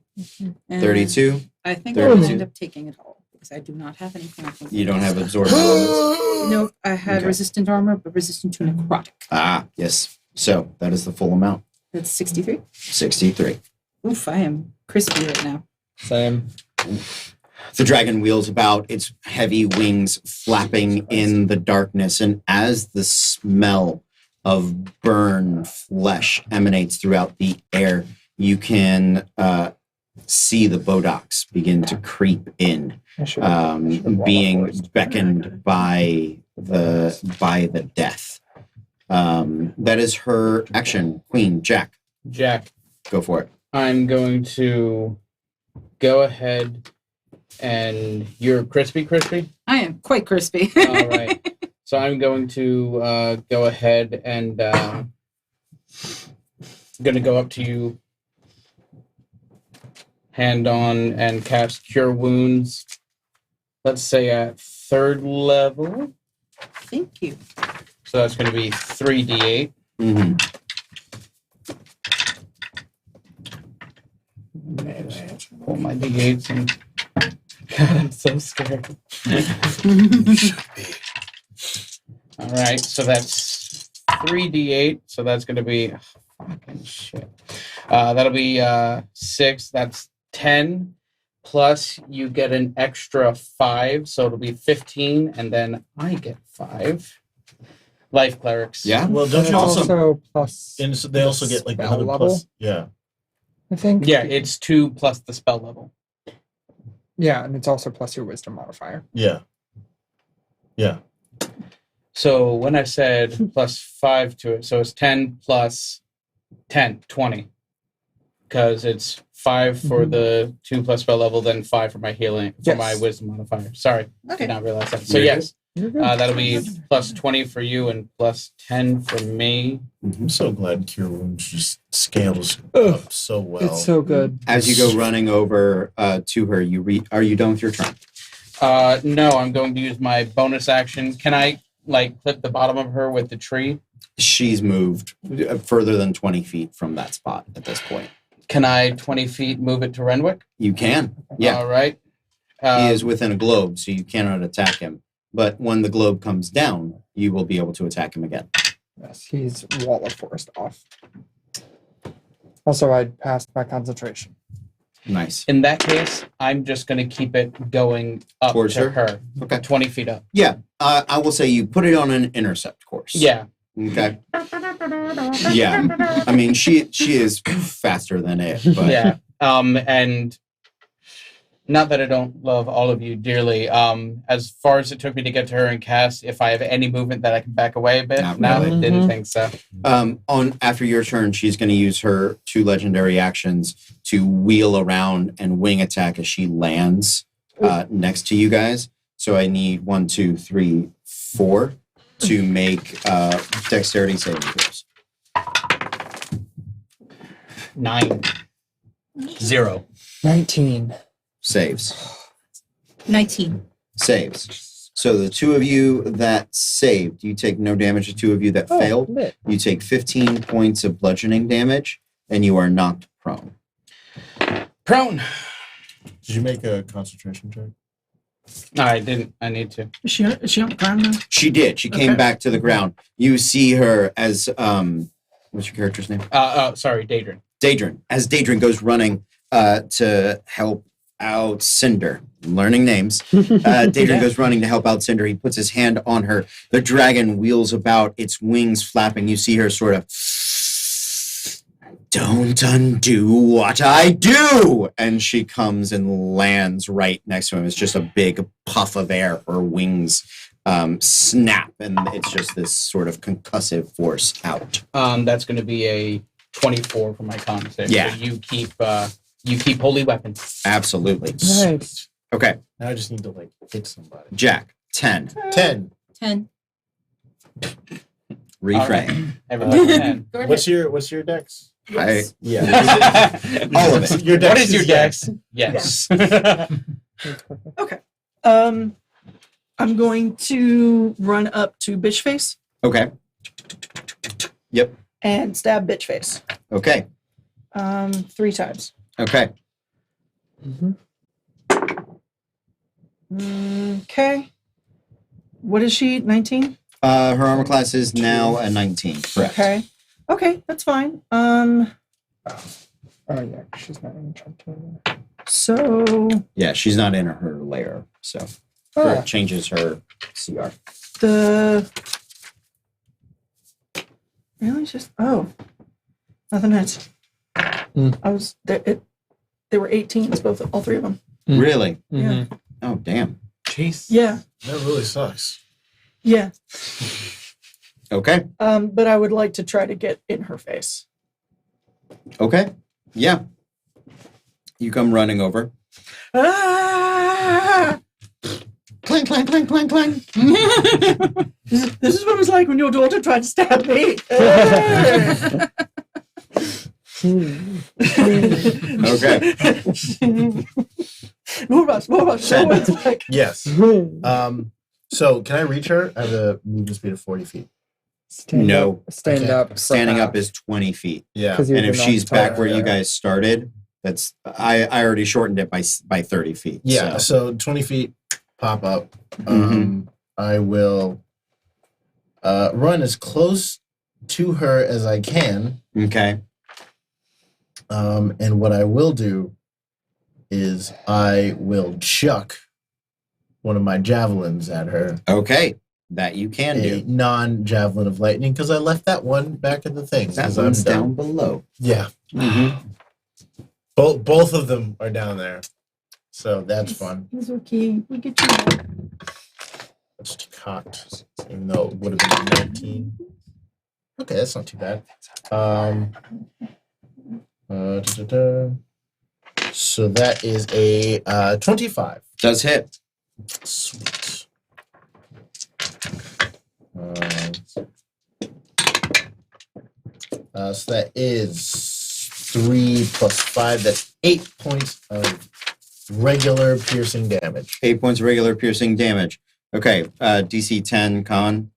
And 32. I think 32. I'll end up taking it all because I do not have anything. I think You don't have against absorb elements. that. Nope, I had Okay. resistant armor, but resistant to necrotic. Ah, yes. So that is the full amount. That's 63. 63. Oof, I am crispy right now. Same. The dragon wheels about, its heavy wings flapping in the darkness, and as the smell of burned flesh emanates throughout the air, you can see the Bodaks begin to creep in, I should have being beckoned by the death. That is her action. Queen, Jack, Jack, go for it. I'm going to go ahead and you're crispy. I am quite crispy. All right. So I'm going to go ahead and going to go up to you, hand on, and cast Cure Wounds. Let's say at 3rd level. Thank you. So that's going to be 3d8. Mm-hmm. Pull my d8s and God, I'm so scared. All right, so that's 3d8. So that's going to be fucking shit. That'll be 6. That's 10. Plus, you get an extra 5, so it'll be 15, and then I get 5. Life clerics. Yeah. Well, And don't it's you also? also plus, And so they also get like spell another level? plus. Yeah. I think. Yeah, it's 2 plus the spell level. Yeah, and it's also plus your wisdom modifier. Yeah. Yeah. So when I said plus 5 to it, so it's 10 plus 10, 20. Because it's 5 for the 2 plus spell level, then 5 for my healing, for my Yes. wisdom modifier. Sorry, Okay. did not realize that. So You're yes, You're good. that'll be plus 20 for you and plus 10 for me. I'm so glad Cure Wounds just scales Ugh. up so well. It's so good. As you go running over to her, are you done with your turn? No, I'm going to use my bonus action. Can I like clip the bottom of her with the tree? She's moved further than 20 feet from that spot at this point. Can I 20 feet move it to Renwick? You can. Yeah. All right. He is within a globe, so you cannot attack him. But when the globe comes down, you will be able to attack him again. Yes, he's wall of forest off. Also, I passed my concentration. Nice. In that case, I'm just going to keep it going up Towards to her? her. Okay. 20 feet up. Yeah. I will say you put it on an intercept course. Yeah. Okay. Yeah. I mean, she is faster than it, but Yeah. And not that I don't love all of you dearly. As far as it took me to get to her and cast, if I have any movement that I can back away a bit, Not no, really. I didn't think so. on after your turn, she's going to use her 2 legendary actions to wheel around and wing attack as she lands next to you guys. So I need 1, 2, 3, 4 to make dexterity saving throws. 9. 0. 19. Saves. 19. Saves. So the 2 of you that saved, you take no damage. The 2 of you that failed, Lit. you take 15 points of bludgeoning damage, and you are knocked prone. Prone. Did you make a concentration check? No, I didn't. I need to. Is she on the ground now? She did. She came Okay. back to the ground. You see her as what's your character's name? Sorry, Daedrin. Daedrin. As Daedrin goes running to help out Cinder, learning names. Daedrin Yeah. goes running to help out Cinder. He puts his hand on her. The dragon wheels about, its wings flapping. You see her sort of, don't undo what I do. And she comes and lands right next to him. It's just a big puff of air. Her wings snap, and it's just this sort of concussive force out. That's going to be a 24 for my con save. Yeah. So you keep holy weapon. Absolutely. Nice. Okay, Now I just need to like hit somebody. Jack, 10. 10. 10. Reframe. Everyone 10. Go ahead. What's your dex? Yes. Yeah. All of it. Your dex What is your dex? yes. Yes. Okay. I'm going to run up to bitch face Okay. Yep. and stab bitch face. Okay. 3 times. Okay. Okay. What is she? 19? Her armor class is now a 19. Correct. Okay. Okay, that's fine. Oh, yeah, she's not in chapter. So Yeah, she's not in her layer, so Oh, it changes her CR. the really just nothing hits. I was there. They were 18s, both all 3 of them. Mm. Really? Yeah. Oh, damn. Jeez. Yeah. That really sucks. Yeah. Okay. But I would like to try to get in her face. Okay. Yeah. You come running over. Ah! Clang, clang, clang, clang, clang. This is what it was like when your daughter tried to stab me. Okay. More of us. Show what's like. Yes. So can I reach her? I have a movement speed of 40 feet. Stand No. up, stand Okay. up. for Standing up half, is 20 feet. Yeah. 'cause you're And if the she's back non-taller. where you guys started, that's I already shortened it by 30 feet. Yeah. So. So 20 feet pop up. Mhm. I will run as close to her as I can. Okay. And what I will do is I will chuck one of my javelins at her. Okay. That you can A do. non-javelin of lightning, because I left that one back in the thing. That 'cause one's I'm done. down below. Yeah. Both of them are down there. So that's fun. He's okay. We get you. That's cocked, even though it would have been 19. Okay, that's not too bad. So that is a 25. Does hit. Sweet. So that is 3 plus 5. That's 8 points of regular piercing damage. 8 points of regular piercing damage. Okay. DC 10 con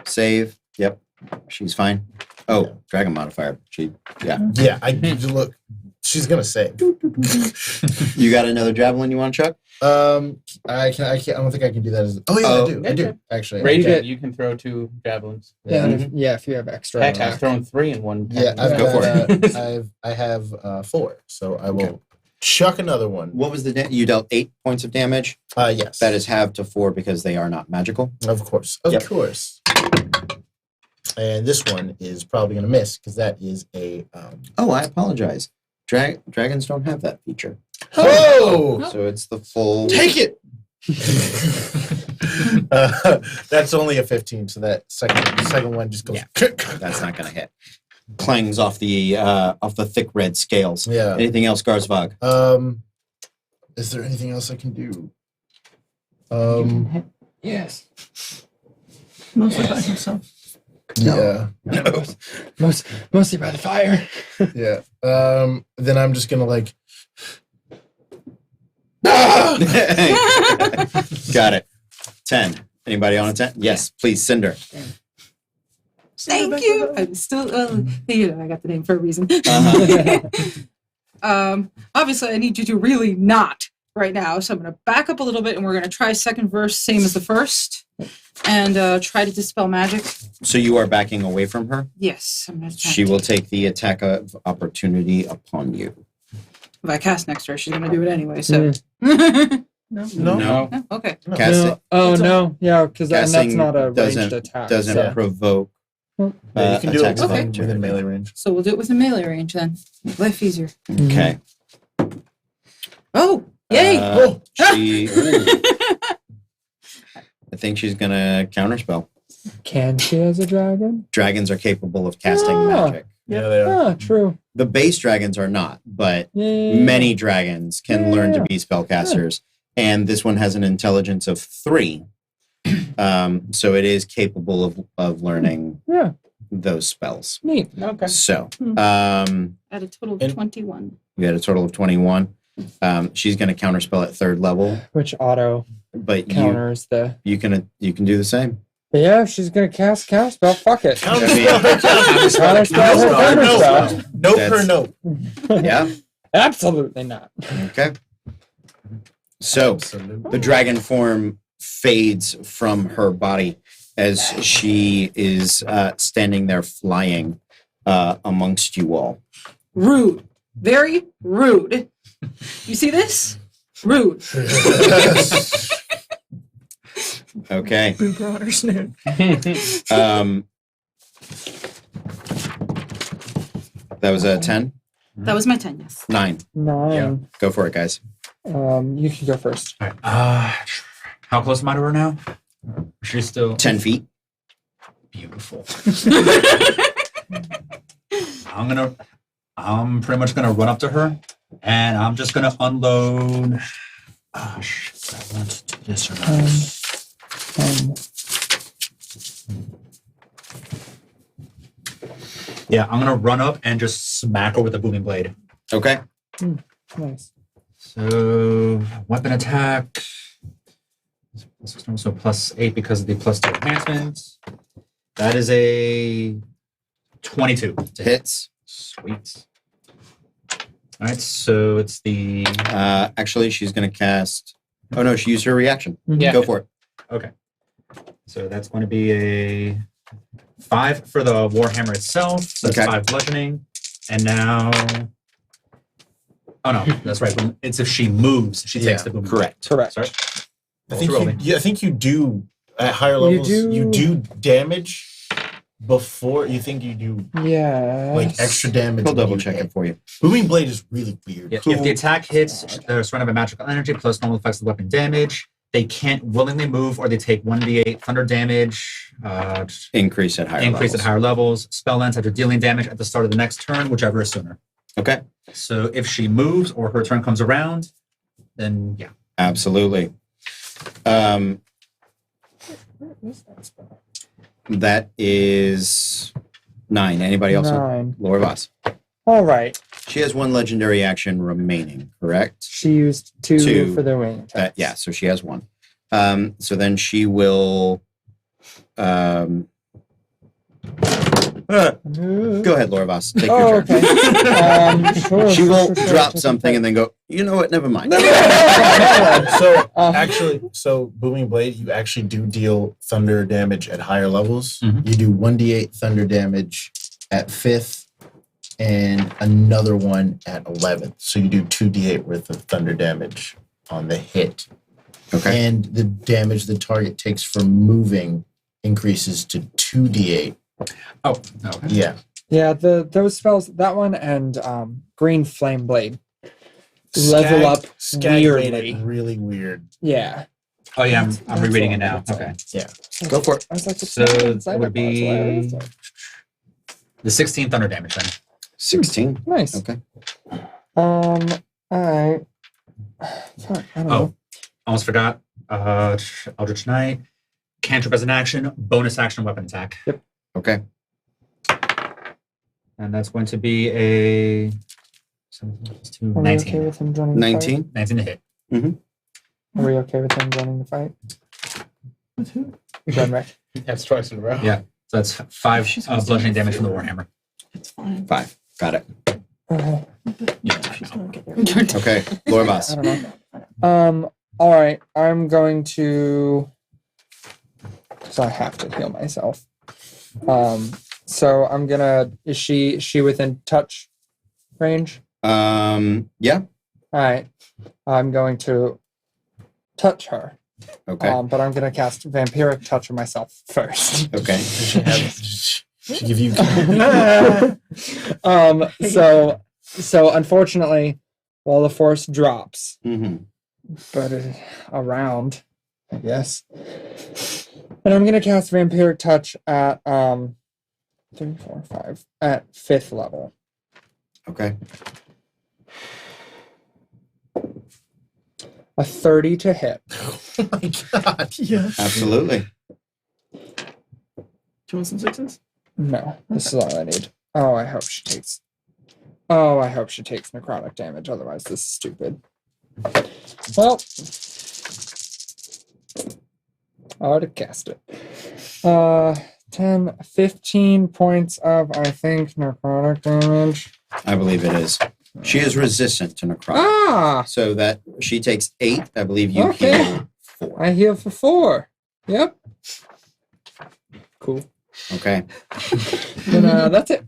save. Yep. She's fine. Oh, dragon modifier. Yeah. Yeah, look. She's gonna save. You got another javelin you want to chuck? I can't. I don't think I can do that. I do. I do actually. Great You job. get- You can throw 2 javelins. Yeah, Yeah. if you have extra. Heck, I've attack. thrown 3 in one. Yeah, I've Go got, for it. I have 4, so I will chuck another one. What was the you dealt 8 points of damage? Yes, That is halved to 4 because they are not magical. of course, Yep. course. And this one is probably gonna miss because that is a. Oh, I apologize. Dragons don't have that feature. Oh, So it's the full. take it. That's only a 15, so that second one just goes. Yeah. That's not going to hit. Clangs off the thick red scales. Yeah. Anything else, Garzvog? Is there anything else I can do? Yes. Mostly by himself. Yeah. Mostly by the fire. Yeah. Then I'm just gonna like. Got it. 10. Anybody on a 10? Yes, please, Cinder. Thank you. I'm still, I got the name for a reason. Uh-huh. Obviously, I need you to really not right now. So I'm going to back up a little bit, and we're going to try second verse, same as the first, and try to dispel magic. So you are backing away from her? Yes, I'm going to. She will take the attack of opportunity upon you. If I cast next to her, she's going to do it anyway. So. No. No. Oh, okay. Cast No. Oh It's a- no, yeah, because that's Casting not a ranged doesn't- attack. Doesn't so- provoke. Yeah, you can do it attacks of within opportunity. melee range. So we'll do it within melee range then. Make life easier. Okay. Oh, yay! She. I think she's gonna counterspell. Can she as a dragon? Dragons are capable of casting Oh. magic. Yeah, they are. Ah, true. The base dragons are not, but Yeah. many dragons can learn to be spellcasters, and this one has an intelligence of 3. So it is capable of learning Yeah, those spells. neat. Okay. So At a total of And- 21. we had a total of 21. She's going to counterspell at 3rd level, Which auto but counters the. you can do the same. But yeah, if she's gonna cast counterspell, fuck it. Counterspell her Counterspell her counterspell. Note per That's- note. Yeah. Absolutely not. Okay. So Absolutely. the dragon form fades from her body as she is standing there flying amongst you all. Rude. Very rude. You see this? Rude. Okay. Boob Runner Snoot. That was a 10? That was my 10, yes. 9. 9. Go for it, guys. You can go first. All right. How close am I to her now? She's still 10 feet. beautiful. I'm pretty much gonna run up to her, and I'm just gonna unload. Ah, shit! I want to do this or not. Yeah, I'm gonna run up and just smack her with a booming blade. Okay. Nice. So, weapon attack So +8 because of the +2 enhancements. That is a 22 to hit. Hits. Sweet. All right, so it's the Actually, she's going to cast. Oh no, she used her reaction. Yeah. Go for it. okay. So that's going to be a 5 for the Warhammer itself. So that's Okay. 5 bludgeoning, and now. Oh no, that's right. It's if she moves, she takes Yeah, the boom. correct. Correct. Sorry. I think you do at higher levels. You do damage before you think you do Yeah. like extra damage. We'll when double you check hit. it for you. Booming blade is really weird. Yeah, if the attack hits, they're surrounded by magical energy plus normal effects of weapon damage. They can't willingly move, or they take 1d8 thunder damage. Increase at higher Increase levels. at higher levels. Spell ends after dealing damage at the start of the next turn, whichever is sooner. Okay. So if she moves or her turn comes around, then yeah. Absolutely. That is 9. Anybody else? 9. Laura Voss. All right. She has 1 legendary action remaining, correct? She used 2 2. for the wing attack. Yeah, so she has 1. So then she will. Go ahead, Laura Voss. Take your Oh, turn. okay. Sure, She sure, will sure, sure, drop sure, something sure. and then go, you know what? Never mind. So Um, so booming blade, you actually do deal thunder damage at higher levels. Mhm. You do 1d8 thunder damage at 5th, and another one at 11th. So you do 2d8 worth of thunder damage on the hit, Okay. and the damage the target takes from moving increases to 2d8. Oh, okay. Yeah, Yeah, those spells, that one and Green Flame Blade level up Skag made weirdly. it really weird. Yeah. Oh yeah, I'm That's rereading all it now. I would say. Okay. Go for it. I was like, So it would be the 16 thunder damage then. 16. nice. Okay. All right. Fuck, I don't Oh, know. almost forgot. Eldritch Knight. Cantrip as an action, bonus action weapon attack. Okay. And that's going to be a 17 plus 2, Are we 19. okay with him joining the fight? 19. 19 to hit. Are we okay with him joining the fight? With who? Renrick. That's twice in a row. Yeah. So that's 5 She's gonna bludgeoning stay damage from the four. Warhammer. It's fine. 5. Got it. Okay. Yeah, She's gonna get there. Okay. Laura Voss. I don't know. All right. I'm going to. So I have to heal myself. So I'm gonna. Is she within touch range? Yeah. All right. I'm going to touch her. Okay. But I'm gonna cast vampiric touch on myself first. Okay. She give you. So unfortunately, while the force drops, Mm-hmm. but around, I guess. And I'm gonna cast vampiric touch at 3, 4, 5 at 5th level. Okay. A 30 to hit. Oh my god! Yes. Absolutely. Do you want some sixes? No, this is all I need. Oh, I hope she takes. Oh, I hope she takes necrotic damage. Otherwise, this is stupid. Well, I would have cast it. 10, 15 points of, I think, necrotic damage. I believe it is. She is resistant to necrotic. Ah, So that she takes 8. I believe you Okay. heal 4. I heal for 4. Yep. Cool. Okay. Then, that's it.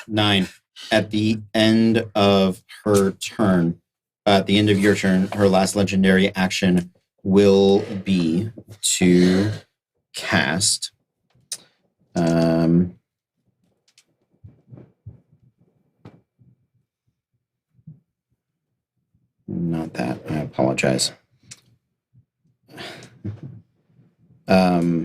9. At the end of her turn, at the end of your turn, her last legendary action will be to cast. Not that. I apologize. Hmm.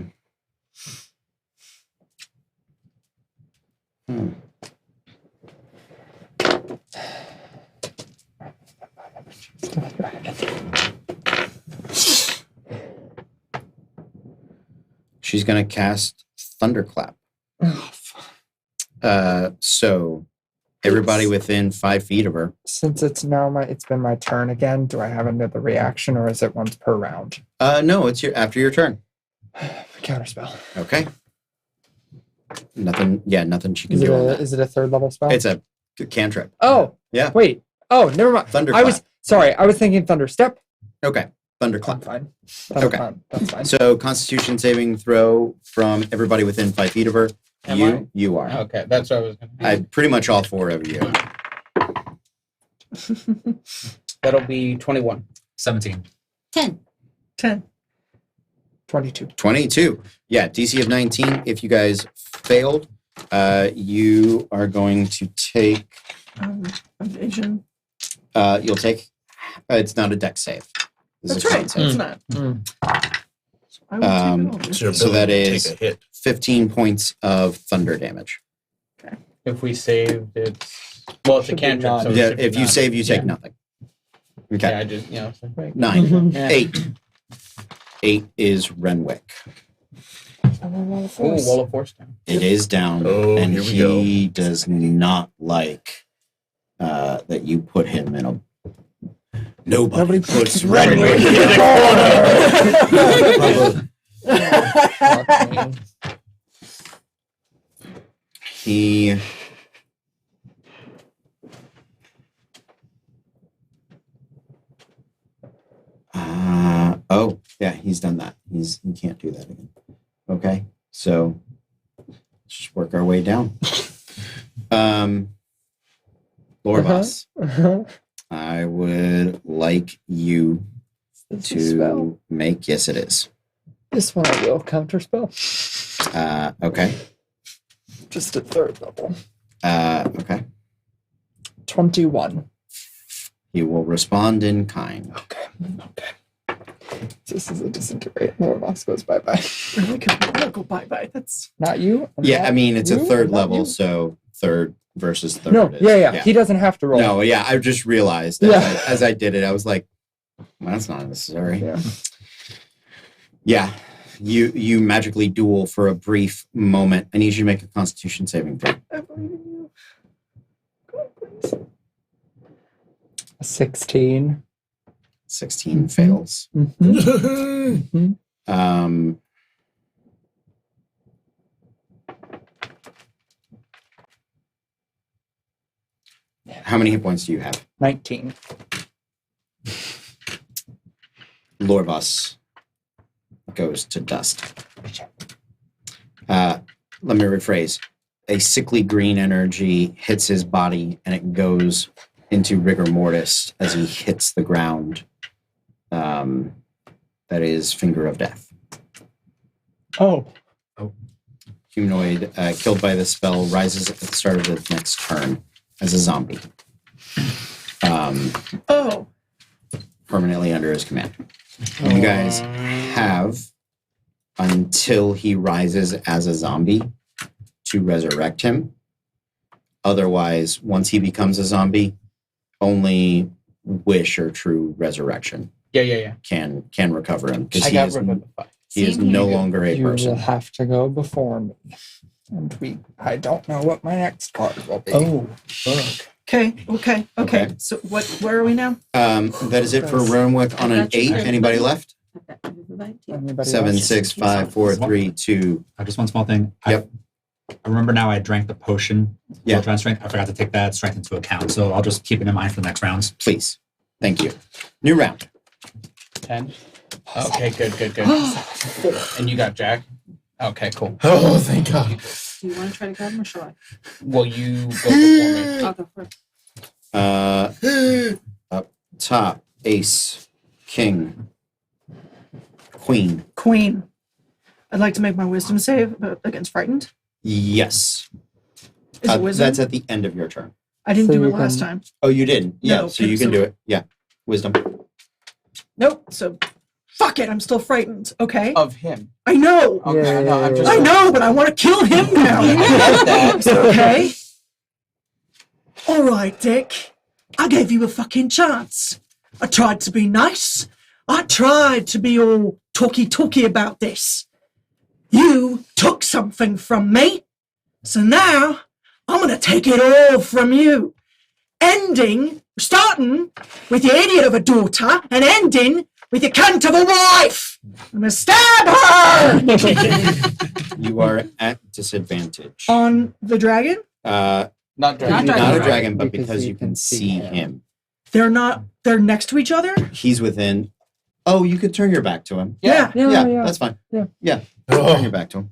She's going to cast Thunderclap. Oh, fuck. So Everybody within 5 feet of her. Since it's been my turn again, do I have another reaction or is it once per round? No, it's after your turn. Counterspell. Okay. Nothing she can Is it, do on that. is it a third level spell? It's a cantrip. Oh. Yeah. Wait. Oh, never mind. Thunderclap. I was thinking thunder step. Okay. I'm Thunderclap. fine. Okay. That's fine. So Constitution saving throw from everybody within 5 feet of her. Am You are. Okay, that's what I was going to Pretty much all 4 of you. That'll be 21. 17. 10. 10. 22. 22. Yeah, DC of 19. If you guys failed, you are going to take. Evasion. You'll take. It's not a dex save. This is That's a right. con save. It's not. I will take it It's your So that ability to is- take a hit. 15 points of thunder damage. If we saved it. Well, it's a Should be cantrip. none. So it Yeah, should be if you none. save, you take Yeah. nothing. Yeah, Okay. I just, so- 9. Yeah. 8. 8 is Renwick. Ooh, Wall of Force down. It is down, Oh, and here we he does not like that you put him in a. Nobody puts Renwick in a corner. He. Oh yeah, he's done that. He can't do that again. Okay, so let's just work our way down. Lorvas, I would like you It's a spell. to make. Yes, it is. This one I will counterspell. Okay. Just a third level. Okay. 21. He will respond in kind. Okay. This is a disintegrate. Lorvas goes bye-bye. Really could go bye-bye. That's Not you? Yeah, I mean it's a You? third Not level, you? so third versus third. No, is- yeah. He doesn't have to roll. No, yeah, I just realized that as I did it, I was like, well, that's not necessary. Yeah. Yeah. You magically duel for a brief moment. I need you to make a constitution saving throw. I believe in you. Go, please. 16. 16 fails. Mhm. How many hit points do you have? 19. Lorvas goes to dust. Let me rephrase. A sickly green energy hits his body and it goes into rigor mortis as he hits the ground. That is finger of death. Oh. Humanoid killed by the spell rises at the start of the next turn as a zombie. Oh. Permanently under his command. And you guys have until he rises as a zombie to resurrect him. Otherwise, once he becomes a zombie, only wish or true resurrection Yeah. can recover him because I got rid of the fight. he is Same no here. longer a You will person. have to go before me. And I don't know what my next card will be. Oh, fuck. Okay. Okay. So where are we now? That is it for Renwick on an 8. Anybody left? Anybody 7, else? 6, 5, 4, 3, 2. Just one small thing. Yep. I remember now I drank the potion. Yeah. Will drive strength. I forgot to take that strength into account, so I'll just keep it in mind for the next rounds. Please. Thank you. New round. 10. Okay, good. And you got Jack? Okay, cool. Oh, thank God. Do you want to try to grab him or shall I? Well, you go before me. I'll go first. Up top, ace, king, queen. Queen. I'd like to make my wisdom save against frightened. Yes. Is it wisdom? That's at the end of your turn. I didn't So do it you last can- time. Oh, you didn't? Yeah, No, so you can so- do it. Yeah. Wisdom. Nope. So fuck it. I'm still frightened. Okay. Of him. I know. Okay, no, I'm just. I know, but I want to kill him now. Get that. Okay. All right, Dick. I gave you a fucking chance. I tried to be nice. I tried to be all talky about this. You took something from me. So now I'm gonna take it all from you. Starting with your idiot of a daughter and ending with your cunt of a wife. I'm gonna stab her You are at disadvantage. on the dragon. Not Not dragon. a dragon, but Because because you you can can see see him. him. They're next to each other. He's within. Oh, you could turn your back to him. Yeah. Yeah, that's fine. Yeah. Turn Oh, your back to him.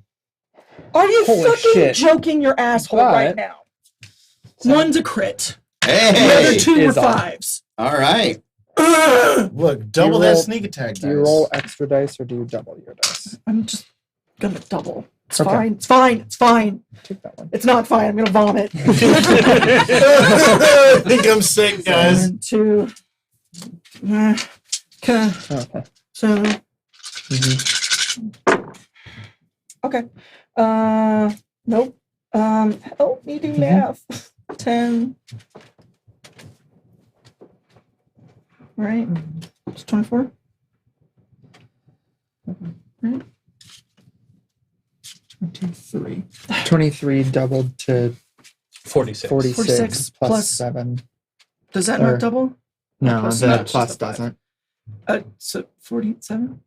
Are you Holy fucking shit. joking your asshole But- right now? One's a crit. The Hey! other two were Is on. 5s. All right. Ugh. look, double you that roll- sneak attack. Do you dice. roll extra dice or do you double your dice? I'm just gonna double. It's Okay. fine. It's fine. It's fine. Take that one. It's not fine. I'm gonna vomit. I think I'm sick, guys. 1, 2. Okay. Okay. So Mhm. okay. Nope. Help me do math. 10. Right. It's 24. 23. 23 doubled to 46. 46, 46 plus plus- 7. Does that Or- not double? No, Plus- the no, it's plus just a five. doesn't. So 47.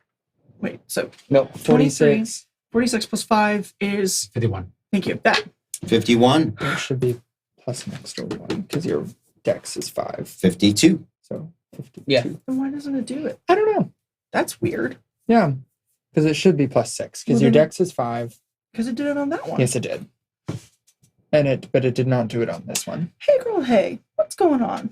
Wait. So No. 46. 46 plus 5 is. 51. Thank you. That. 51, It should be plus an extra 1 because your dex is 5. 52. So 52. Yeah. Then why doesn't it do it? I don't know. That's weird. Yeah. Because it should be plus 6 because Well, your then- dex is 5. Because it did it on that one. Yes, it did. But it did not do it on this one. Hey, girl. Hey. What's going on?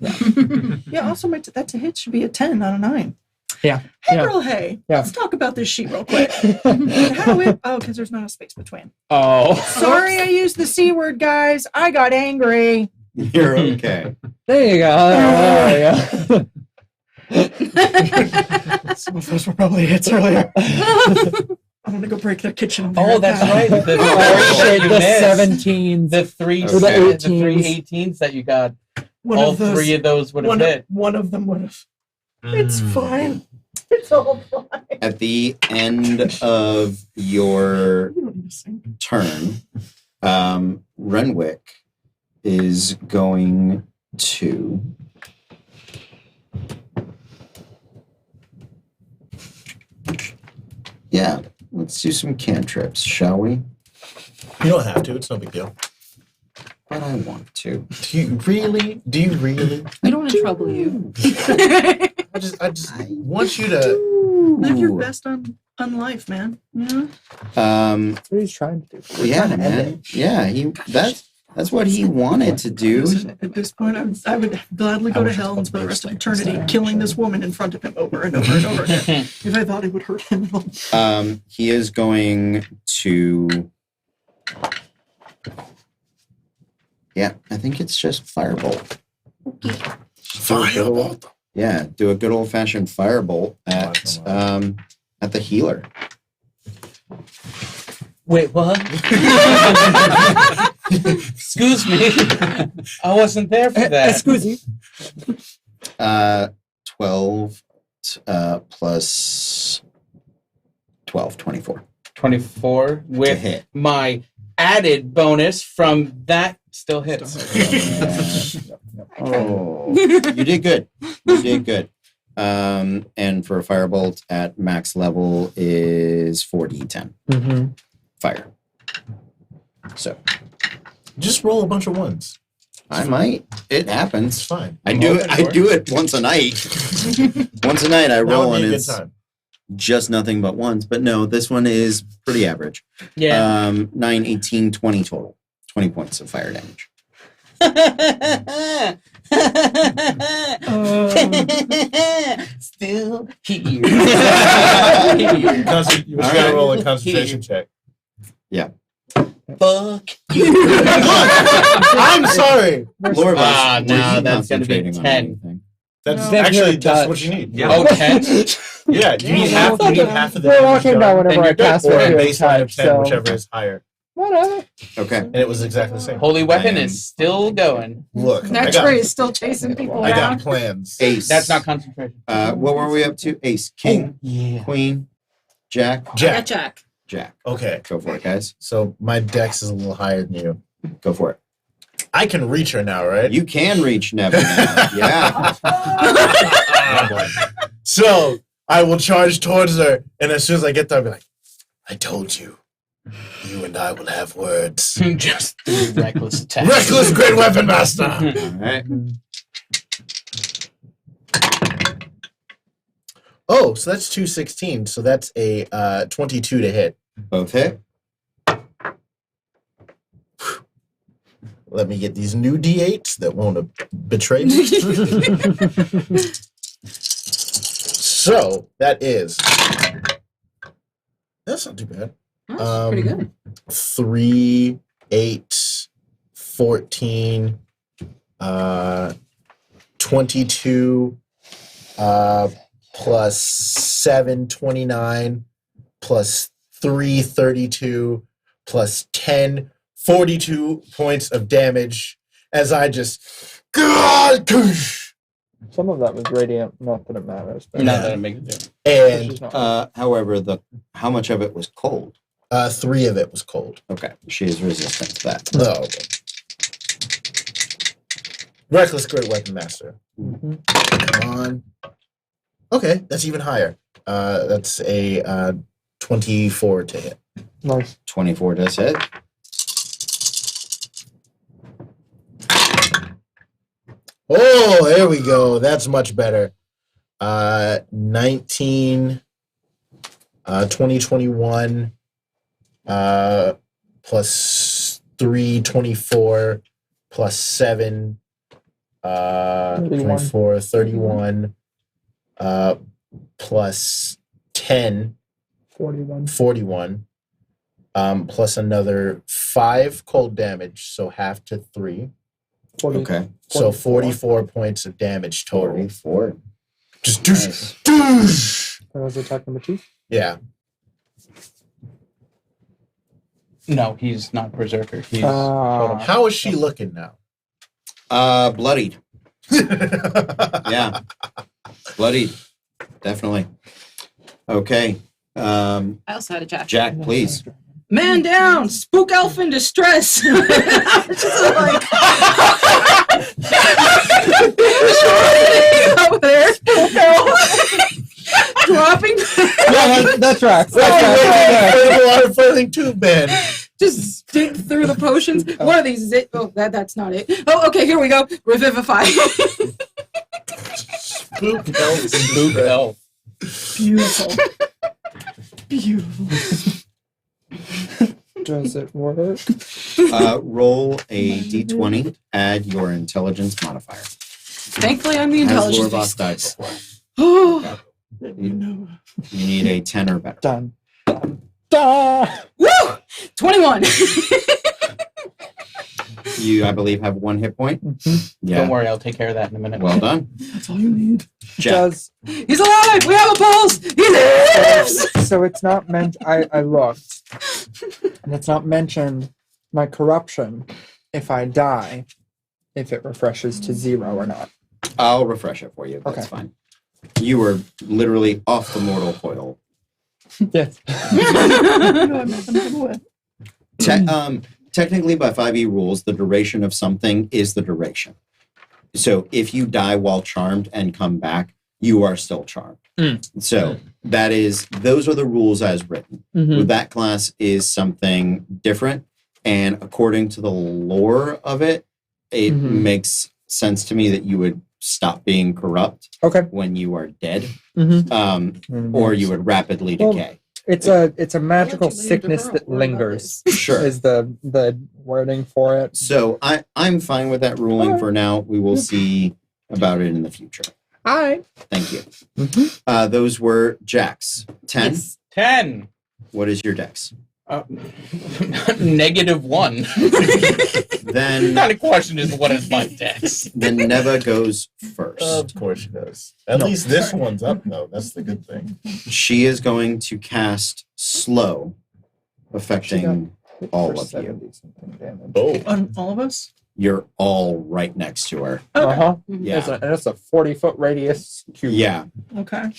Yeah. Also, that to hit should be a 10 out of 9. Yeah. Hey, Yeah. girl. Hey. Yeah. Let's talk about this sheet real quick. And how do we? Oh, because there's not a space between. Oh. Sorry, I used the C word, guys. I got angry. You're okay. There you go. There you go. Some of those were probably hits earlier. I'm gonna go break their kitchen. and Oh, they're that's okay. right. The, Oh, shit, you the missed. 17s. The three, Or the the three 18s. 18s that you got. One all of those, three of those would have hit. one of them would have. It's Mm. fine. It's all fine. At the end of your You don't need to sing. turn, Renwick is going to let's do some cantrips, shall we? You don't have to. It's no big deal. But I want to. Do you really? Do you really? We don't want to trouble you. I just want you to. Live your best on life, man. You know? That's what he's trying to do. We're Yeah, trying to end man. Yeah, that's what he wanted to do. Listen, at this point, I would gladly go to hell and spend the rest of eternity killing this woman in front of him over and over and over again if I thought it would hurt him at all. He is going to. Yeah, I think it's just firebolt. Firebolt. Yeah, do a good old fashioned firebolt at the healer. Wait, what? Excuse me. I wasn't there for that. Excuse me. 12 plus 12, 24 24 to with hit. my added bonus from that still hits. Oh, you did good. You did good. And for a firebolt at max level is 4d10 Mm-hmm. fire. So Just roll a bunch of ones. I might. It It's happens. fine. I I'm do open it. I for do it once a night. Once a night I That roll would and be a good it's time. just nothing but ones. But no, this one is pretty average. Yeah. 9, 18, 20 total. 20 points of fire damage. Still here. You just All gotta right. roll a concentration check. Fuck. I'm sorry. Lorvas, Ah, were no, you that's gonna be concentrating on 10. anything? That's No. actually They're that's what Dutch. you need. Yeah. Oh, 10? Yeah, you need half. You need half of the We're damage talking about done, whenever Then I you're good. cast or a Fear baseline type, of 10, so whichever is higher. whatever. Okay. And it was exactly the same. Holy weapon I am- is still going. Look, That I got, tree is still chasing people I got around. plans. Ace. That's not concentration. What were we up to? Ace, king, Yeah. queen, jack, Yeah, Jack. Jack. jack. Okay, Go for it, guys. so my dex is a little higher than you. Go for it. I can reach her now, right? You can reach Neva now. Yeah. Oh, boy. So I will charge towards her, and as soon as I get there, I'll be like, I told you. You and I will have words. Just 3 reckless attacks. Reckless Great Weapon Master! All right. Oh, so that's 216. So that's a 22 to hit. Both hit. Let me get these new D8s that won't betray me. So that is. That's not too bad. That's pretty good. 3, 8, 14, 22, plus 7, 29, plus 3, 32, plus 10, 42 points of damage as I just. Some of that was radiant, not that it matters. But Not that it makes a difference. And she's not- However, how much of it was cold? 3 of it was cold. Okay. She is resistant to that. Oh, okay. Reckless Great Weapon Master. Mhm. Come on. Okay, that's even higher. That's a 24 to hit. Nice. 24 does hit. Oh, there we go. That's much better. 19, 2021, plus 3, 24, plus 7, 24, 31, plus 10, 41. 41, plus another 5 cold damage, so half to 3. 40. Okay. So 44 points of damage total. 44. Just Nice. douche. That was attack number 2. Yeah. No, he's not berserker. He's total. How is she looking now? Bloodied. Yeah. Bloodied. Definitely. Okay. I also had a jack. Jack, please. Man down! Spook elf in distress! Just like, over there. Dropping. Yeah, that tracks. That's a lot of furthing tube, man. Just dig through the potions. One of these is it. Oh, that's not it. Oh, okay, here we go. Revivify. Spook elf. Spook elf. Beautiful. Beautiful. Does it work? Roll a d20. Add your intelligence modifier. Thankfully, I'm the Has intelligence. Lorvos died before? Oh, You need a 10 or better. Done. Done. woo! 21. You, I believe, have 1 hit point. Yeah. Don't worry, I'll take care of that in a minute. Well done. That's all you need. Jack. Does He's alive! We have a pulse! He lives! so it's not meant. I looked, and it's not mentioned my corruption if I die, if it refreshes to 0 or not. I'll refresh it for you. That's Okay. fine. You were literally off the mortal coil. Yes. Technically, by 5e rules, the duration of something is the duration. So if you die while charmed and come back, you are still charmed. So those are the rules as written. With that class is something different. And according to the lore of it, it makes sense to me that you would stop being corrupt Okay. when you are dead, Mm-hmm. or you would rapidly Well, decay. It's a magical What you leave sickness to that her, what about lingers. Sure. Is the wording for it? So I'm fine with that ruling for now. We will see about it in the future. All right. Thank you. Mm-hmm. Those were Jack's. 10. Yes. 10. What is your dex? -1. Then Not a question is what is my dex? then Neva goes first. Of course she does. At least this one's up, though. That's the good thing. She is going to cast slow, affecting all of you. Oh. On all of us? You're all right next to her. Uh-huh. Yeah. And it's a 40-foot radius cube. Yeah. Okay.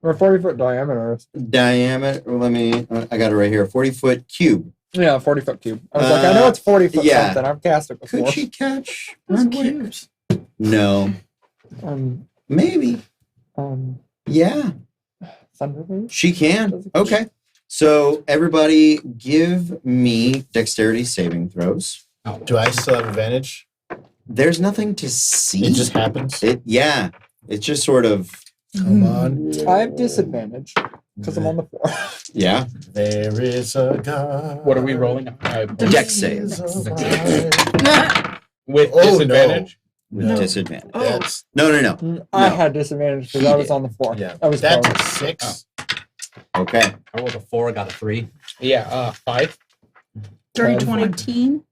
Or 40-foot diameter. Diameter. I got it right here. 40-foot cube. Yeah, 40-foot cube. I was like, I know it's 40 foot yeah. something. I've cast it before. Could she catch? Those Renwick? cubes. No. Um, Maybe. Yeah. Thunderbird? She can. Okay. So everybody give me dexterity saving throws. Oh, Do I still have advantage? There's nothing to see. It just happens. Yeah. It's just sort of Come on. I have disadvantage because I'm on the floor. yeah. There is a God. What are we rolling? Dex save There is a light. With Oh, no. disadvantage? with No. disadvantage. Oh. That's No. I No. had disadvantage because I was on the floor. yeah. I was That's prone. a 6. Okay. I rolled a 4, got a 3. Yeah, 5. Dirty 20. 14.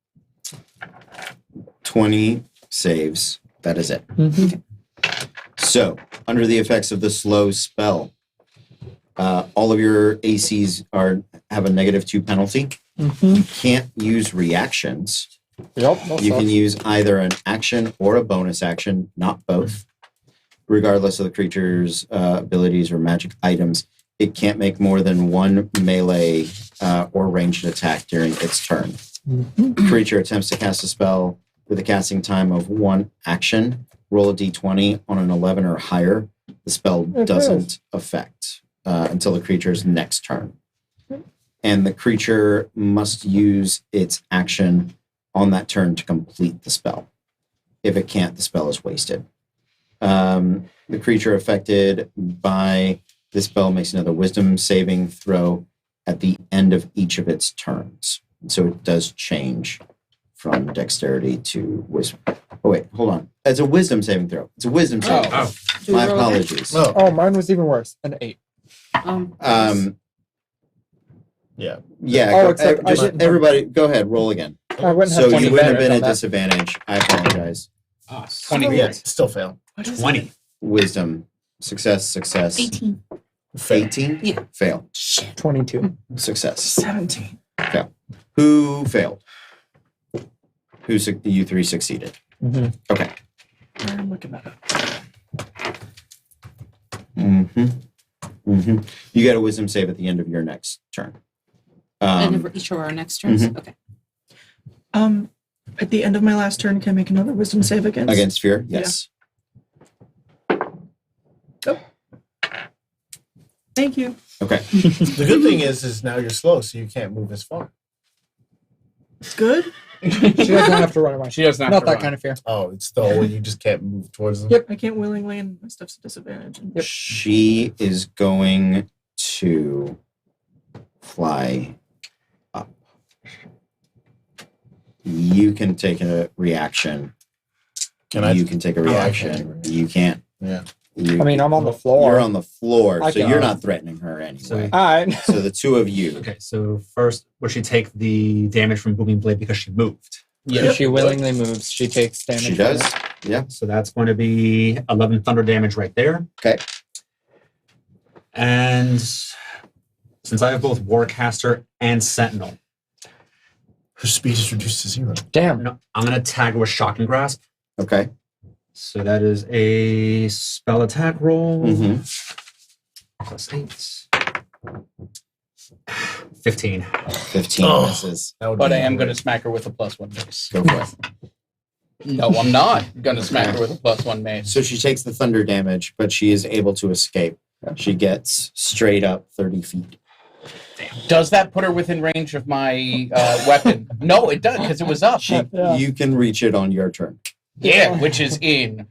20 saves. That is it. Mhm. So, under the effects of the slow spell, all of your ACs have a -2 penalty. Mhm. You can't use reactions. Yep. No You can sucks. use either an action or a bonus action, not both. Regardless of the creature's abilities or magic items, it can't make more than one melee or ranged attack during its turn. Mhm. Creature attempts to cast a spell with a casting time of 1 action. Roll a d20 on an 11 or higher. The spell It doesn't affect until the creature's next turn. And the creature must use its action on that turn to complete the spell. If it can't, the spell is wasted. The creature affected by this spell makes another wisdom saving throw at the end of each of its turns. So it does change from dexterity to wisdom. Oh, wait, hold on. It's a wisdom saving throw. It's a wisdom saving throw. Oh, Do we My roll again? apologies. Oh, Oh, mine was even worse. An 8. yeah. Yeah, Oh, go- except I just didn't- everybody, go ahead, roll again. I wouldn't So have you 20 wouldn't have been advantage at on that. disadvantage. I apologize. 20. Yeah, still fail. 20. Wisdom, success, 18. Fail. 18? Yeah. Fail. 22. Success. 17. Who failed? You three succeeded. Mm-hmm. Okay. I'm looking that up. You get a wisdom save at the end of your next turn. And of each of our next turns? Mhm. Okay. At the end of my last turn, can I make another wisdom save against? Against fear? Yes. Thank you. Okay. The good thing is now you're slow, so you can't move as far. Good. She doesn't have to run away. She doesn't have Not to that run. kind of fear. Oh, it's the way you just can't move towards them. Yep. I can't willingly, and my stuff's a disadvantage. Yep. She is going to fly up. You can take a reaction. Can I? You can take a Oh, I reaction. can't do it. You can't. Yeah. You, I mean, I'm on the floor. you're on the floor, I so can- you're not threatening her anyway. So- All right. So the two of you. Okay, so first, would she take the damage from Booming Blade because she moved? Yeah. If she willingly moves, she takes damage. She from does. it. Yeah. So that's going to be 11 thunder damage right there. Okay. And since I have both Warcaster and Sentinel, Her speed is reduced to 0. Damn. I'm going to tag her with Shock and Grasp. Okay. So that is a spell attack roll. Mhm. Plus 8. 15. 15 Oh. misses. That would But be I am going to great. smack her with a +1 mace. Go for it. No, I'm not going to smack her with a +1 mace. So she takes the thunder damage, but she is able to escape. She gets straight up 30 feet. Does that put her within range of my weapon? No, it does, because it was up. Yeah. You can reach it on your turn. Yeah, which is in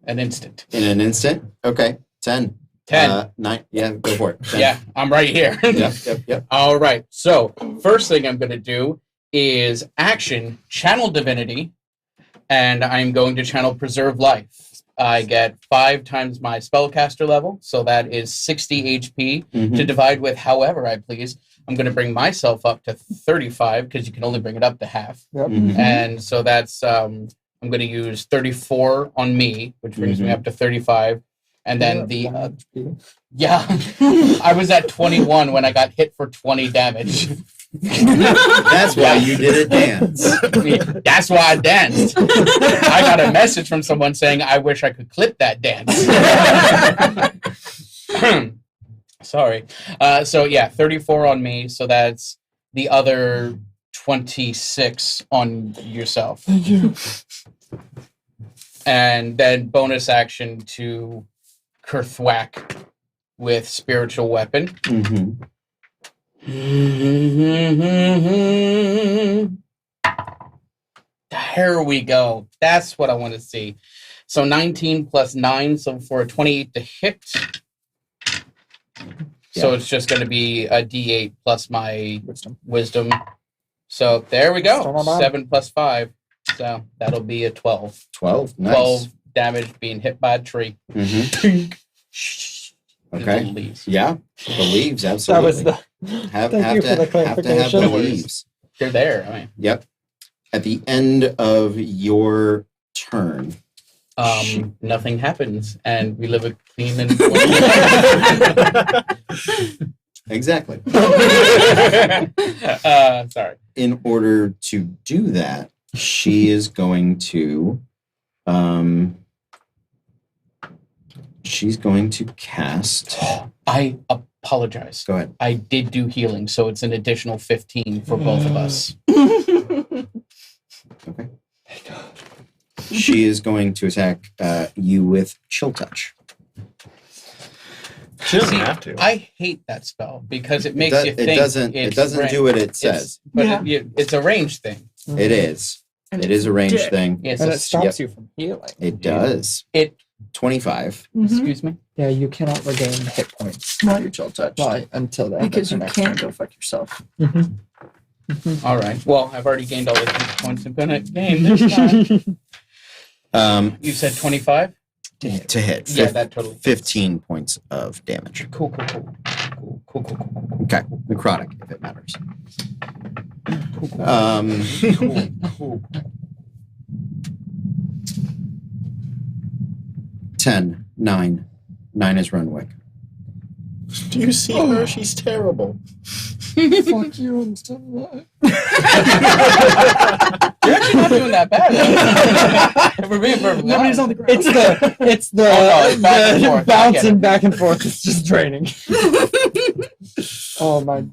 an instant. In an instant? Okay. 10. 10. 9. Yeah, go for it. 10. Yeah, I'm right here. Yep. All right. So, first thing I'm going to do is action channel divinity, and I'm going to channel preserve life. I get 5 times my spellcaster level, so that is 60 HP Mhm. to divide with however I please. I'm going to bring myself up to 35 because you can only bring it up to half. Yep. Mhm. And so that's, I'm going to use 34 on me, which brings me up to 35. And then the, yeah, I was at 21 when I got hit for 20 damage. That's why you did a dance. That's why I danced. I got a message from someone saying, I wish I could clip that dance. Sorry. So yeah, 34 on me. So that's the other 26 on yourself. Thank you. And then bonus action to Kerthwack with spiritual weapon. Mm-hmm. Here we go. That's what I want to see. So 19 plus 9, so for a 28 to hit. So it's just going to be a D8 plus my wisdom. So there we Still go. not bad. 7 plus 5. So that'll be a 12. 12. Nice. 12 damage being hit by a tree. Mm-hmm. Okay. The leaves. Yeah. The leaves, That absolutely. was the. have Thank you for the have to have clarification. the No worries. leaves. They're there. I mean, Yep. At the end of your turn, nothing happens, and we live a clean and. exactly. Sorry. In order to do that, she is going to she's going to cast. I apologize. Go ahead. I did do healing, so it's an additional 15 for both of us. Okay. She is going to attack you with chill touch. She doesn't See, have to. I hate that spell because it makes you think It doesn't it's do what it says. But Yeah. it's a range thing. It is. And It is a ranged dick. thing. It's And a, it stops you from healing. It does. it. 25. Excuse me. Yeah, you cannot regain hit points While you're chill touched. until then. Because you can't go fuck yourself. All right. Well, I've already gained all the hit points I'm gonna gain this time. You said 25. To hit. Yeah, that totally. 15 points of damage. Cool. Okay. Necrotic, if it matters. Cool. 10, 9. 9 is Runwick. Do you see her? She's terrible. Fuck you, I'm still alive. You're actually not doing that bad. If we're being perfectly Nobody's honest. on the ground. It's the Oh, no, back and forth. I get bouncing it. back and forth. It's just draining. Oh my.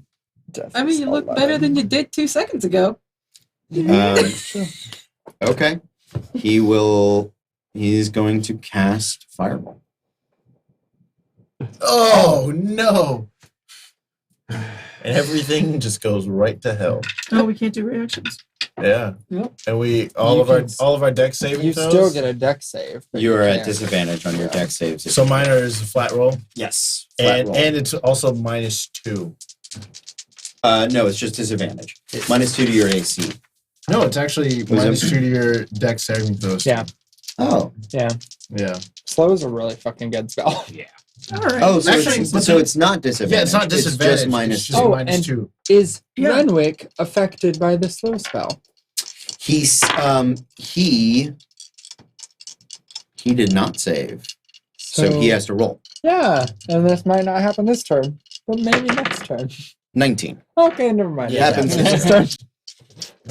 Death I mean, is you look 11. better than you did 2 seconds ago. Okay. He's going to cast Fireball. Oh no! And everything just goes right to hell. Oh, we can't do reactions. Yeah. Yep. And we You all of can our deck saving You throws. still get a deck save. but You are at can't. disadvantage on your deck saves. So mine is a flat roll, Yes. Flat and roll. it's also -2. No, it's just disadvantage. -2 to your AC. No, it's actually Was it- -2 to your deck saving throws. Yeah. Oh. Yeah. Yeah. Slow is a really fucking good spell. All right. Oh, so, Actually, it's, but so it's not disadvantage. Yeah, it's not disadvantage. It's just minus It's just Oh, minus and- 2. Is Yeah. Renwick affected by the slow spell? He's he did not save, so he has to roll. Yeah, and this might not happen this turn, but maybe next turn. 19. Okay, never mind. Yeah, It happens next this turn.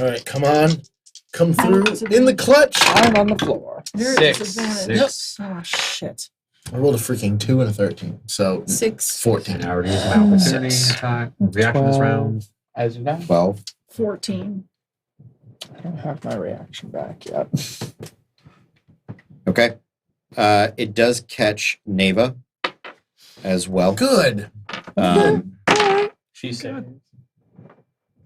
All right, come on, come Oh, through it's a- in the clutch. I'm on the floor. There Six. is advantage. Six. Oh shit. I rolled a freaking 2 and a 13, so 6. 14. And I already used my opportunity Six. attack reaction this 12. round. As you know. 12. 14. I don't have my reaction back yet. Okay. It does catch Neva as well. Good. She said.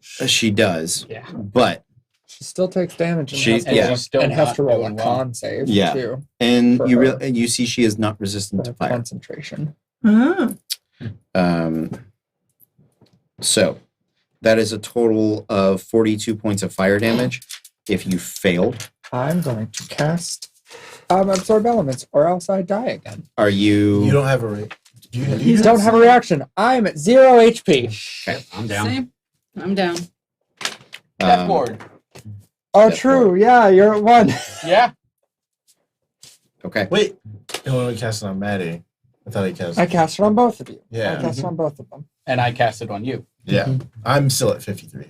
She does, Yeah. but She still takes damage and She- has to, yeah. roll, She's still and has not to roll a doing well. con save Yeah. too and For you her. you see she is not resistant to for fire. concentration. Ah. So that is a total of 42 points of fire damage. If you failed, I'm going to cast absorb elements, or else I die again. are You you? don't have a rate. Do you You don't have a reaction. I'm at 0 HP. Okay. I'm down. Same. I'm down. Death Um, ward. Oh, Death true. Yeah, you're at 1. Yeah. okay. Wait. Oh, we cast it on Maddie. I thought he cast. I cast it on both of you. I Yeah. cast it on both of them. And I cast it on you. Yeah. I'm still at 53.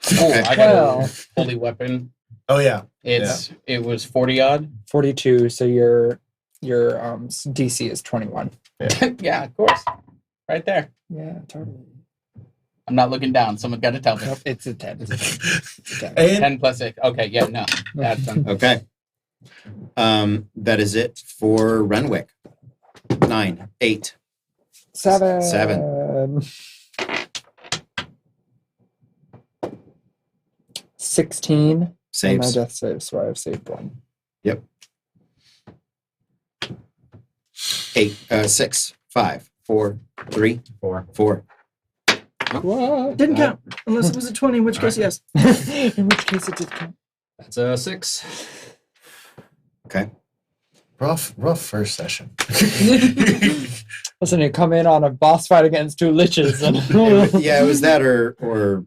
Cool. Okay. I got Well. a holy weapon. Oh yeah. It was 40 odd. 42, so your DC is 21. Yeah, of course. Right there. Yeah, totally. I'm not looking down. Someone's got to tell me. Nope, it's a 10. It's a 10. And 10 plus 6. Okay, yeah, no. That's Okay. That is it for Renwick. 9, 8. 7. 7. 16. And my Saves. death save, so I've saved 1. 8, 6, 5, 4, 3, 4. 4. What? Didn't count unless it was a 20, in which case, yes. In which case it did count. That's a 6. Okay. rough first session. Listen, you come in on a boss fight against 2 liches. And Yeah, it was that or Or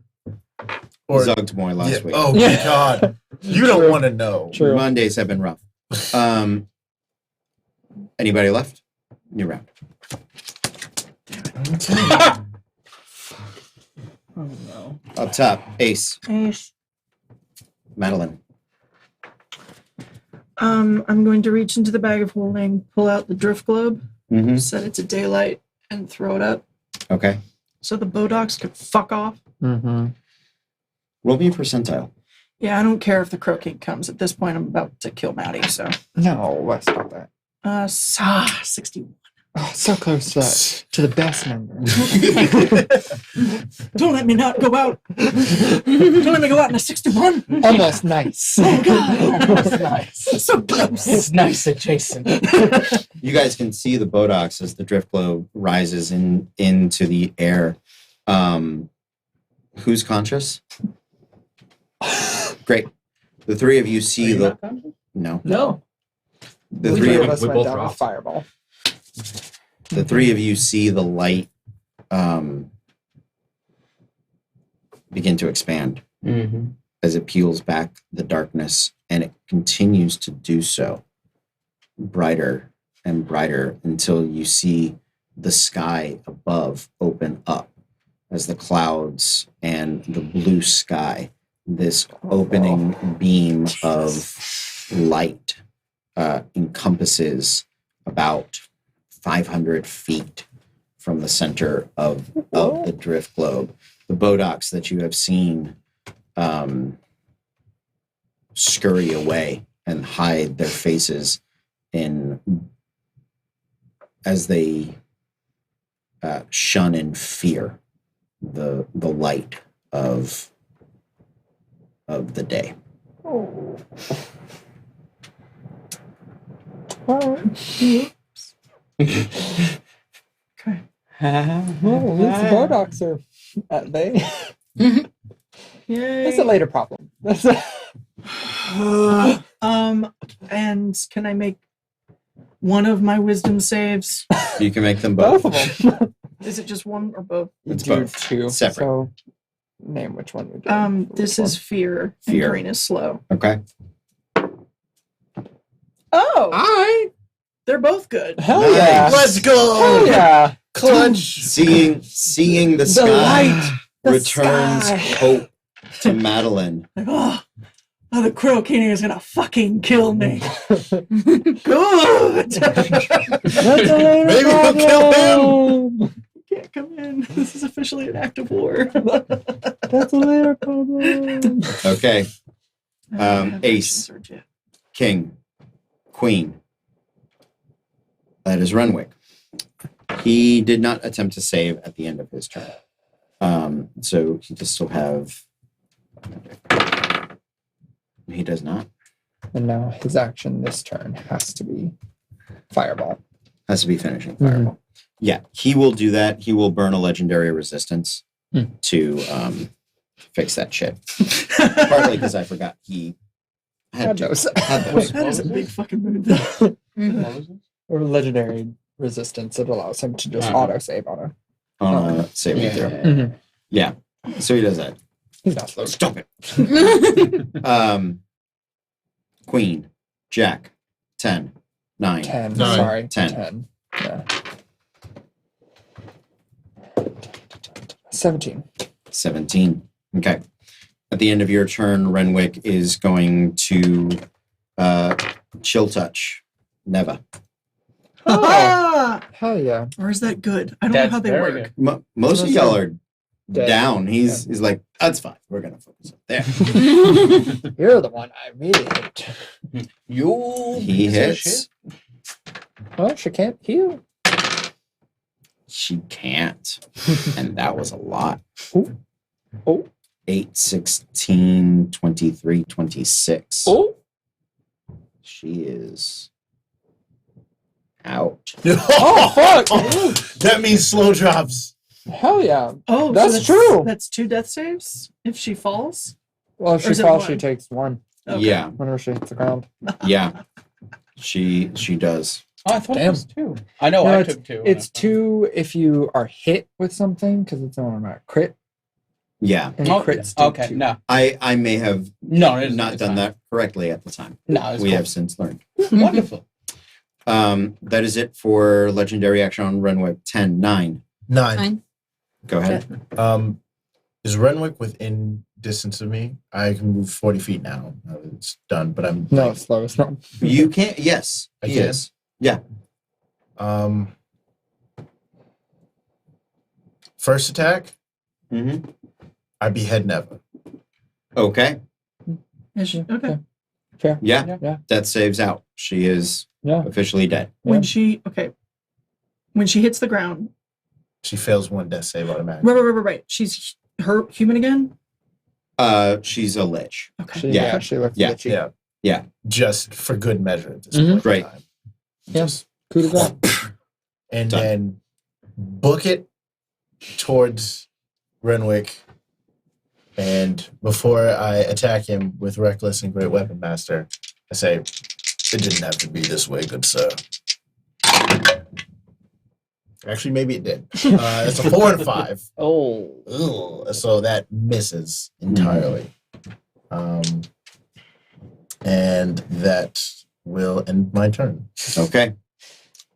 Zugtmoy last yeah, week. oh my god, you don't want to know. True. Mondays have been rough. Anybody left? New round. Oh no. Up top, Ace, Ace. Madeline. I'm going to reach into the bag of holding, pull out the drift globe, Mm-hmm. set it to daylight, and throw it up Okay. so the Bodocs could fuck off. Mm-hmm. Roll me a percentile. Yeah, I don't care if the Crow King comes. At this point, I'm about to kill Maddie, so. No, let's not that. 61. Oh, so close to that, to the best number. Don't let me not go out. Don't let me go out in a 61. Almost nice. Oh, God. Almost nice. So close. It's nice adjacent. You guys can see the Bodocs as the drift globe rises into the air. Who's conscious? Great. The 3 of you see the no. No. The The 3 three of of us we went both down were with off. fireball. the 3 of you see the light begin to expand Mm-hmm. as it peels back the darkness, and it continues to do so, brighter and brighter, until you see the sky above open up as the clouds and the blue sky, this opening beam of light encompasses about 500 feet from the center of the drift globe. The Bodocs that you have seen scurry away and hide their faces as they shun in fear the light of the day. Oh. Okay. Well, at least the Bodocs are at bay. Yay. That's a later problem. That's And can I make one of my wisdom saves? You can make them both both. of them. Is it just one or both? It's Do both. 2. Separate. So name which one you're doing. for This which is fear. Fear. And green is slow. Okay. Oh, Alright. they're both good. Hell Nice. yeah. Let's go. Hell yeah. Clutch. Seeing the The sky light. The returns sky. hope to Madeline. Like, oh, the Crow King is gonna fucking kill me. Good. That's a later Maybe we'll kill problem. Can't come in. This is officially an act of war. That's a later problem. Okay. I don't have Ace. action surge yet. King. Queen. That is Renwick. He did not attempt to save at the end of his turn. So he does still have. He does not. And now his action this turn has to be fireball. Has to be finishing fireball. Yeah, he will do that. He will burn a legendary resistance to fix that shit. Partly because I forgot he had to. those. Had those. That is a big fucking move. Or legendary resistance. It allows him to just Uh-huh. auto save on On a saving throw. Mhm. Yeah. So he does that. He's not slow. Stop it. Queen, Jack, 10, 9. 10. Nine. Sorry. 10. 10. Yeah. 17. 17. Okay. At the end of your turn, Renwick is going to chill touch Neva. Ah! Hell yeah. Or is that good? I don't That's know how they very work. good. Most of y'all are Dead. down. He's like, that's fine. We're gonna focus up there. You're the one I really hate. You He piece of hits. shit. Well, she can't heal. She can't, and that was a lot. Ooh. Oh. 8, 16, 23, 26. Oh. She is out. Oh, fuck. That means slow drops. Hell yeah. Oh, That's true. That's 2 death saves if she falls. Well, if Or she is it falls, she one? takes 1 Okay. Yeah, whenever she hits the ground. yeah. She does. Oh, I thought Damn. it was 2. I know No, I took 2. It's 2 if you are hit with something, because it's an automatic crit. Yeah, And Oh, crits do okay, 2. no. I may have No, it's not it's done fine. that correctly at the time. No, it's We cool. have since learned. Wonderful. That is it for legendary action on Renwick. 10, 9. 9. Fine. Go ahead. Is Renwick within distance of me? I can move 40 feet now. It's done, but I'm No, like, it's slowest. No. You can't. Yes, I he can? is. First attack, hmm I behead Neva. Okay. Is she? Okay. Fair. Yeah. Yeah. That saves out. She is Yeah. officially dead. When Yeah. she when she hits the ground, She fails 1 death save automatically. right. She's her human again. She's a lich. Okay. She, Yeah. she looks Yeah. bitchy. Yeah. Yeah. Just for good measure at this Mhm. point. in Right. time. Yeah. Just, Coup de grace. and Done. then book it towards Renwick. And before I attack him with Reckless and Great Weapon Master, I say, it didn't have to be this way, good sir. Actually, maybe it did. It's a 4 and 5. Oh. Ugh, so that misses entirely. And that will end my turn. Okay.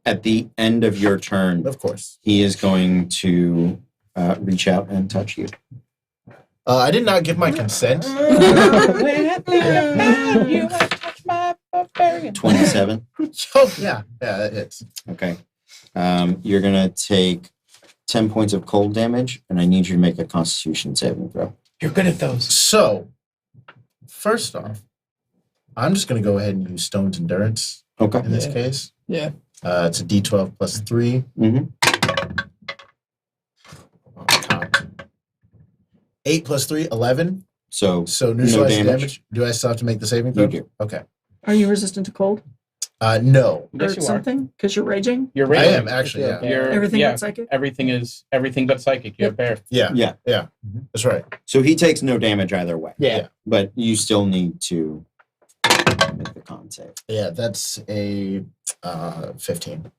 At the end of your turn, Of course. he is going to reach out and touch you. I did not give my consent. You have touched my barbarian. 27. Oh, yeah. Yeah, that hits. Okay. You're going to take 10 points of cold damage, and I need you to make a constitution saving throw. You're good at those. So, first off, I'm just going to go ahead and use Stone's Endurance Okay. in this Yeah. case. Yeah. It's a D12 plus 3. Mm-hmm. 8 plus 3, 11. So So neutralize the damage. damage. Do I still have to make the saving throw? you do. Okay. Are you resistant to cold No. Yes, or you are. something? Because you're raging. You're I raging. am actually, yeah. You're, Everything yeah, but psychic. everything but psychic. You're bear. Yeah. Yeah. Yeah. That's right. So he takes no damage either way. Yeah. But you still need to make the con save. Yeah, that's a 15.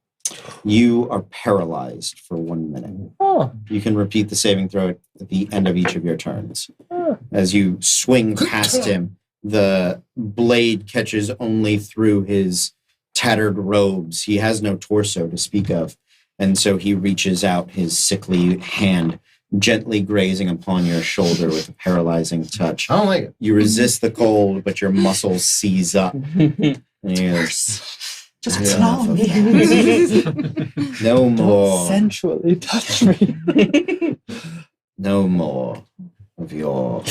You are paralyzed for 1 minute. Oh. You can repeat the saving throw at the end of each of your turns. Oh. As you swing past him, the blade catches only through his tattered robes. He has no torso to speak of. And so he reaches out his sickly hand, gently grazing upon your shoulder with a paralyzing touch. I don't like it. You resist the cold, but your muscles seize up. And he goes, Just "That's gnaw enough of me. that. No more. Sensually touch me. No more of your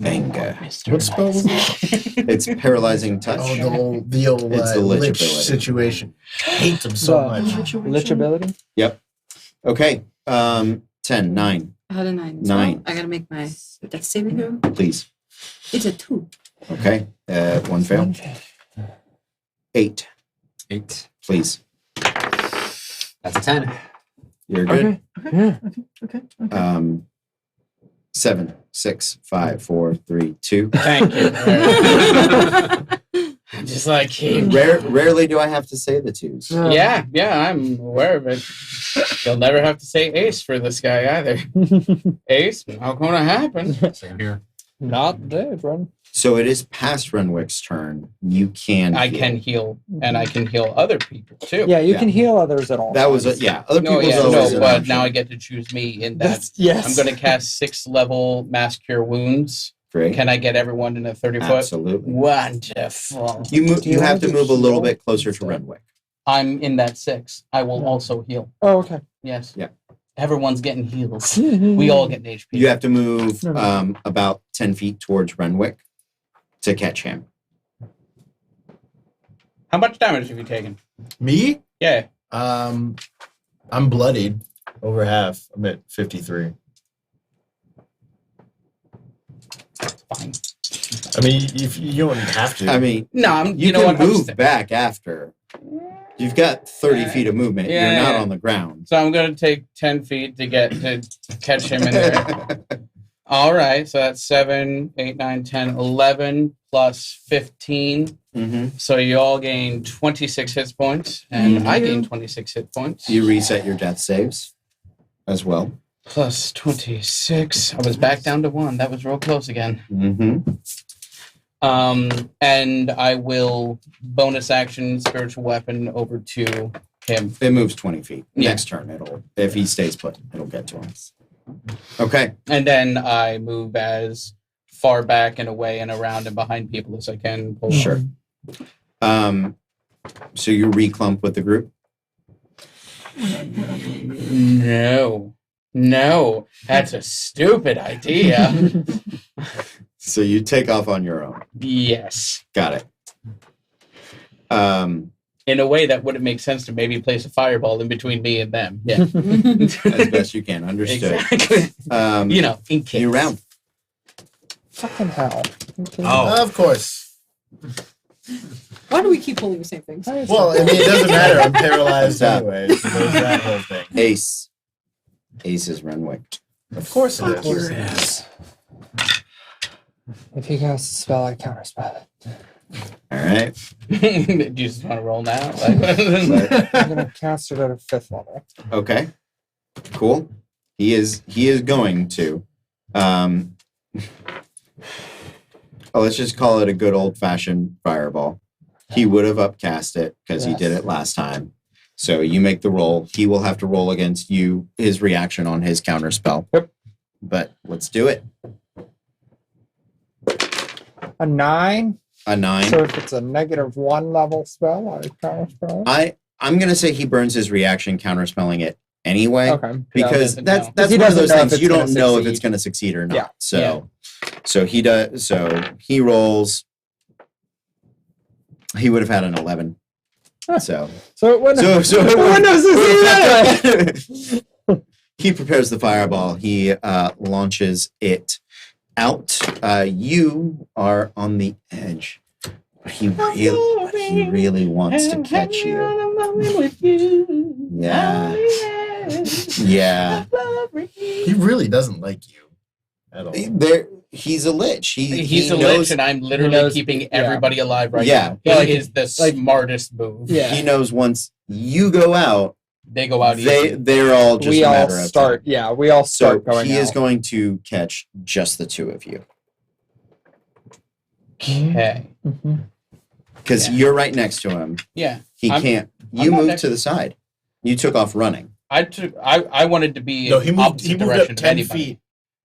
anger. What spell was it? It's paralyzing touch. Oh, the old It's the lich lich ability. situation. I hate them so The much. Lich ability. Okay. 10, 9, I had a 9. 9. I gotta make my death saving throw. please. It's a 2. Okay. 1 fail. 8, 8. please. That's a 10. You're good. Okay. Yeah. Okay. 7, 6, 5, 4, 3, 2. Thank you. I'm just like, hey, Rarely do I have to say the twos. yeah, I'm aware of it. You'll never have to say ace for this guy either. Ace, not gonna happen. Same here. Not dead, run. So it is past Renwick's turn. You can. I heal. can heal, and I can heal other people too. Yeah, you Yeah. can heal others at all. That was times. other No, people's yeah, always no, an but option. now I get to choose me in that. That's yes. I'm going to cast 6th level Mass Cure Wounds. Great. Can I get everyone in a 30-foot? Absolutely. Wonderful. You move. Do you You wanna have to do move a little heal bit closer to instead? Renwick. I'm in that 6. I will Yeah. also heal. Oh, okay. Yes. Yeah. Everyone's getting heals. We all get an HP. You have to move No. about 10 feet towards Renwick to catch him. How much damage have you taken? Me? Yeah. I'm bloodied. Over half. I'm at 53. Fine. I mean, if you don't have to. I mean, No, you know can what? I'm move just- back after. You've got 30 feet of movement. Yeah, You're not yeah. on the ground. So I'm gonna take 10 feet to catch him in there. All right, so that's 7, 8, 9, 10, 11 plus 15. Mm-hmm. So you all gain 26 hit points, and I gain 26 hit points. You reset your death saves as well. Plus 26. I was back down to 1. That was real close again. Mm-hmm. And I will bonus action spiritual weapon over to him. It moves 20 feet. Yeah. Next turn, if he stays put, it'll get to him. Okay. And then I move as far back and away and around and behind people as I can. Pull Sure. So you reclump with the group? No, that's a stupid idea. So you take off on your own. Yes. Got it. In a way that wouldn't make sense to maybe place a fireball in between me and them. Yeah. As best you can. Understood. Exactly. In case. New round. Fucking hell. Okay. Oh. Of course. Why do we keep pulling the same things? Well, I mean, it doesn't matter. I'm paralyzed Stop. anyway. So there's that whole thing. Ace. Ace is Renwick. Of course it Your is. ass. If he casts a spell, I counterspell it. All right. Do you just want to roll now? Like, I'm gonna cast it at a 5th level. Okay. Cool. He is going to. Let's just call it a good old fashioned fireball. He would have upcast it because he did it last time. So you make the roll. He will have to roll against you his reaction on his counter spell. Yep. But let's do it. A 9. A 9. So if it's a -1 level spell, I counterspell it. I'm gonna say he burns his reaction counterspelling it anyway. Okay. Because Yeah, that's He one of doesn't those know if things it's you gonna don't know if succeed. it's going to succeed or not. Yeah. So he does. So he rolls. He would have had an 11. Huh. So So it wouldn't. so it wouldn't have succeeded anyway. he prepares the fireball. He launches it out. You are on the edge. But he really wants to catch you. Yeah. Yeah. He really doesn't like you at all. He's a lich. He's he a knows, lich, and I'm literally knows- keeping everybody alive right Yeah. now. Like- It is the like- smartest move. Yeah. He knows once you go out, They go out easy. they're all just we a all matter of start. time. Yeah, we all So start going he out. is going to catch just the two of you Okay. Mhm. because Yeah. you're right next to him. Yeah. He I'm- can't. I'm You not moved next- to the side. You took off running. I wanted to be No, he in moved. opposite He moved direction up to 10 anybody. feet.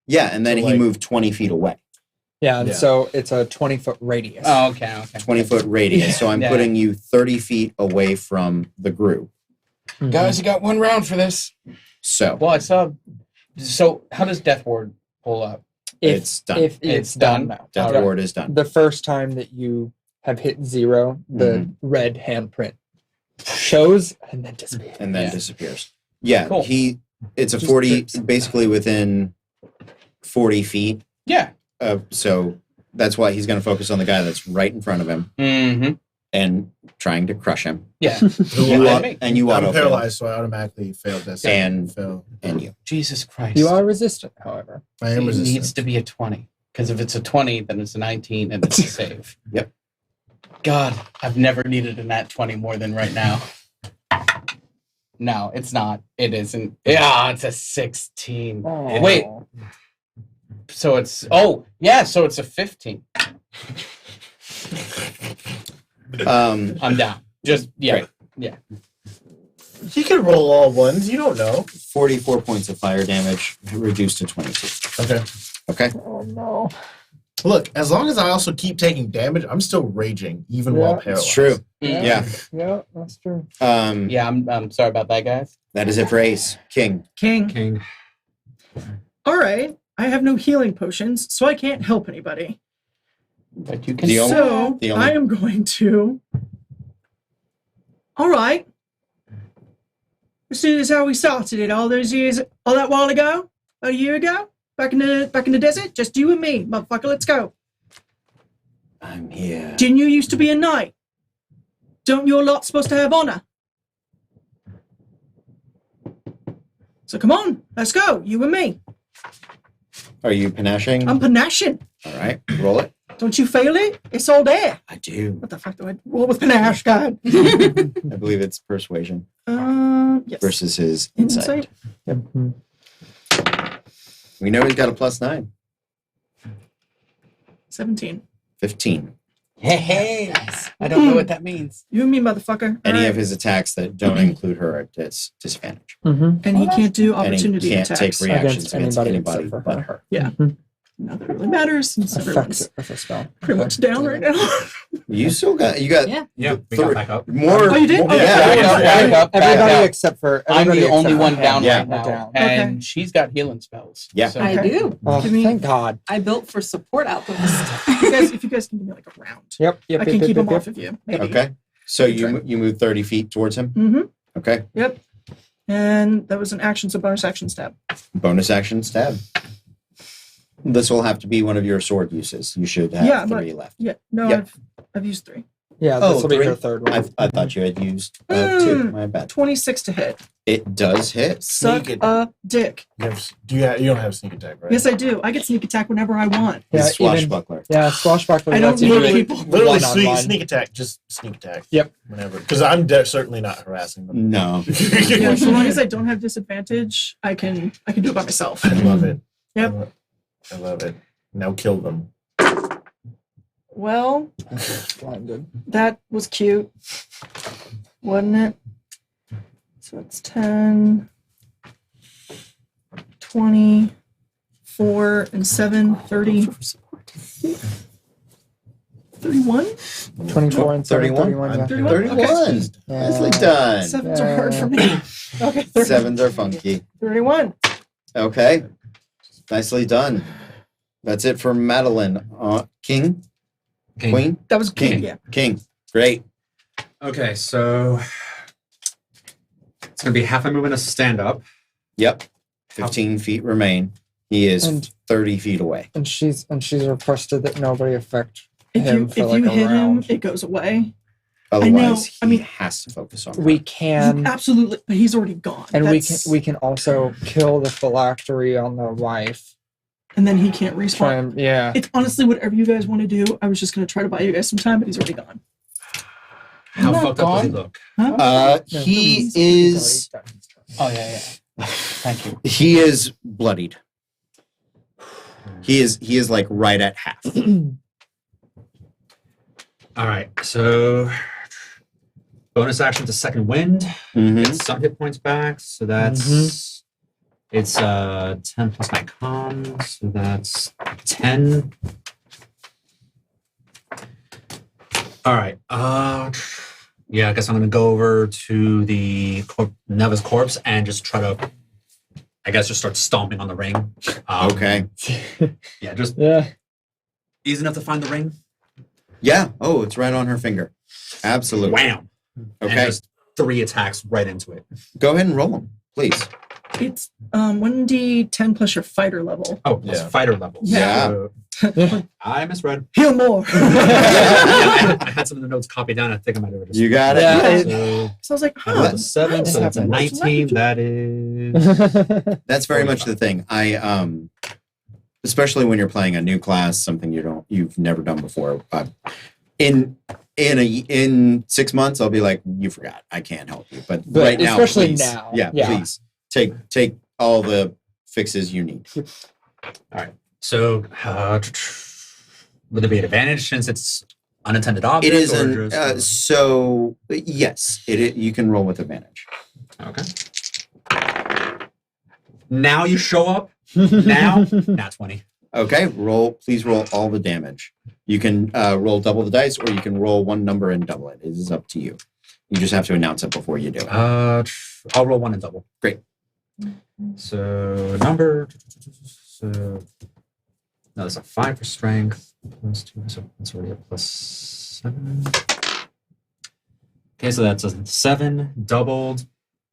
Yeah, and then So, he like- moved 20 feet away. Yeah, and Yeah. so it's a 20-foot radius. Oh, okay. 20-foot radius. So I'm Yeah. putting you 30 feet away from the group. Mhm. Guys, you got one round for this. So Well, I saw. So, how does Death Ward pull up? it's done. If It's it's done done. now. Death Yeah. ward is done. The first time that you have hit 0, the red handprint shows and then disappears. And then Yeah. disappears. Yeah, Cool. it's a Just 40, drips. basically within 40 feet. Yeah. So that's why he's going to focus on the guy that's right in front of him Mm-hmm. and trying to crush him. Yeah. Who You Yeah, au- me. and you I'm auto paralyzed, so I automatically failed this. And- fail. and you. Jesus Christ. You are resistant, however. I am It resistant. needs to be a 20. Because if it's a 20, then it's a 19 and it's a save. Yep. God, I've never needed a nat 20 more than right now. No, it's not. It isn't. Yeah, it's a 16. Oh. Wait, so it's. Oh, yeah, so it's a 15. I'm down. Just, yeah. Great. He could roll all ones. You don't know. 44 points of fire damage reduced to 22. Okay. Okay. Oh no. Look, as long as I also keep taking damage, I'm still raging even while Yeah. paralyzed. It's true. Mm. Yeah. Yeah, that's true. Yeah, I'm sorry about that, guys. That is it for Ace. King. King. King. All right. I have no healing potions, so I can't help anybody. But you can. The only- So the only- I am going to. All right. This is how we started it all those years, all that while ago, a year ago, back in the desert. Just you and me, motherfucker. Let's go. I'm here. Didn't you used to be a knight? Don't your lot supposed to have honor? So come on, let's go. You and me. Are you panashing? I'm panashing. All right. Roll it. Don't you feel it? It's all there. I do. What the fuck do I roll with panache, God? I believe it's persuasion Yes. versus his insight. Mhm. We know he's got a +9. 17. 15. Hey, I don't know what that means. You and me, motherfucker. Any All of his attacks that don't include her are disadvantage. Mhm. And he can't do And he opportunity can't attacks. take reactions Against against anybody anybody except for but her. her. Not that it really matters since Affects everyone's it with a spell. pretty much down right now. You still got Yeah. Yeah, we got back up. more. Oh, you did? more- Oh, yeah, back yeah, up, yeah. back up, back Everybody up. except for I'm everybody the only except one for down him. right now, Down. and she's got healing spells. Yeah. So- I Okay. do. Oh, Give me- thank God. I built for support outpost. if you guys can give me like a round, Yep. I can keep him off of you. Maybe. Okay. So you move 30 feet towards him. Mm-hmm. Okay. Yep. And that was an action, so bonus action stab. Bonus action stab. This will have to be one of your sword uses. You should have Yeah, 3 left. Yeah. No, Yep. I've used 3. Yeah, Oh, this will be 3? her third one. I thought you had used 2. Mm. My bad. 26 to hit. It does hit. Suck Sneak it. a dick. You don't have sneak attack, right? Yes, I do. I get sneak attack whenever I want. Yeah, It's swashbuckler. Yeah, swashbuckler. I don't lets you do need it people. Literally one-on-one. sneak attack. Just sneak attack. Yep. Whenever. Because I'm certainly not harassing them. No. Yeah, so long as I don't have disadvantage, I can do it by myself. I love it. Yep. I love it. Now kill them. Well, Blinded. that was cute, wasn't it? So it's 10, 20, 4, and 7, 30, 31? 24 and 31? 31. Yeah. 31? 31. Yeah. Nicely done. Sevens are hard for me. Okay, 7s are funky. 31. Okay. Nicely done. That's it for Madeline. King? King. Queen? That was King. cute, yeah. King. Great. Okay, so it's gonna be half a movement of stand up. Yep. 15 feet remain. He is And- 30 feet away. And she's requested that nobody affect If him you for like a hit round. him, it goes away. Otherwise, I mean- he has to focus on We her. can, Absolutely, but he's already gone. and That's- we can also kill the phylactery on the wife. and then he can't Try respawn. and, yeah. It's honestly whatever you guys want to do. I was just gonna try to buy you guys some time, but he's already gone. How not fucked up does he gone. look? Huh? No, He he's is already done. Oh yeah. Thank you. he is bloodied. He is like right at half. All right, so bonus action to second wind. Mhm. Get some hit points back, so that's it's 10 plus my con, so that's 10. All right. Yeah, I guess I'm gonna go over to the Neva's corpse and just try to, I guess, just start stomping on the ring. Okay. Yeah, just Yeah. easy enough to find the ring. Yeah. Yeah. Oh, it's right on her finger. Absolutely. Wham! And Okay. just 3 attacks right into it. Go ahead and roll them, please. It's 1d10 plus your fighter level. Oh, plus Yeah. fighter level. Yeah. So, I misread. Heal more. I had some of the notes copied down. I think I might have just. You got it. Yeah. So, So I was like, that's 7, so that's a happened? 19. That is. That's very much the thing. I especially when you're playing a new class, something you've never done before. In 6 months, I'll be like, you forgot. I can't help you. But right now, especially please. now. Yeah, Yeah. please take all the fixes you need. So, would there be an advantage since it's unattended object? It is or an just, so yes. You can roll with advantage. Okay. Now you show up. Now, not 20. Okay, please roll all the damage. You can roll double the dice, or you can roll one number and double it. It is up to you. You just have to announce it before you do it. I'll roll one and double. Great. So number. So no, there's a 5 for strength. Plus 2, so that's already a plus 7. Okay, so that's a 7 doubled.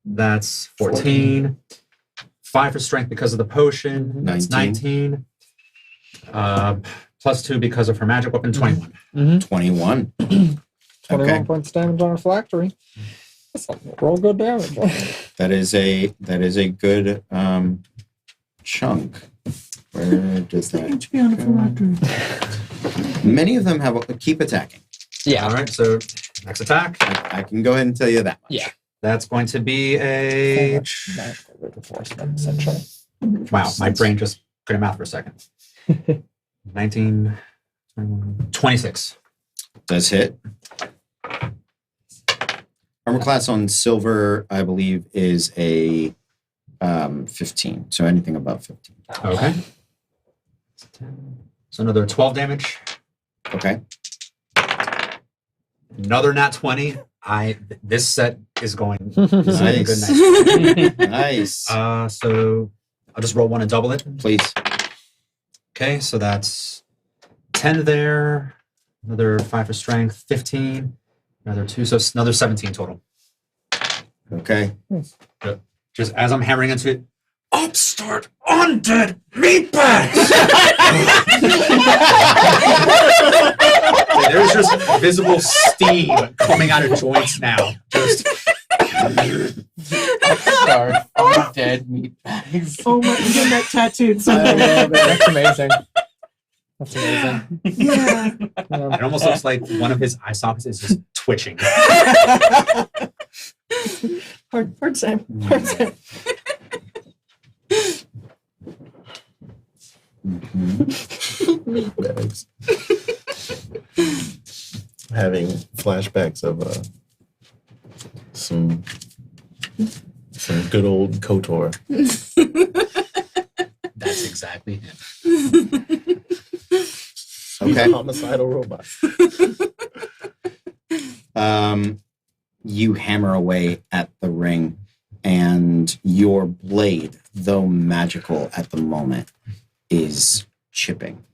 That's 14. 5 for strength because of the potion. That's 19. Plus 2 because of her magic weapon. 21. 21. 21 Okay. points damage on a phylactery. That's a real good damage. That is a good chunk. Where does that go? Many of them keep attacking. Yeah. All right, so next attack. I can go ahead and tell you that much. Yeah. That's going to be a. Essentially. Wow, my brain just couldn't math for a second. 19, 21, 26. Does hit. Armor class on silver, I believe, is a 15. So anything above 15. Okay. So another 12 damage. Okay. Another nat 20. This set is going. This is a good night. Nice. So I'll just roll one and double it. Please. Okay, so that's 10 there. Another 5 for strength. 15. Another 2, so it's another 17 total. Okay. Just as I'm hammering into it, upstart undead meatbags! There's just visible steam coming out of joints now. Just Sorry, I'm dead meat bags. Oh my, I'm getting that tattooed. I So love it. That's amazing. That's amazing. yeah. it almost looks like one of his eye sockets is just twitching. Hard Sam. Hard Sam. Bags. Having flashbacks of some good old KOTOR. That's exactly it. Okay. Homicidal robot. You hammer away at the ring, and your blade, though magical at the moment, is chipping.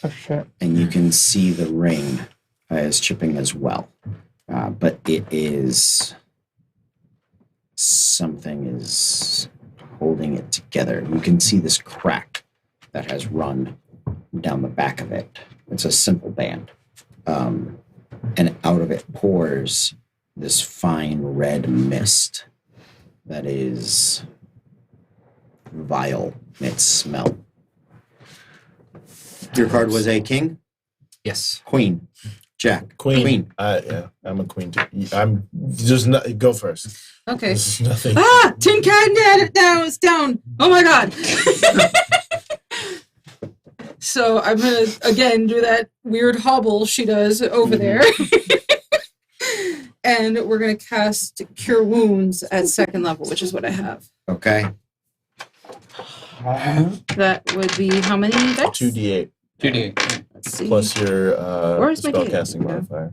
Oh shit. And you can see the ring is chipping as well. But it is something is holding it together. You can see this crack that has run down the back of it. It's a simple band. And out of it pours this fine red mist that is vile in its smell. Your card was a king? Yes. Queen. Jack. Queen. Yeah, I'm a queen too. I'm just not. Go first. Okay. This is nothing. Ah, tin can down. It's down. Oh my god. So I'm gonna again do that weird hobble she does over there, and we're gonna cast Cure Wounds at 2nd level, which is what I have. Okay. That would be how many dice? 2d8 2d8. Let's see. plus your Where's my D8? spellcasting modifier.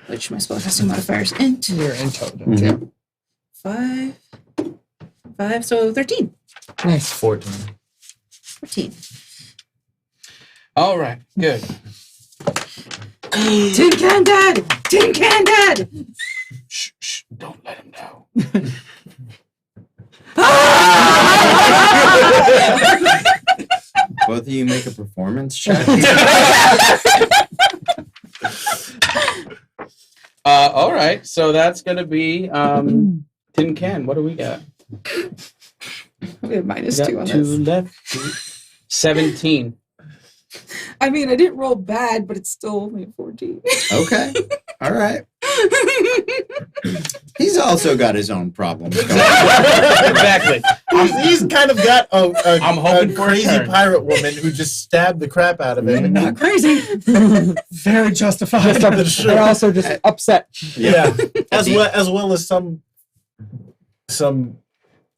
Which my spellcasting modifier is int. You're intelligent. Yeah. 5, so 13. Nice. 14. 14. All right, good. Tin can dead! Tin can dead! Shh, don't let him know. Both of you make a performance check. All right, so that's gonna be tin can. What do we got? We have minus We got 2 on two this. left. 17. I mean, I didn't roll bad, but it's still only a 14. Okay. All right. He's also got his own problems. Going on. Exactly. He's kind of got I'm hoping a for a crazy turn. pirate woman who just stabbed the crap out of him. Not crazy. Very justified. They're also just upset. Yeah, as well as some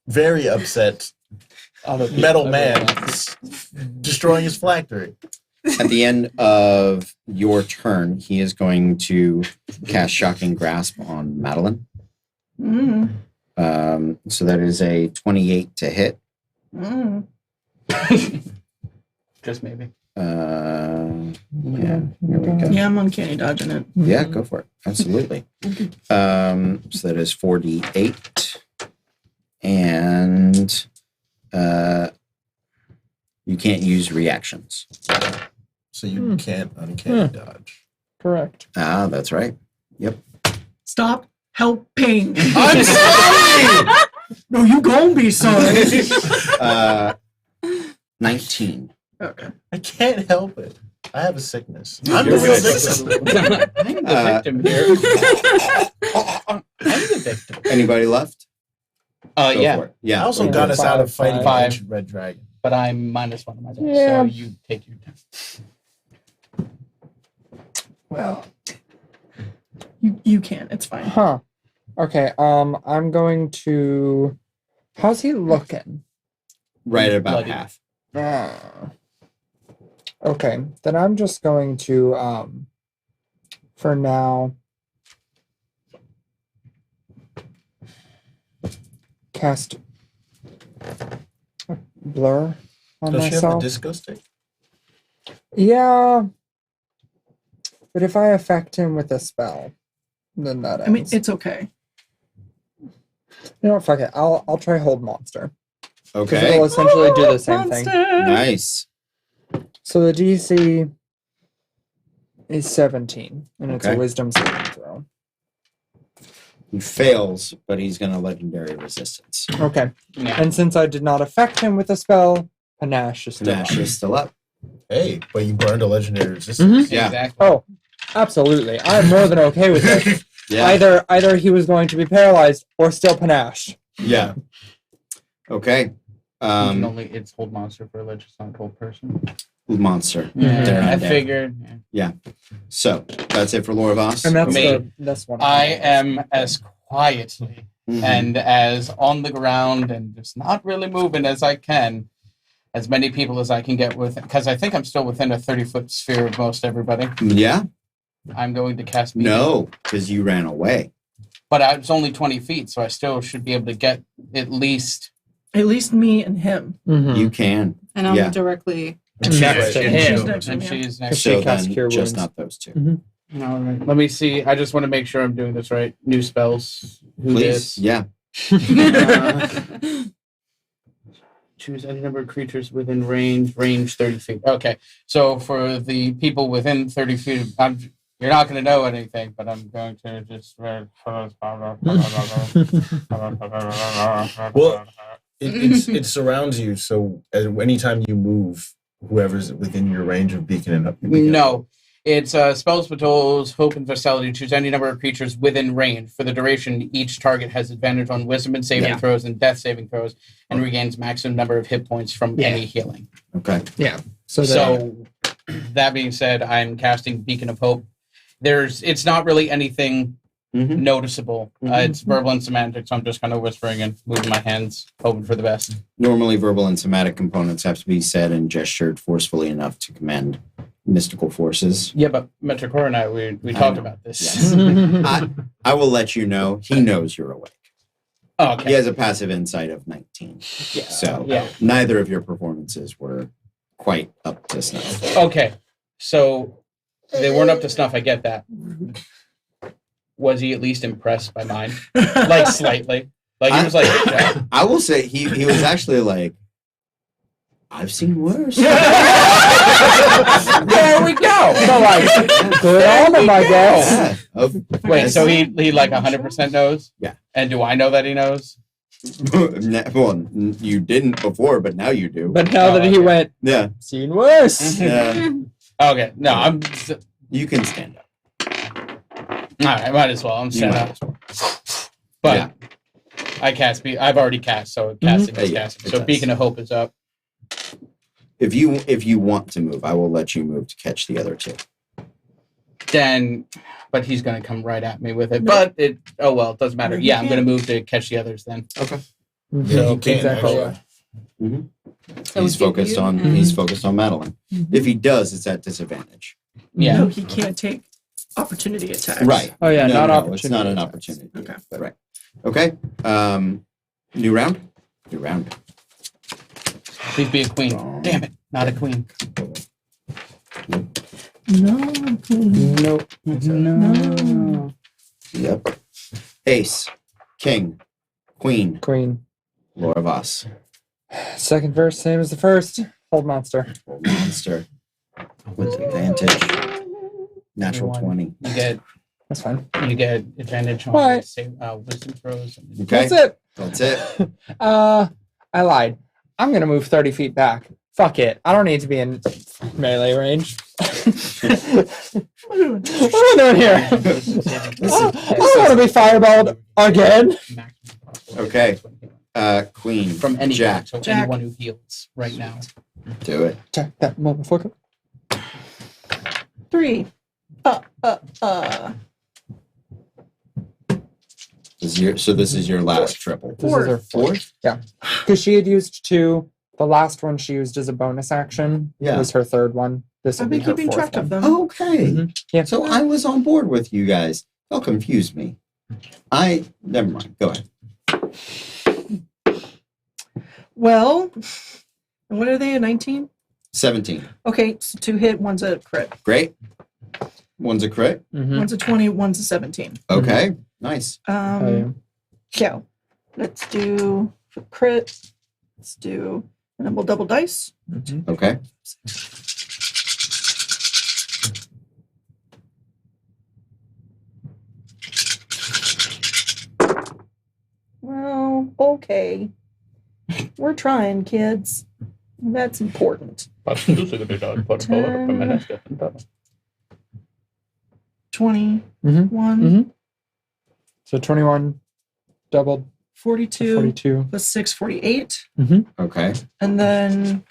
very upset Other people- metal everyone man else. destroying his phylactery. At the end of your turn, he is going to cast Shocking Grasp on Madeline. Mm. So that is a 28 to hit. Mm. Just maybe. Yeah, here we go. Yeah, I'm uncanny dodging it. Yeah, go for it. Absolutely. So that is 4d8. And you can't use reactions. So you can't uncanny dodge. Correct. Ah, that's right. Stop helping. I'm sorry! No, you gonna be sorry. 19. Okay. I can't help it. I have a sickness. I'm You're the real good. victim. I'm the victim here. I'm the victim. Anybody left? Go Yeah, for it. I Yeah. also Yeah. got us out of fighting Five. the ancient red dragon. but I'm -1 of my dice, Yeah. so you take your turn. Well, You can. It's fine. huh. Okay, I'm going to. How's he looking? Right about Bloody. half. Okay, then I'm just going to, for now, cast a blur on Does she have a myself. disco stick? Yeah, but if I affect him with a spell, then that ends. I mean, it's okay. You know what? Fuck it. I'll try hold monster. 'Cause Okay. it'll essentially do the same thing. Nice. So the DC is 17, and it's a Okay. Wisdom saving throw. He fails, but he's going to legendary resistance. Okay. Yeah. And since I did not affect him with a spell, Panache is still Nash up. is still up. Hey, but you burned a legendary resistance. Yeah. Exactly. Oh, absolutely. I'm more than okay with it. Yeah. Either he was going to be paralyzed or still Panache. Yeah. Okay. You can only it's hold monster for a legend, it's not hold person. Monster. Yeah, They're not I there. figured. Yeah. So that's it for Lorvos. And that's Me. that's one. I am as quietly Mhm. and as on the ground and just not really moving as I can, as many people as I can get with, because I think I'm still within a 30-foot sphere of most everybody. Yeah. I'm going to cast Beacon. No, because you ran away. But it's only 20 feet, so I still should be able to get at least. At least me and him. Mhm. You can. And I'm Yeah. directly. And she's Next right to there. him. She's next to And him, she's Because next. she So casts then, Cure just Wounds. not those two. All right. Let me see. I just want to make sure I'm doing this right. New spells. Who Please. dis? Yeah. Choose any number of creatures within range 30 feet. Okay. So for the people within 30 feet, you're not going to know anything, but I'm going to just. It surrounds you, so anytime you move, whoever's within your range of beaconing up. No. It's spells, patrols, hope, and vitality. Choose any number of creatures within range. For the duration, each target has advantage on wisdom and saving throws and death saving throws, and regains maximum number of hit points from any healing. Okay. So that being said, I'm casting Beacon of Hope. It's not really anything Mhm. noticeable. Mhm. It's verbal and semantic, so I'm just kind of whispering and moving my hands, hoping for the best. Normally, verbal and somatic components have to be said and gestured forcefully enough to command mystical forces. Yeah, but Metricor and I, we I talked know. about this. Yes. I will let you know. He knows you're awake. Oh, okay. He has a passive insight of 19. Yeah. So Yeah. neither of your performances were quite up to snuff. Okay. So they weren't up to snuff. I get that. Was he at least impressed by mine? Like slightly. Like he was like, yeah. I will say he was actually like, I've seen worse. There we go. So like, good on him, I guess. Yeah. Of- Wait, so he like 100% knows? Yeah. And do I know that he knows? well, you didn't before, but now you do. But now that he okay. went, Yeah. seen worse. Yeah. Okay. No, I'm. You can stand up. All right, might as well. I'm You standing might up. as well. But Yeah. I cast. I've already cast, so casting is Yeah, casting. it So does. Beacon of Hope is up. If you want to move, I will let you move to catch the other two. Then, but he's going to come right at me with it. But it doesn't matter. No, you Yeah, I'm going to can't. move to catch the others then. Yeah, Mhm. you can Exactly. actually. So He's give focused you on and- he's focused on Madeline. Mhm. If he does, it's at disadvantage. Yeah. No, he can't take opportunity attacks. Right. Oh yeah, No, not no, opportunity. it's not an attacks. opportunity. Okay. But right. Okay. New round. New round. Please be a queen. Damn it, not a queen. No. Nope. No. Yep. Ace, king, queen, Queen. Laura Voss, Second verse, same as the first. Hold monster. monster with advantage. Natural 20. That's fine. You get advantage on Right. wisdom throws. Okay. That's it. That's it. I lied. I'm gonna move 30 feet back. Fuck it. I don't need to be in melee range. What am I doing here? I don't want to be fireballed again. Okay. Queen. From any Jack. so Jack. anyone who heals right now. Do it. Jack that motherfucker. 3. This is your last triple. This is her fourth. Yeah. Because she had used 2. The last one she used as a bonus action. Yeah. Was her third one. This will I've be been her keeping fourth track of one. them. Okay. Mhm. Yeah. So I was on board with you guys. Y'all confused me. Never mind. Go ahead. Well, what are they, a 19? 17. Okay, so 2 hit, one's a crit. Great. One's a crit. Mhm. One's a 20, one's a 17. Okay. Nice. Oh, yeah. Yeah. Let's do for crit. Let's do, and then we'll double dice. Mhm. Okay. Well, okay. We're trying, kids. That's important. 21, Mhm. So 21 doubled 42, 42. plus 6, 48. Okay. And then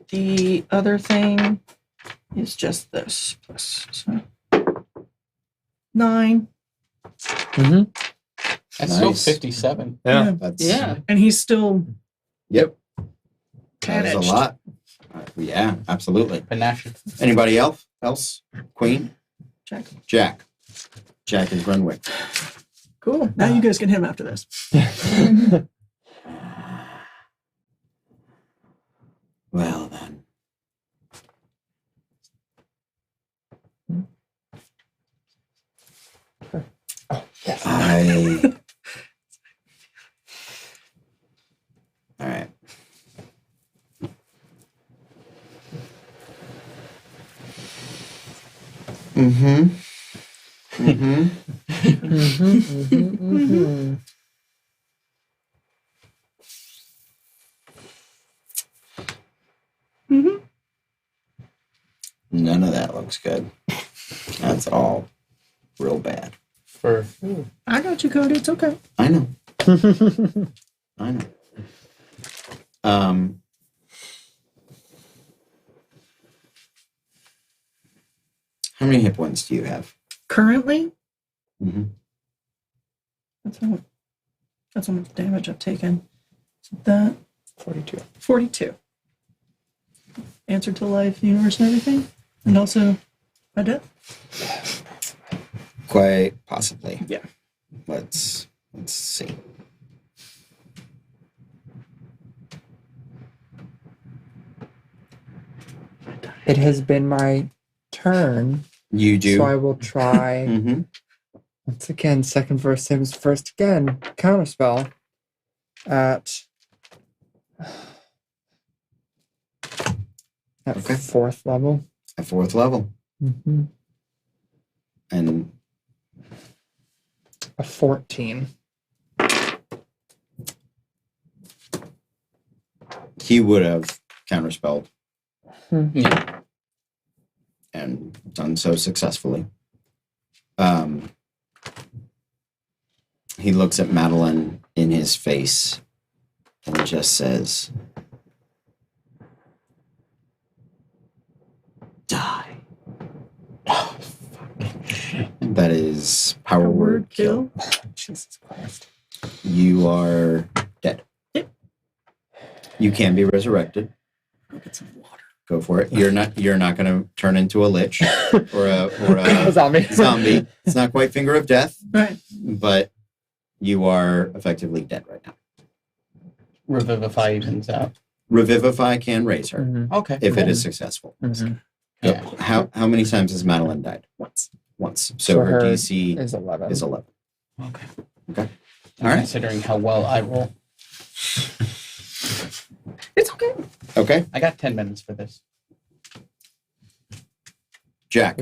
the other thing is just this. Plus, so 9. Mm-hmm. That's still Nice. 57. Yeah. That's Yeah. And he's still Yep. That is a managed. lot. Yeah, absolutely. Panache. Anybody else? Queen? Check. Jack. Jack is Renwick. Cool. Now you guys can hit him after this. Well then. Yes. All right. Mm-hmm. Mm-hmm. Mm-hmm. Mm-hmm. None of that looks good. That's all real bad. For I got you, Cody. It's okay. I know. I know. How many hit points do you have? Currently, Mm-hmm. that's how much damage I've taken. So that 42. 42. Answer to life, universe, and everything. And also my death. Quite possibly. Yeah. Let's see. It has been my turn, You do. so I will try Mm-hmm. once again. Second verse, same as first again. Counterspell at Okay. 4th level. At 4th level. Mm-hmm. And A 14. he would have counterspelled yeah. and done so successfully. He looks at Madeline in his face and just says, "Die." That is power word kill. Jesus Christ. You are dead. Yep. You can be resurrected. Go get some water. Go for it. You're not going to turn into a lich or A a zombie. zombie. It's not quite finger of death, Right. but you are effectively dead right now. Revivify evens out. Revivify can raise her Mhm. Okay. if cool. it is successful. Mhm. Yeah. How many times has Madeline died? Once. Once. So So her her DC Is 11. is 11. Okay. Okay. All right. Considering how well I roll, It's okay. Okay. I got 10 minutes for this. Jack,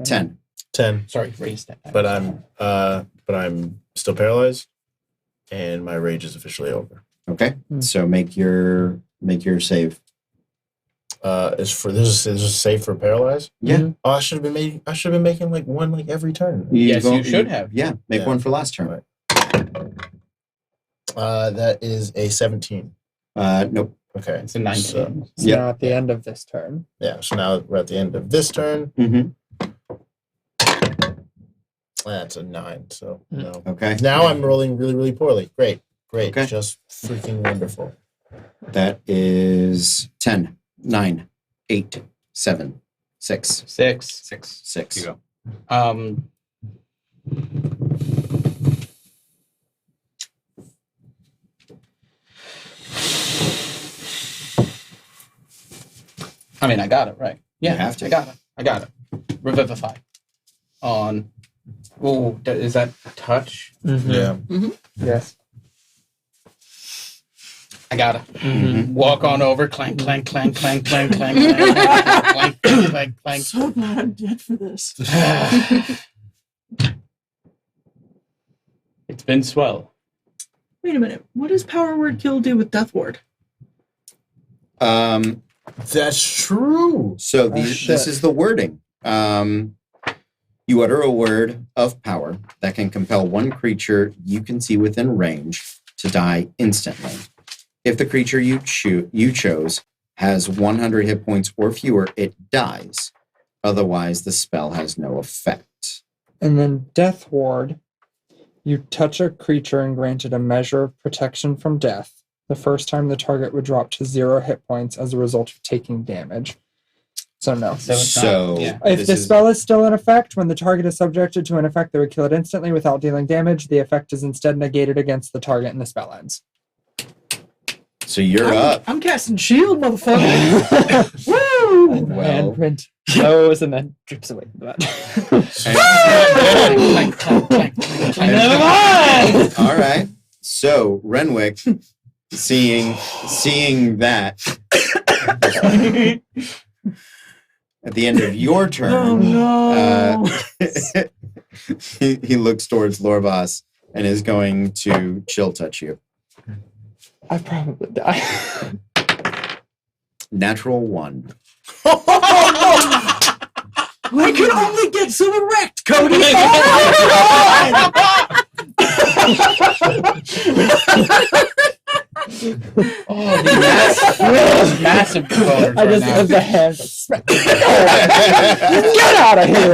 10. 10. Sorry, raised that. But I'm still paralyzed, and my rage is officially over. Okay. Hmm. So make your save. Is this a save for paralyzed? Yeah. Oh, I should have been making like one like every turn. Yes, you should have. Yeah. Make Yeah. one for last turn. Right. That is a 17. Nope. Okay. It's a 19. So, So Yeah. now at the end of this turn. yeah. So now we're at the end of this turn. Mm-hmm. That's a 9. So no. Okay. Now I'm rolling really, really poorly. Great. Okay. Just freaking wonderful. That is 10, 9, 8, 7, 6, 6. 6. You go. I mean, I got it, right? Yeah, You have to. I got it. Revivify. On. Oh, is that touch? Yeah. Yes. I got it. Mhm. Walk on over. Clank, clank, clank, clank, clank, clank, clank, clank, clank, clank, clank. So glad I'm dead for this. It's been swell. Wait a minute. What does Power Word Kill do with Death Ward? That's true. So Oh, this shit. is the wording. You utter a word of power that can compel one creature you can see within range to die instantly. If the creature you chose has 100 hit points or fewer, it dies. Otherwise, the spell has no effect. And then Death Ward. You touch a creature and granted a measure of protection from death. The first time the target would drop to 0 hit points as a result of taking damage. So no. So it's So not, yeah. If this the is- spell is still in effect, when the target is subjected to an effect that would kill it instantly without dealing damage, the effect is instead negated against the target and the spell ends. So you're up. I'm casting shield, motherfucker. Woo! And the Well. handprint goes and then drips away. Clank, clank, clank, clank, clank. Never mind! All right. So Renwick, seeing that at the end of your turn, Oh no. he looks towards Lorvas and is going to chill touch you. I probably die. Natural 1. I can only get so erect, Cody. Oh, the massive boners I right just now. have the hand. Get out of here!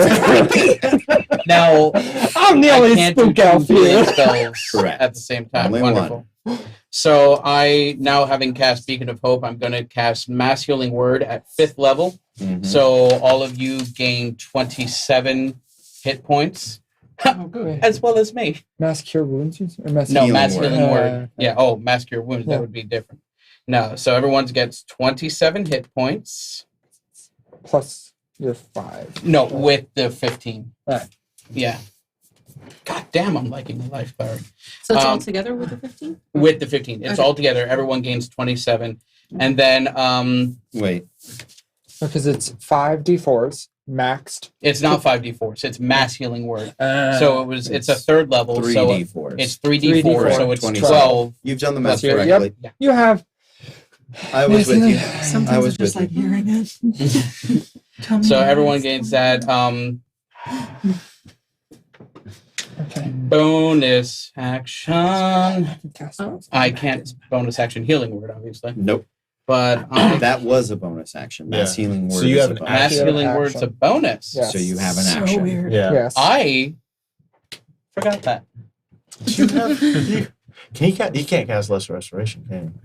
Now, I'm the I only can't do spook two elf healing here. spells Correct. at the same time. Only Wonderful. So I, now having cast Beacon of Hope, I'm going to cast Mass Healing Word at 5th level. Mhm. So all of you gain 27 hit points, Oh, good. as well as me. Mass cure wounds? Or mass No, Healing Mass Word. Healing Word. Okay. Yeah, oh, Mass Cure Wounds, Yeah. that would be different. No, so everyone gets 27 hit points. Plus your 5. No, with the 15. Right. Yeah. God damn, I'm liking the life card. So it's all Um, together with the 15? With the 15. It's Okay. all together. Everyone gains 27. And then Wait. Because it's 5d4s maxed. it's not 5d4s. It's Mass Healing Word. Uh, So it's a 3rd level. 3d4s. So it's 3d4. So it's 27. 12. You've done the math Yep. correctly. you have. I was with you. I Sometimes was I just with like hearing it. Tell me So what everyone it is. gains that. Okay. Bonus action. Cast Oh. I can't bonus action Healing Word, obviously. Nope. But That was a bonus action. Mass Yeah. healing word So you is have a an bonus. Mass Action. Healing Word's a bonus. Yeah. So you have an So action. weird. Yeah. Yes. I forgot that. You have, he can't cast Lesser Restoration, can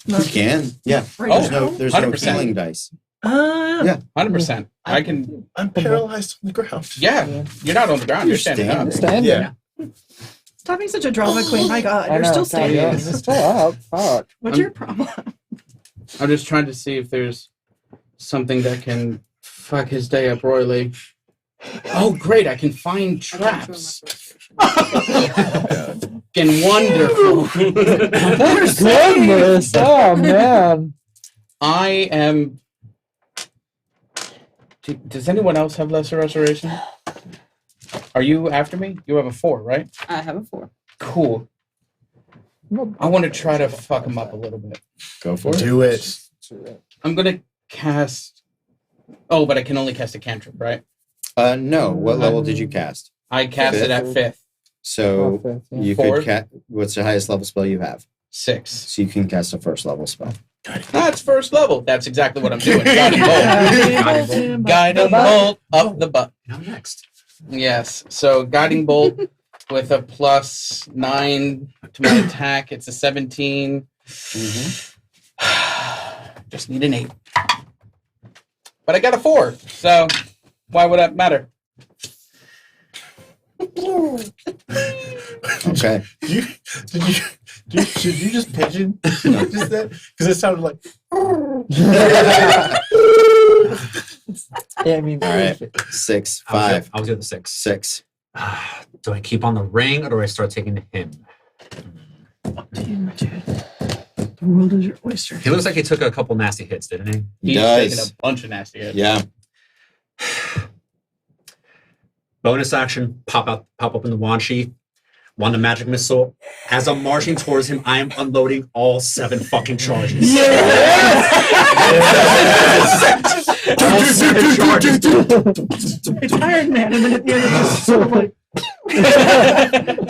You can. Yeah. Right Oh, now? There's no 100%. healing dice. Yeah. 100%. I can. I'm paralyzed on the ground. Yeah, you're not on the ground. You're standing up. Standing. Yeah. Stop being such a drama queen. My God, I you're know, still God, standing. yeah, you're still up. Fuck. What's your problem? I'm just trying to see if there's something that can fuck his day up royally. Oh, great! I can find traps. Fucking wonderful. Goodness. Oh, man. I am. Does anyone else have lesser restoration? Are you after me? You have a 4, right? I have a 4. Cool. I want to try to fuck him up a little bit. Go for it. Do it. I'm gonna cast. Oh, but I can only cast a cantrip, right? No. What level did you cast? I cast it at 5th. So you could Fourth? cast. What's the highest level spell you have? 6. So you can cast a first level spell. That's first level. That's exactly what I'm doing. Guiding bolt. Guiding bolt up the butt. Now next. Yes. So guiding bolt with a +9 to my attack. It's a 17. Just need an 8. But I got a 4. So why would that matter? Okay. Should you just pigeon? Just that? Because it sounded like. Yeah, I mean, All right. 6, 5, I was at the 6. 6. Do I keep on the ring or do I start taking him? The world is your oyster. He looks like he took a couple nasty hits, didn't he? He's does. taking a bunch of nasty hits. Yeah. Bonus action, pop up in the wand sheath. Wand of magic missile. As I'm marching towards him, I am unloading all 7 fucking charges. All 7 charges. It's Iron Man, and then at the end, it's just sort of like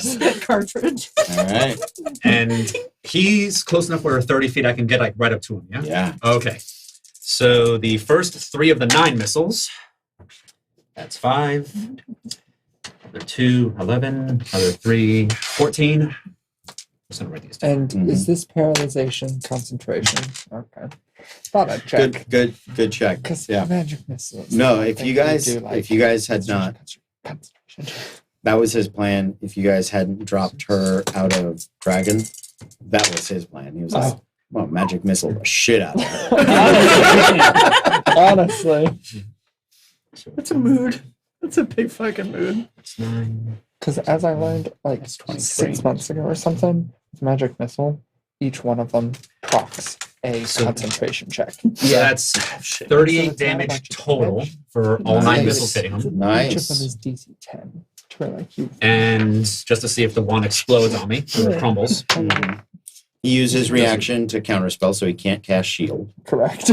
spit cartridge. All right. And he's close enough where 30 feet I can get like right up to him, yeah? Yeah. Okay. So the first 3 of the 9 missiles. That's 5. Another 2, 11. Another 3, 14. I'm just gonna write these down. and is this paralyzation concentration? Okay. Thought I'd check. Good check. Because Yeah. magic missiles. No, I if think you we guys do, like, if you guys had not, concentration. that was his plan. If you guys hadn't dropped her out of Dragon, that was his plan. He was like, well, magic missile the shit out of her. Honestly. That's a mood. That's a big fucking mood. That's 9. Because as I learned like That's 23. 6 months ago or something, with magic missile, each one of them procs a So- concentration check. So that's So 38 it's not a damage bunch of total damage. for all 9 Nice. missiles hitting him. Each of them Nice. is DC 10. To where, like, you And just to see if the wand explodes on me or it crumbles. Mhm. He uses reaction to counterspell, so he can't cast shield. correct.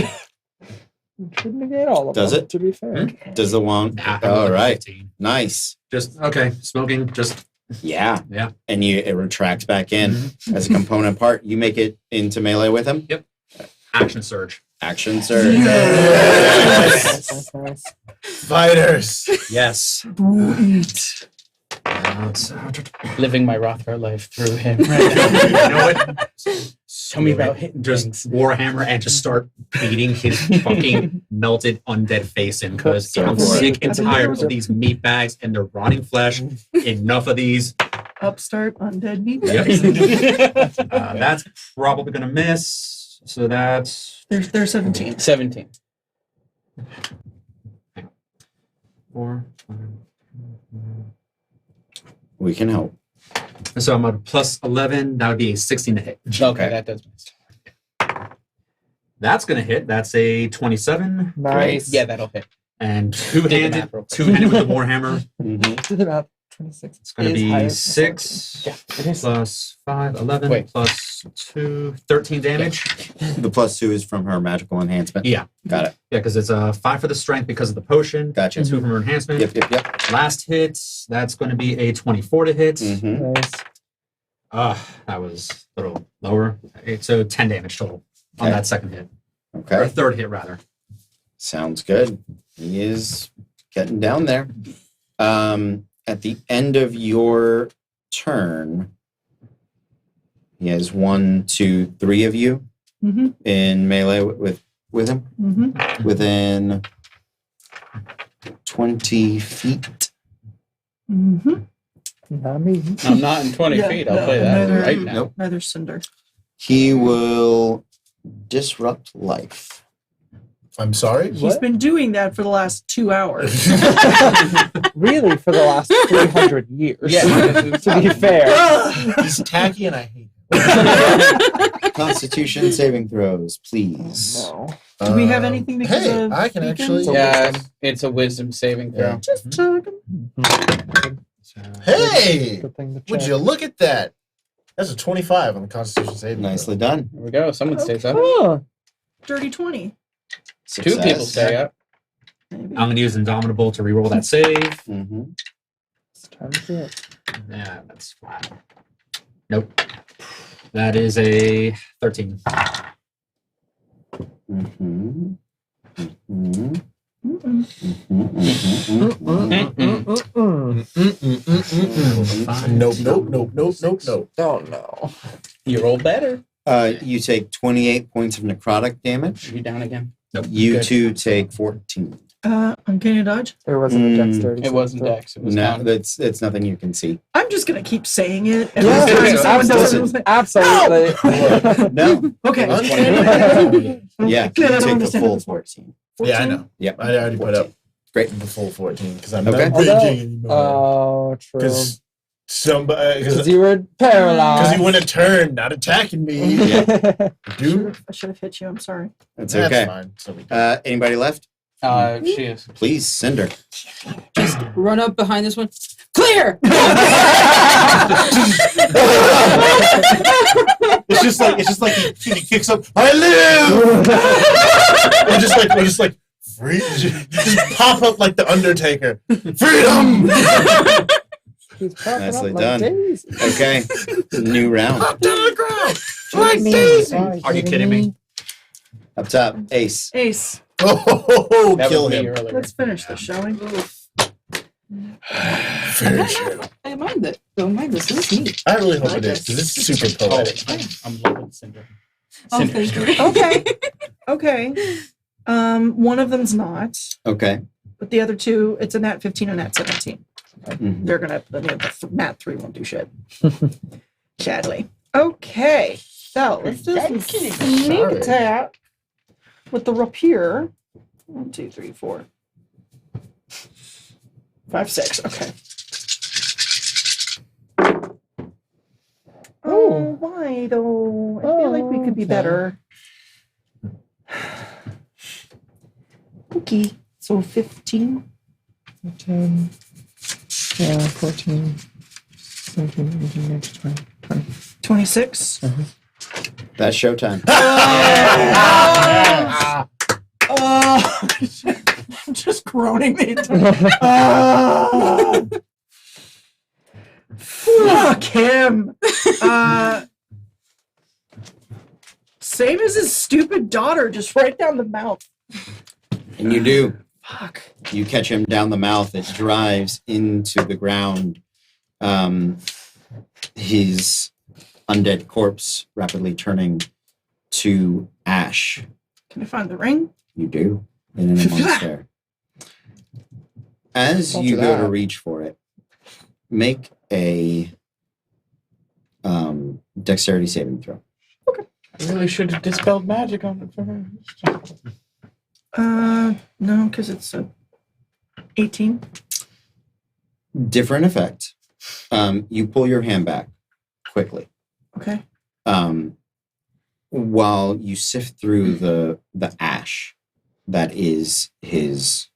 You should negate all of Does them, it? to be fair. Does the wand? Nah, All right. 15. Nice. Just okay. Smoking. Just Yeah. Yeah. And it retracts back in as a component part. You make it into melee with him. action surge. Action surge. Nice, nice. Fighters. Yes. Living my Rothgar life through him. You know what? Tell me about hitting Just things. Warhammer and just start beating his fucking melted undead face in because So I'm for it. sick and tired of these meat bags and their rotting flesh. Enough of these. Upstart undead meat. Yep. That's probably gonna miss. So that's They're 17. 17. 4. We can help. So I'm at plus 11. That would be a 16 to hit. Okay, that does miss. That's gonna hit. That's a 27 Nice. Yeah, that'll hit. and Did the two-handed. math real quick. Two-handed with the warhammer. Mhm. Did about 26. It's gonna Is be higher. 6 Yeah, it is. plus 5, 11 Wait. plus 2, 13 damage. The +2 is from her magical enhancement. Yeah. Got it. Yeah, because it's a 5 for the strength because of the potion. Gotcha. 2 from her enhancement. Yep. Last hit, that's going to be a 24 to hit. Mhm. Nice. That was a little lower. So 10 damage total on Okay. that second hit. Or Okay. third hit, rather. Sounds good. He is getting down there. At the end of your turn, he has 1, 2, 3 of you Mm-hmm. in melee with him Mm-hmm. within 20 feet. Mm-hmm. Not me. I'm not in 20 Yeah, feet. I'll no, play that neither- right now. Nope. Neither Cinder. He will disrupt life. I'm sorry. He's What? been doing that for the last 2 hours. Really, for the last 300 years. Yeah. To be fair. He's tacky, and I hate him. Constitution saving throws, please. No. Do we have anything because Hey, of I can beacons? actually. Yeah, it's a wisdom saving throw. Yeah. Just talking. Hey, Good thing to would check. you look at that? That's a 25 on the Constitution saving. Nicely done. There we go. Someone stays up. Huh. Dirty 20. 2 people Success. stay up. Maybe. I'm going to use Indomitable to reroll that save. Mhm. It's time to do it. Yeah, that's flat. Nope. That is a 13. Mhm. Mhm. Mm-mm. Nope, nope, nope, nope, nope, nope. Oh no. You roll better. You take 28 points of necrotic damage. You down again? You Good. two take 14. Uncanny dodge. There wasn't a dexterity. It wasn't saving Dex. It was No, con. that's nothing you can see. I'm just gonna keep saying it. throw. Every time someone does absolutely. it. Absolutely. No. Okay. Yeah, Good, I you don't take the understand full this word. 14. Yeah, I know. Yep. I already put up Great. the full 14 because I'm Okay. not thinking anymore. Oh, true. Because somebody, Because because you were paralyzed. he went a turn, not attacking me, dude. I should have hit you. I'm sorry. That's That's okay. fine. So we Anybody left? She is. Please, Cinder. Just run up behind this one. Clear! it's just like he kicks up. I live. we're just like free. Just pop up like the Undertaker. Freedom. He's popping Nicely up like done. daisies. Okay. New round. Pop down the ground. Like daisies. Are you kidding me? Up top, Ace. Ace. Oh, That kill was me him. earlier. Let's finish this, shall we? Finish him. I mind it. Don't mind this. This is neat. I really hope it is because it's super poetic. I'm loving Cinder. Oh, thank you. Okay. Okay. One of them's not, Okay. but the other two, it's a nat 15 and nat 17. Mhm. They're gonna. The nat 3 won't do shit. Sadly. Okay. So let's do some Sorry. sneak attack with the rapier. 1, 2, 3, 4, 5, 6. Okay. Oh, why though? I feel like we could be Okay. better. Okay. So 15. 10, 14, 17, 18, 19, 20, 20. 26. That's showtime. I'm just groaning the entire Fuck him. Same as his stupid daughter, just right down the mouth. And you do. Fuck. You catch him down the mouth. It drives into the ground. His undead corpse rapidly turning to ash. Can I find the ring? You do. In and amongst there. As Don't you do go to that. reach for it, make a dexterity saving throw. I really should have dispelled magic on it for her. No, because it's a 18. Different effect. You pull your hand back quickly. Okay. While you sift through the ash that is his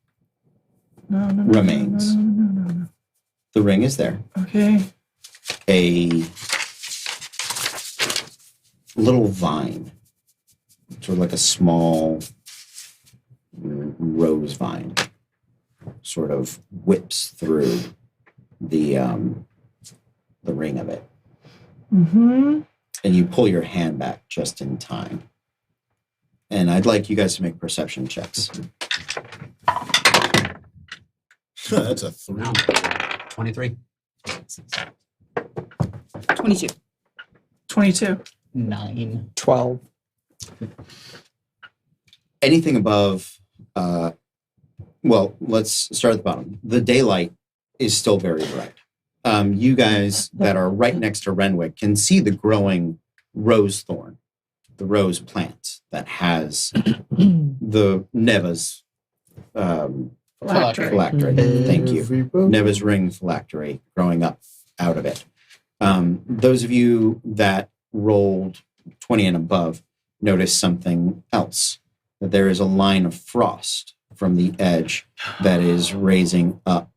No. Remains. No. the ring is there. Okay. A little vine, sort of like a small rose vine, sort of whips through the ring of it. Mm-hmm. And you pull your hand back just in time. And I'd like you guys to make perception checks. That's a 3. No. 23. 22. 22. 9. 12. Anything above, well, let's start at the bottom. The daylight is still very bright. You guys that are right next to Renwick can see the growing rose thorn, the rose plant that has the Neva's phylactery. Thank you. Neva's ring phylactery growing up out of it. Those of you that rolled 20 and above notice something else, that there is a line of frost from the edge that is raising up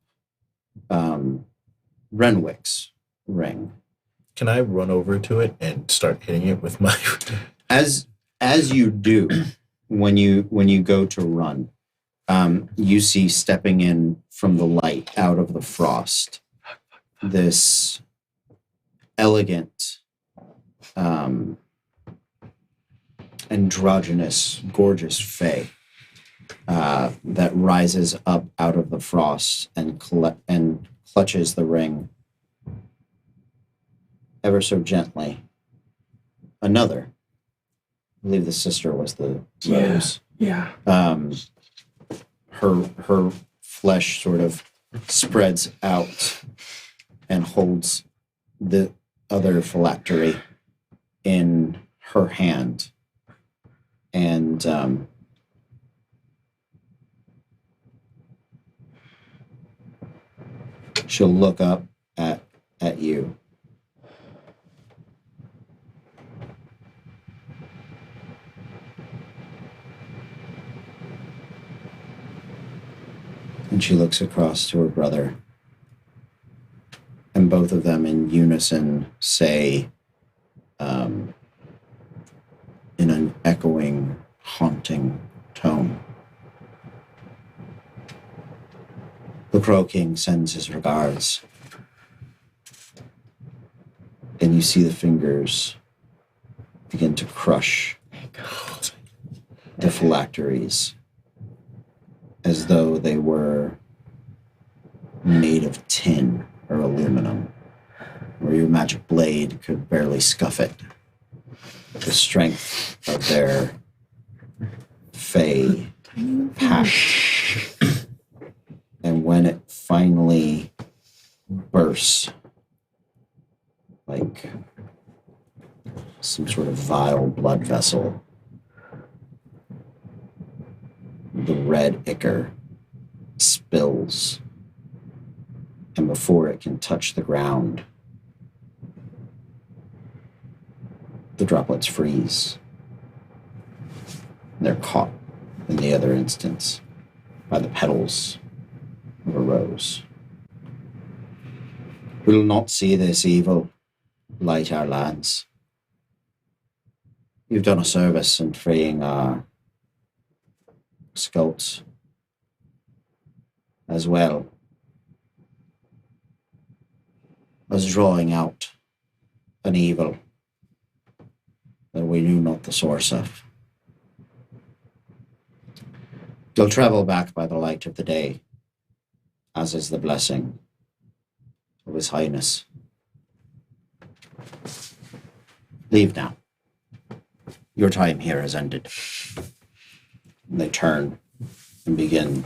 Renwick's ring. Can I run over to it and start hitting it with my... As you do, when you go to run, you see stepping in from the light out of the frost this elegant, androgynous, gorgeous fae that rises up out of the frost and clutches the ring ever so gently. Another. I believe the sister was the rose. Yeah. Her flesh sort of spreads out and holds the other phylactery in her hand. And she'll look up at you. And she looks across to her brother. And both of them in unison say, in an echoing, haunting tone, "The Crow King sends his regards." And you see the fingers begin to crush the phylacteries as though they were made of tin or aluminum, where your magic blade could barely scuff it. The strength of their fey pact. And when it finally bursts, like some sort of vile blood vessel, the red ichor spills, and before it can touch the ground, the droplets freeze. They're caught in the other instance by the petals of a rose. "We'll not see this evil light our lands. You've done a service in freeing our skulls as well as drawing out an evil that we knew not the source of. You'll travel back by the light of the day, as is the blessing of His Highness. Leave now. Your time here has ended." And they turn and begin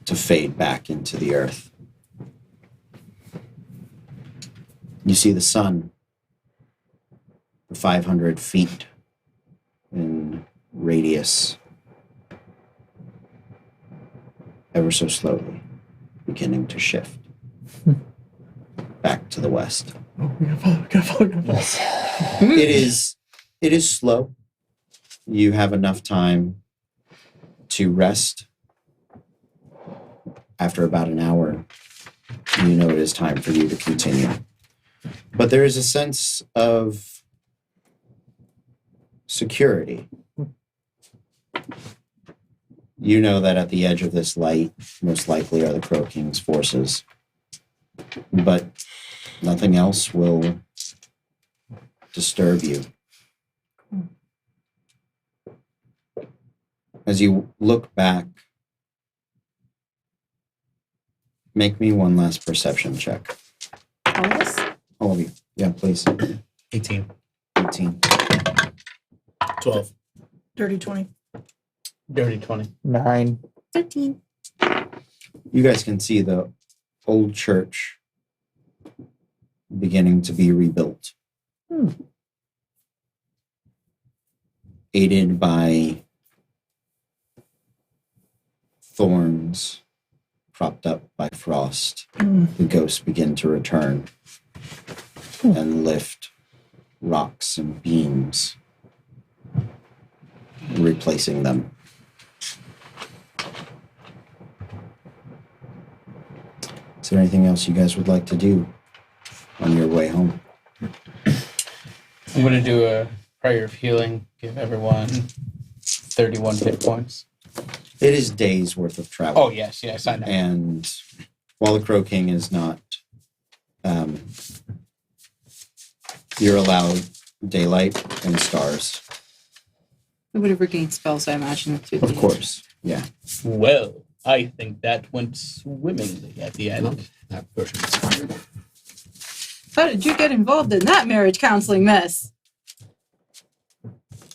to fade back into the earth. You see the sun, 500 feet in radius, ever so slowly beginning to shift back to the west. It is slow. You have enough time to rest. After about an hour, you know it is time for you to continue. But there is a sense of security. You know that at the edge of this light, most likely are the Crow King's forces. But nothing else will disturb you. As you look back, make me one last perception check. All of us? All of you. Yeah, please. 18. 18. 12. Dirty 20. Dirty 20. 9. 13. You guys can see the old church beginning to be rebuilt. Aided by thorns propped up by frost, the ghosts begin to return and lift rocks and beams, replacing them. Is there anything else you guys would like to do on your way home? I'm going to do a prayer of healing, give everyone 31 hit points. It is days worth of travel. Oh, yes, I know. And while the Crow King is not, you're allowed daylight and stars. We would have regained spells, I imagine. Of course, yeah. Well, I think that went swimmingly at the end. That version expired. How did you get involved in that marriage counseling mess?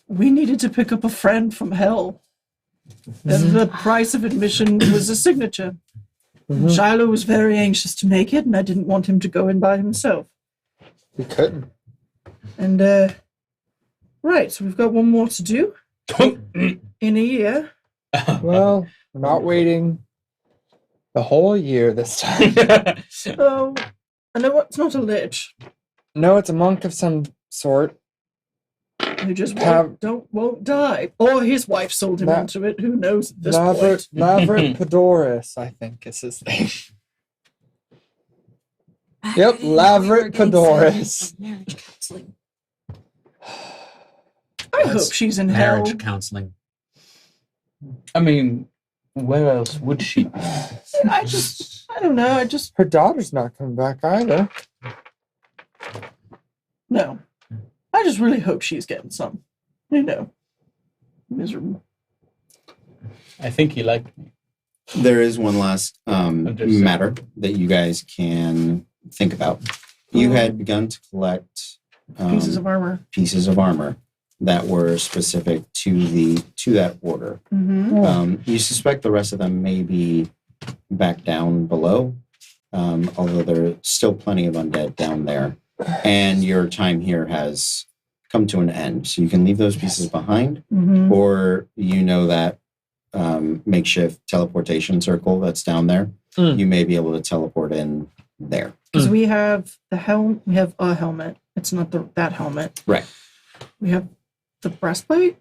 We needed to pick up a friend from hell. And the price of admission was a signature. Shiloh was very anxious to make it, and I didn't want him to go in by himself. We couldn't. And, right, so we've got one more to do in a year. Well, we're not waiting the whole year this time. Oh, I know it's not a lich. No, it's a monk of some sort. Who just Have- won't die. Or his wife sold him La- onto it. Who knows at this point? Lavrit Padoris, I think is his name. Yep, Lavrit Padoris. Marriage counseling. I hope she's in hell. Marriage counseling. I mean, where else would she be? I don't know. Her daughter's not coming back either. No. I just really hope she's getting some. You know. Miserable. I think he liked me. There is one last Understood. matter that you guys can think about. You had begun to collect Pieces of armor. pieces of armor that were specific to that order. Mm-hmm. You suspect the rest of them may be back down below, although there are still plenty of undead down there. And your time here has come to an end. So you can leave those pieces behind, Mm-hmm. or you know that makeshift teleportation circle that's down there. Mm. You may be able to teleport in there. Because we have the helm. We have a helmet. It's not that helmet. Right. We have the breastplate.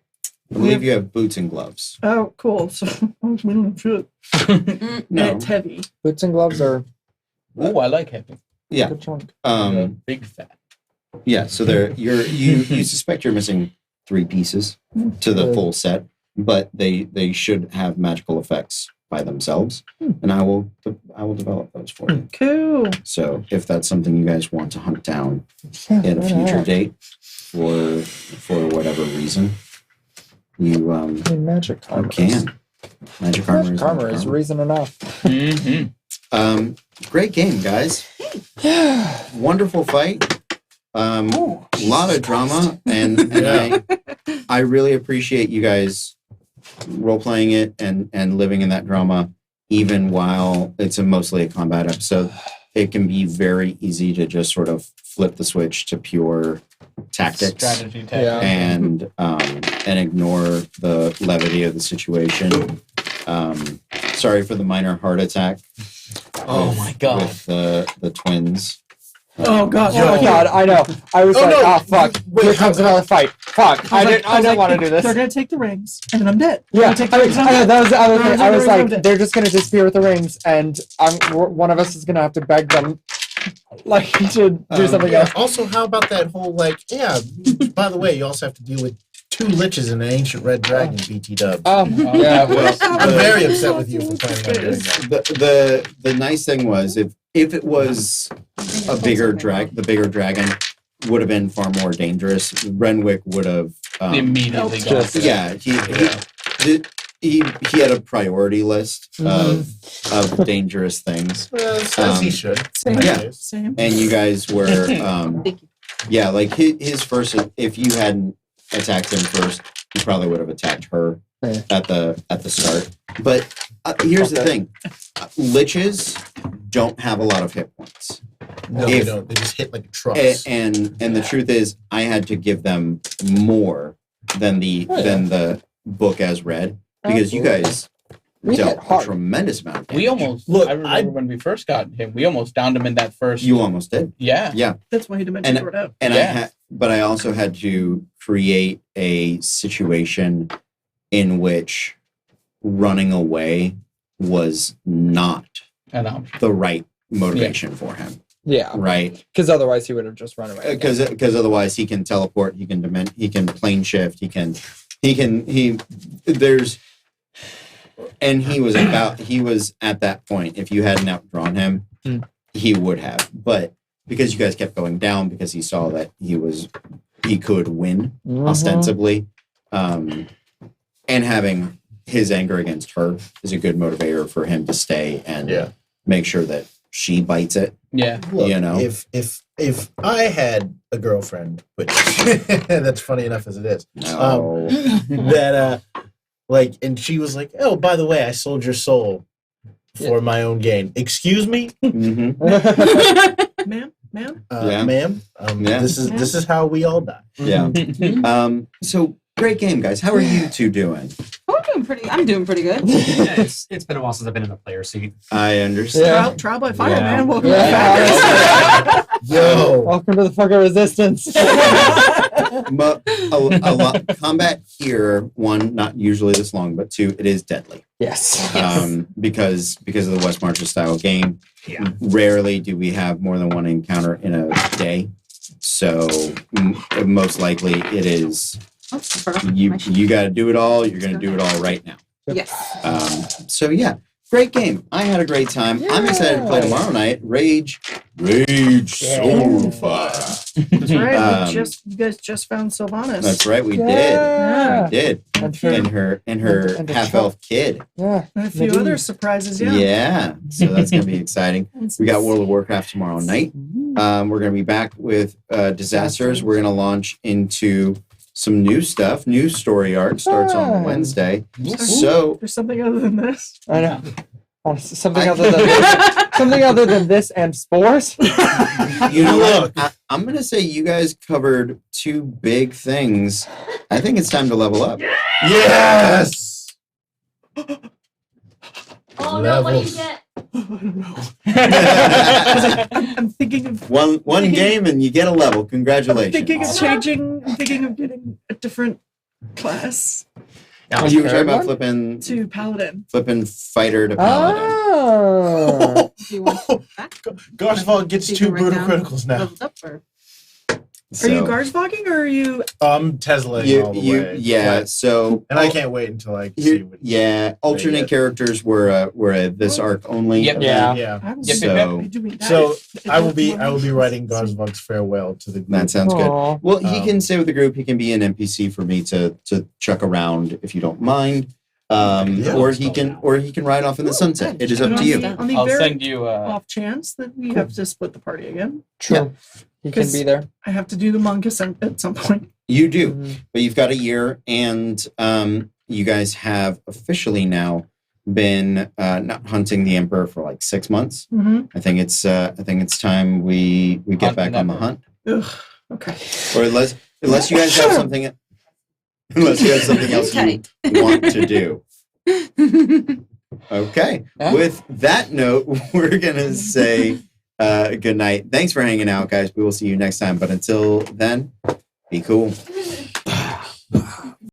I believe you have boots and gloves. Oh, cool. So we don't have shit. And No. it's heavy. Boots and gloves are Oh, I like heavy. Yeah. good chunk. Big fat. Yeah. So there, you suspect you're missing 3 pieces to the full set, but they should have magical effects by themselves, and I will develop those for you. Cool. So if that's something you guys want to hunt down at a future date for whatever reason, you Magic armor. can. Magic armor Magic armor is reason enough. Mm-hmm. Great game, guys. Wonderful fight. A lot of drama, and I really appreciate you guys role playing it and living in that drama, even while it's mostly a combat episode. It can be very easy to just sort of flip the switch to pure tactics Strategy tactics. Yeah. and ignore the levity of the situation. Sorry for the minor heart attack. Oh with- my God. With the twins. Oh god. Oh my god, I know. I was Oh, like, no. ah, fuck. Wait, Here comes another fight. Fuck. I didn't want to do this. They're gonna take the rings, and then I'm dead. Yeah, They're gonna take the I rings, know, and I'm dead. that was the other thing. I was I'm like, dead. they're just gonna disappear with the rings, and one of us is gonna have to beg them, like, to do something Yeah, else. also, how about that whole, by the way, you also have to deal with 2 liches and an ancient red dragon, BT dub. Yeah, well, I'm very upset with you for planning on doing that. The nice thing was if it was the bigger dragon would have been far more dangerous. Renwick would have Immediately gone. just- for that. he had a priority list of dangerous things, Well, as he should. Same. Yeah. Same. and you guys were Thank you. yeah, like his first, if you hadn't attacked him first, he probably would have attacked her Yeah. at the start. But here's the thing: liches don't have a lot of hit points. No, they If- don't. They just hit like a truss. And the truth is, I had to give them more than the book as read because you guys We dealt hit a hard. tremendous amount of damage. We almost Look, I remember when we first got him, we almost downed him in that first. You almost did. Yeah. That's why he dimension And- it out. And Yeah. but I also had to create a situation in which running away was not And the right motivation for him, Yeah, right? because otherwise he would have just run away. again. Because otherwise he can teleport, he can plane shift, there's, and he was at that point. If you hadn't outdrawn him, he would have. But because you guys kept going down, because he saw that he could win Mhm. ostensibly, and having his anger against her is a good motivator for him to stay and Yeah. make sure that she bites it. yeah. Look, You know? if I had a girlfriend, which that's funny enough as it is, No. that and she was like, "Oh, by the way, I sold your soul for my own gain." Excuse me, Mhm. Ma'am? Yeah. ma'am. Yeah. This is how we all die. Yeah. So great game, guys. How are you two doing? I'm doing pretty good. Yeah, it's been a while since I've been in the player seat. I understand. Yeah. Trial by fire, Yeah. man. Welcome Yeah. Yo, Welcome to the fucking resistance. Combat here, one, not usually this long, but two, it is deadly. Yes. Because of the West Marches style game. Yeah. Rarely do we have more than one encounter in a day. So most likely it is you got to do it all. You're going to do it all right now. Yes. So yeah, great game. I had a great time. I'm excited to play tomorrow night. Rage so far. That's right. Um, You guys just found Sylvanas. That's right, we Yeah. did. And for- And her and the half elf kid. yeah. And a few Nadine. other surprises, Yeah. yeah. So that's gonna be exciting. We got World of Warcraft tomorrow night. We're gonna be back with Disasters. We're gonna launch into some new stuff. New story arc starts on Ah. Wednesday. So There's something other than this. I know. Honestly, something other than this and spores. you know what? I'm gonna say you guys covered two big things. I think it's time to level up. Yes. Oh no, what do you Levels. get? I'm thinking of One game and you get a level. I'm Congratulations. thinking of changing. I'm thinking of getting a different class You were talking about Third to paladin. flipping fighter to paladin. Oh. Do you want that? Garsval gets So you two can write brutal down criticals now. leveled up or- Are you Garsvogging or are you? Teslaing all the way. yeah. So And I can't wait until I see Here, what. yeah, alternate Yeah. characters were this arc only. Yep. Yeah. Yeah. I will Yep, So be doing that. So if I will that's be what writing Garsvog's farewell to the group. that sounds good. Aw. Well, he Um, can stay with the group. He can be an NPC for me to chuck around if you don't mind. Yeah. Or he can ride off in the sunset. It is up And to on you. the- On the I'll very send you. off chance that we have to split the party again, True. He can 'Cause- be there. I have to do the manga at some point. You do, Mhm. but you've got a year, and you guys have officially now been not hunting the Emperor for like 6 months. Mm-hmm. I think it's time we get Hunt back the on the Emperor. hunt. Ugh. Okay. Or unless you guys have something else you want to do. Okay. Yeah. With that note, we're gonna say good night. Thanks for hanging out, guys. We will see you next time. But until then, be cool.